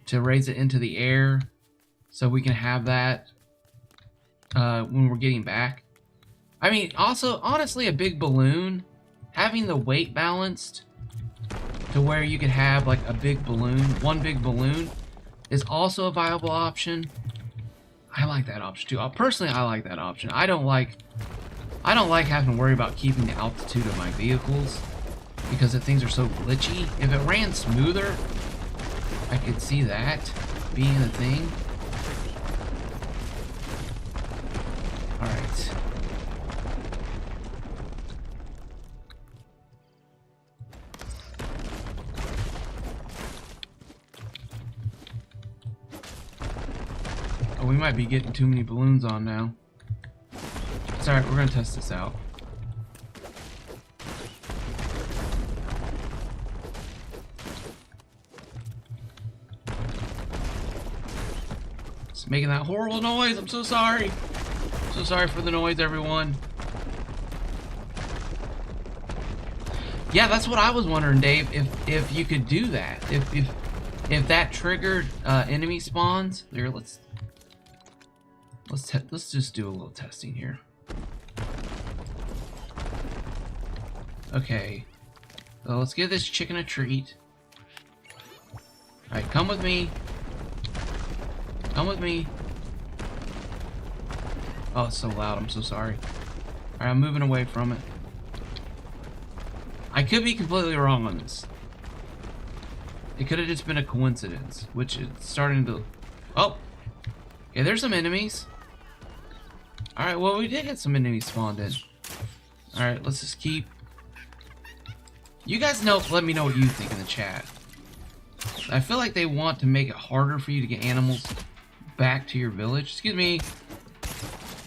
to raise it into the air so we can have that when we're getting back. I mean, also, honestly, a big balloon, having the weight balanced to where you could have like a big balloon, one big balloon, is also a viable option. I like that option too. Personally, I like that option. I don't like having to worry about keeping the altitude of my vehicles because the things are so glitchy. If it ran smoother, I could see that being a thing. All right. We might be getting too many balloons on now. It's alright, we're gonna test this out. It's making that horrible noise. I'm so sorry. So sorry for the noise, everyone. Yeah, that's what I was wondering, Dave. If you could do that, if that triggered enemy spawns. Here, let's just do a little testing here. Okay, so let's give this chicken a treat. Alright, come with me. Come with me. Oh, it's so loud, I'm so sorry. Alright, I'm moving away from it. I could be completely wrong on this. It could have just been a coincidence, which is starting to... Oh! Okay, there's some enemies. Alright, well, we did get some enemies spawned in. Alright, let's just keep... You guys know, let me know what you think in the chat. I feel like they want to make it harder for you to get animals back to your village. Excuse me.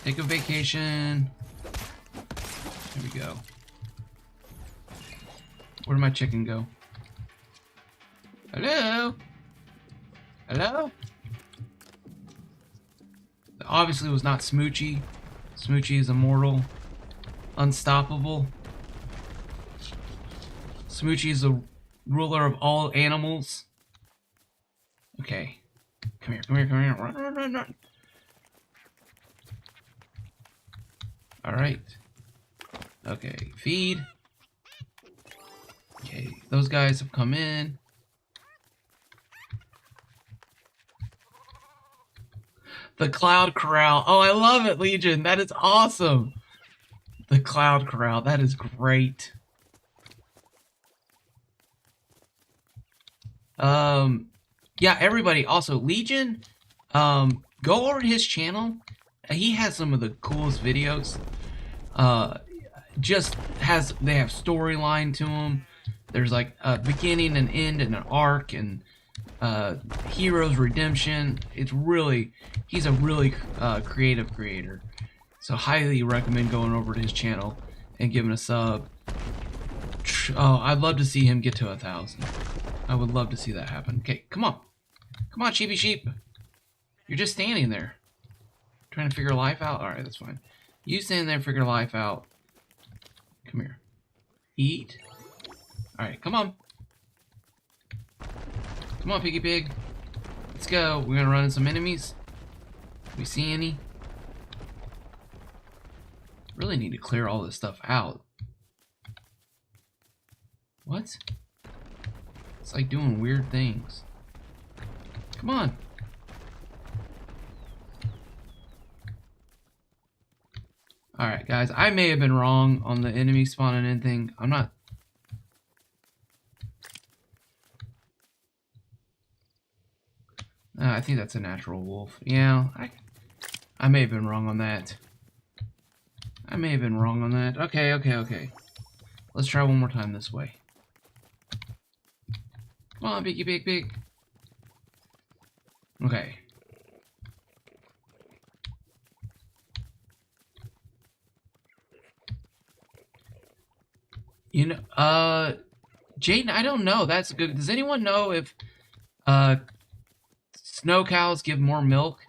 Take a vacation. There we go. Where did my chicken go? Hello? Hello? Obviously it was not Smoochie. Smoochie is immortal. Unstoppable. Smoochie is the ruler of all animals. Okay. Come here, come here, come here. Run, run, run, run. Alright. Okay, feed. Okay, those guys have come in. The Cloud Corral. Oh, I love it, Legion. That is awesome. The Cloud Corral. That is great. Yeah, everybody. Also, Legion, go over to his channel. He has some of the coolest videos. They have storyline to them. There's like a beginning and end and an arc and hero's redemption. He's a really creative creator. So highly recommend going over to his channel and giving a sub. Oh, I'd love to see him get to 1,000. I would love to see that happen. Okay, come on. Come on, sheepy sheep. You're just standing there. Trying to figure life out? Alright, that's fine. You stand there and figure life out. Come here. Eat. Alright, come on. Come on, piggy pig. Let's go. We're gonna run into some enemies. We see any? Really need to clear all this stuff out. What? It's like doing weird things. Come on. Alright, guys. I may have been wrong on the enemy spawning in thing. I'm not... I think that's a natural wolf. Yeah, I may have been wrong on that. I may have been wrong on that. Okay, okay, okay. Let's try one more time this way. Come on, piggy pig pig. Okay. You know, Jaden, I don't know. That's good. Does anyone know if, snow cows give more milk?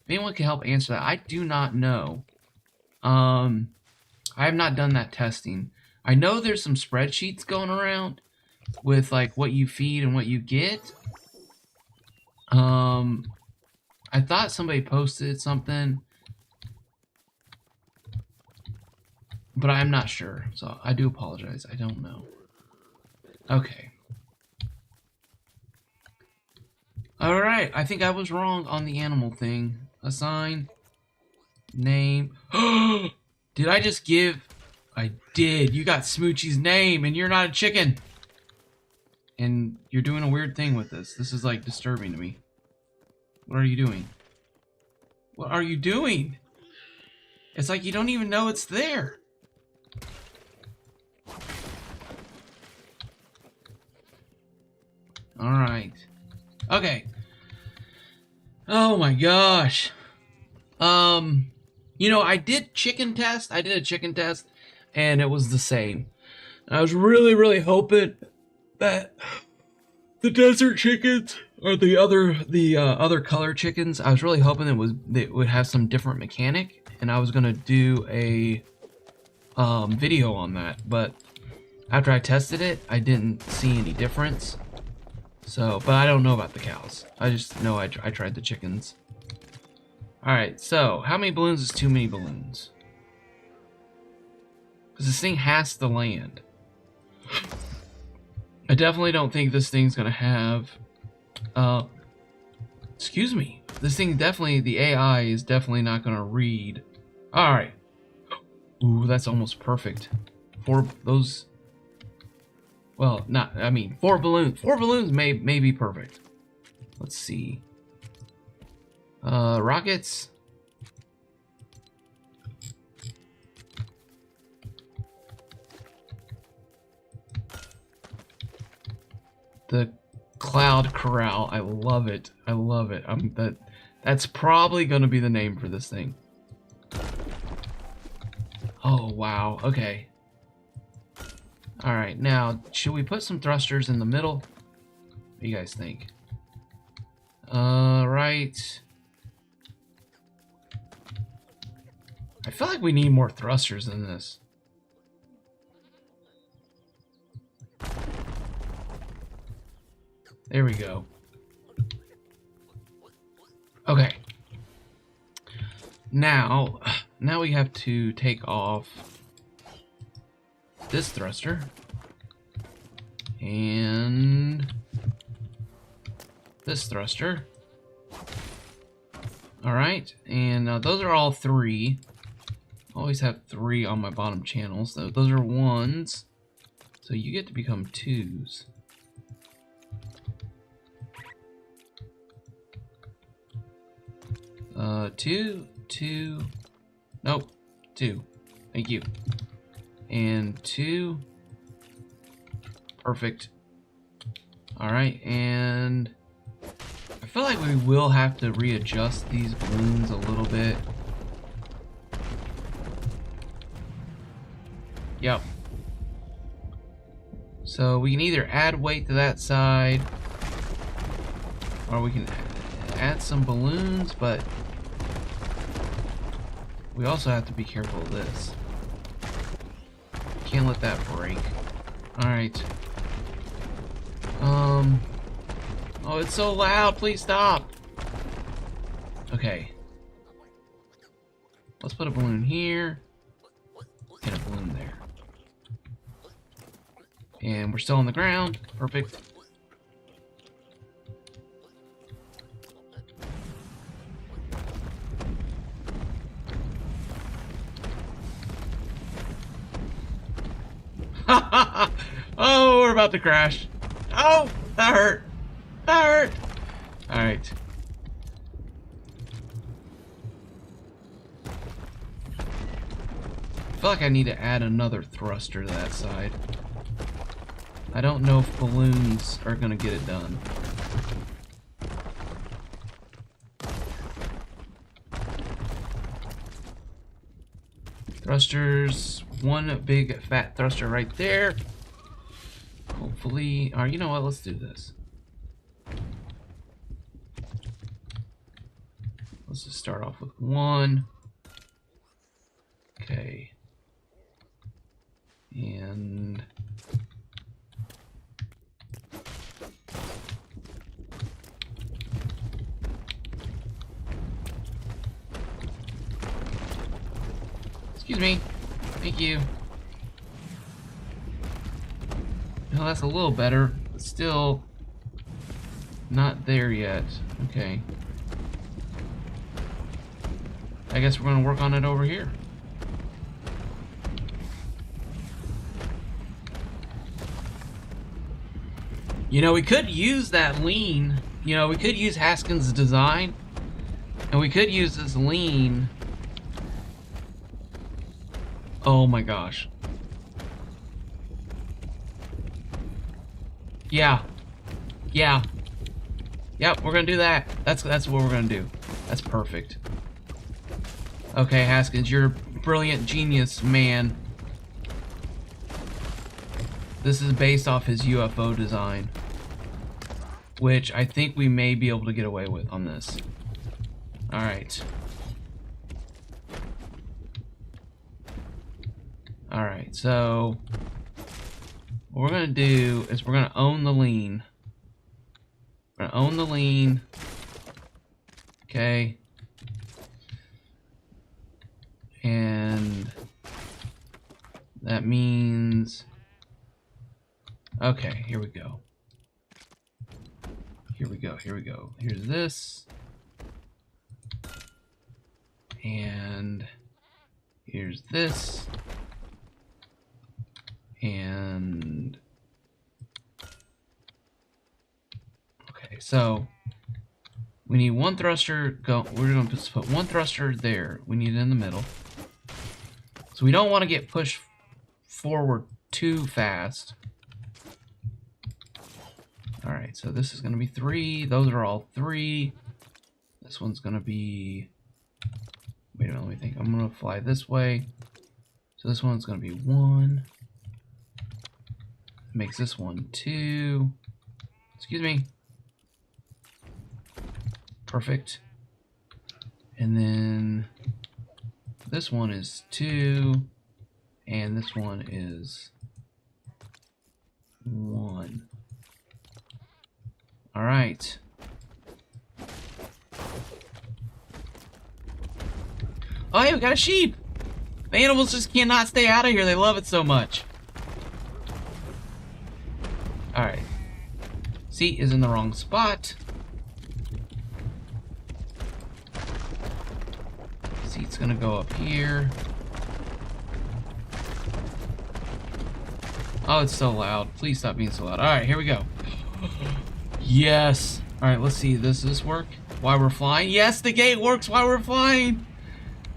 If anyone can help answer that. I do not know. I have not done that testing. I know there's some spreadsheets going around with, like, what you feed and what you get. I thought somebody posted something, but I'm not sure, so I do apologize. I don't know. Okay. Alright, I think I was wrong on the animal thing. Assign. Name. Did I just give... I did. You got Smoochie's name, and you're not a chicken. And you're doing a weird thing with this. This is, like, disturbing to me. What are you doing? What are you doing? It's like you don't even know it's there. Alright. Okay. Oh my gosh. You know, I did a chicken test, and it was the same. I was really hoping that the desert chickens or the other color chickens, I was really hoping they would have some different mechanic, and I was gonna do a video on that, but after I tested it, I didn't see any difference. So, but I don't know about the cows. I just know I tried the chickens. Alright, so how many balloons is too many balloons? Because this thing has to land. I definitely don't think this thing's gonna have... excuse me. This thing definitely, the AI is definitely not gonna read. Alright. Ooh, that's almost perfect. For those... Well, not, I mean, 4 balloons. 4 balloons may be perfect. Let's see. Rockets. The Cloud Corral. I love it. I love it. That's probably going to be the name for this thing. Oh, wow. Okay. Alright, now, should we put some thrusters in the middle? What do you guys think? Right. I feel like we need more thrusters than this. There we go. Okay. Now we have to take off this thruster and this thruster. Alright, and those are all 3. Always have 3 on my bottom channels. So those are 1s. So you get to become 2s. Two. Nope. 2. Thank you. And 2. Perfect. Alright, and I feel like we will have to readjust these balloons a little bit. Yep. So we can either add weight to that side, or we can add some balloons, but we also have to be careful of this. Can't let that break. Alright. Oh, it's so loud. Please stop. Okay. Let's put a balloon here. And a balloon there. And we're still on the ground. Perfect. Oh, we're about to crash. Oh, that hurt. That hurt. All right. I feel like I need to add another thruster to that side. I don't know if balloons are gonna get it done. Thrusters, one big fat thruster right there. Hopefully, or you know what, let's do this. Let's just start off with one. Okay. And excuse me. Thank you. No, that's a little better, but still not there yet. Okay. I guess we're going to work on it over here. You know, we could use that lean. You know, we could use Haskins' design. And we could use this lean. Oh my gosh. Yeah. Yeah. Yep, we're gonna do that. That's what we're gonna do. That's perfect. Okay, Haskins, you're a brilliant genius, man. This is based off his UFO design, which I think we may be able to get away with on this. Alright. Alright, so what we're going to do is we're going to own the lean. We're going to own the lean. Okay. And that means... Okay, here we go. Here we go, here we go. Here's this. And here's this. And okay, so we need one thruster we're going to put one thruster there. We need it in the middle. So we don't want to get pushed forward too fast. Alright, so this is going to be 3. Those are all 3. This one's going to be... Wait a minute, let me think. I'm going to fly this way. So this one's going to be 1. Makes this one 2. Excuse me. Perfect. And then this one is 2. And this one is 1. All right. Oh, hey, we got a sheep. The animals just cannot stay out of here. They love it so much. All right. Seat is in the wrong spot. Seat's gonna go up here. Oh, it's so loud. Please stop being so loud. All right, here we go. Yes. All right, let's see. Does this work while we're flying? Yes, the gate works while we're flying.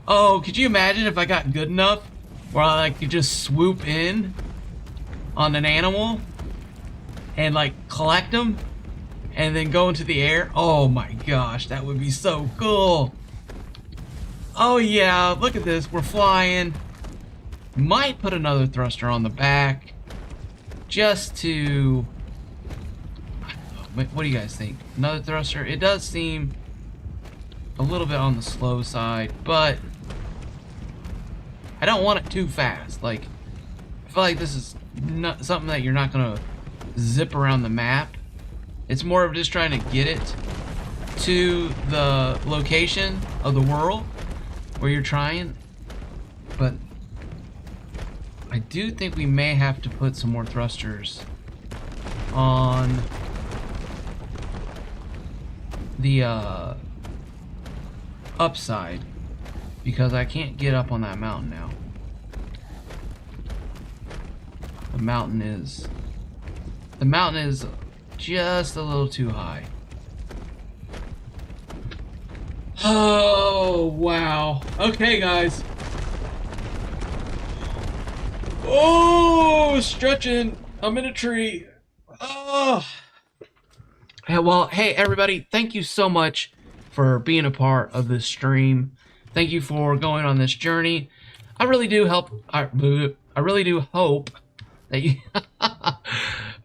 Oh, could you imagine if I got good enough where I could just swoop in on an animal and collect them and then go into the air? Oh my gosh, that would be so cool. Oh yeah, look at this. We're flying. Might put another thruster on the back just to... What do you guys think? Another thruster? It does seem a little bit on the slow side, but I don't want it too fast. Like, I feel like this is not something that you're not gonna zip around the map. It's more of just trying to get it to the location of the world where you're trying. But I do think we may have to put some more thrusters on the upside, because I can't get up on that mountain now. The mountain is just a little too high. Oh, wow. Okay, guys. Oh, stretching. I'm in a tree. Oh. Yeah, well, hey, everybody. Thank you so much for being a part of this stream. Thank you for going on this journey. I really do I really do hope that you...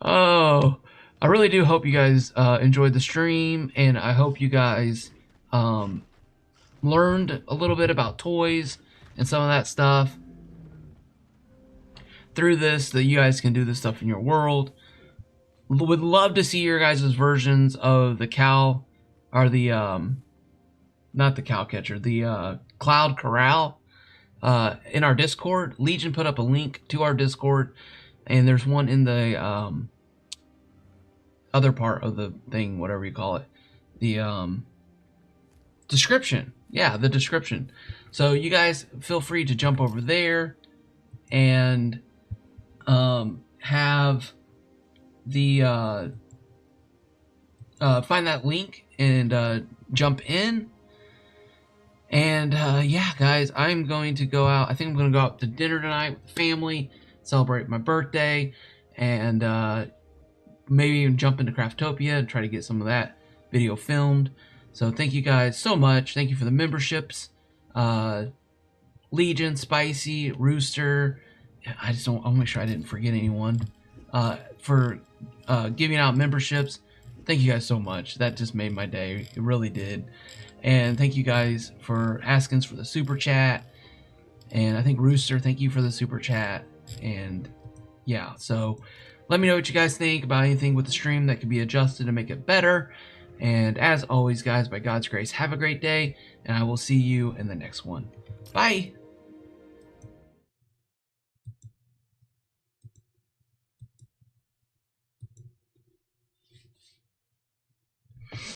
Oh, I really do hope you guys enjoyed the stream, and I hope you guys learned a little bit about toys and some of that stuff through this, that you guys can do this stuff in your world. Would love to see your guys' versions of the cow, or the not the cow catcher, the cloud corral in our Discord. Legion put up a link to our Discord, and there's one in the other part of the thing, whatever you call it, the description. Yeah, the description. So you guys feel free to jump over there and have the find that link and jump in. And yeah, guys, I'm going to go out. I think I'm going to go out to dinner tonight with the family, celebrate my birthday, and maybe even jump into Craftopia and try to get some of that video filmed. So thank you guys so much. Thank you for the memberships. Legion, Spicy, Rooster. I'll make sure I didn't forget anyone. For giving out memberships. Thank you guys so much. That just made my day. It really did. And thank you guys for asking for the super chat. And I think Rooster, thank you for the super chat. And yeah, so let me know what you guys think about anything with the stream that could be adjusted to make it better. And as always, guys, by God's grace, have a great day, and I will see you in the next one. Bye!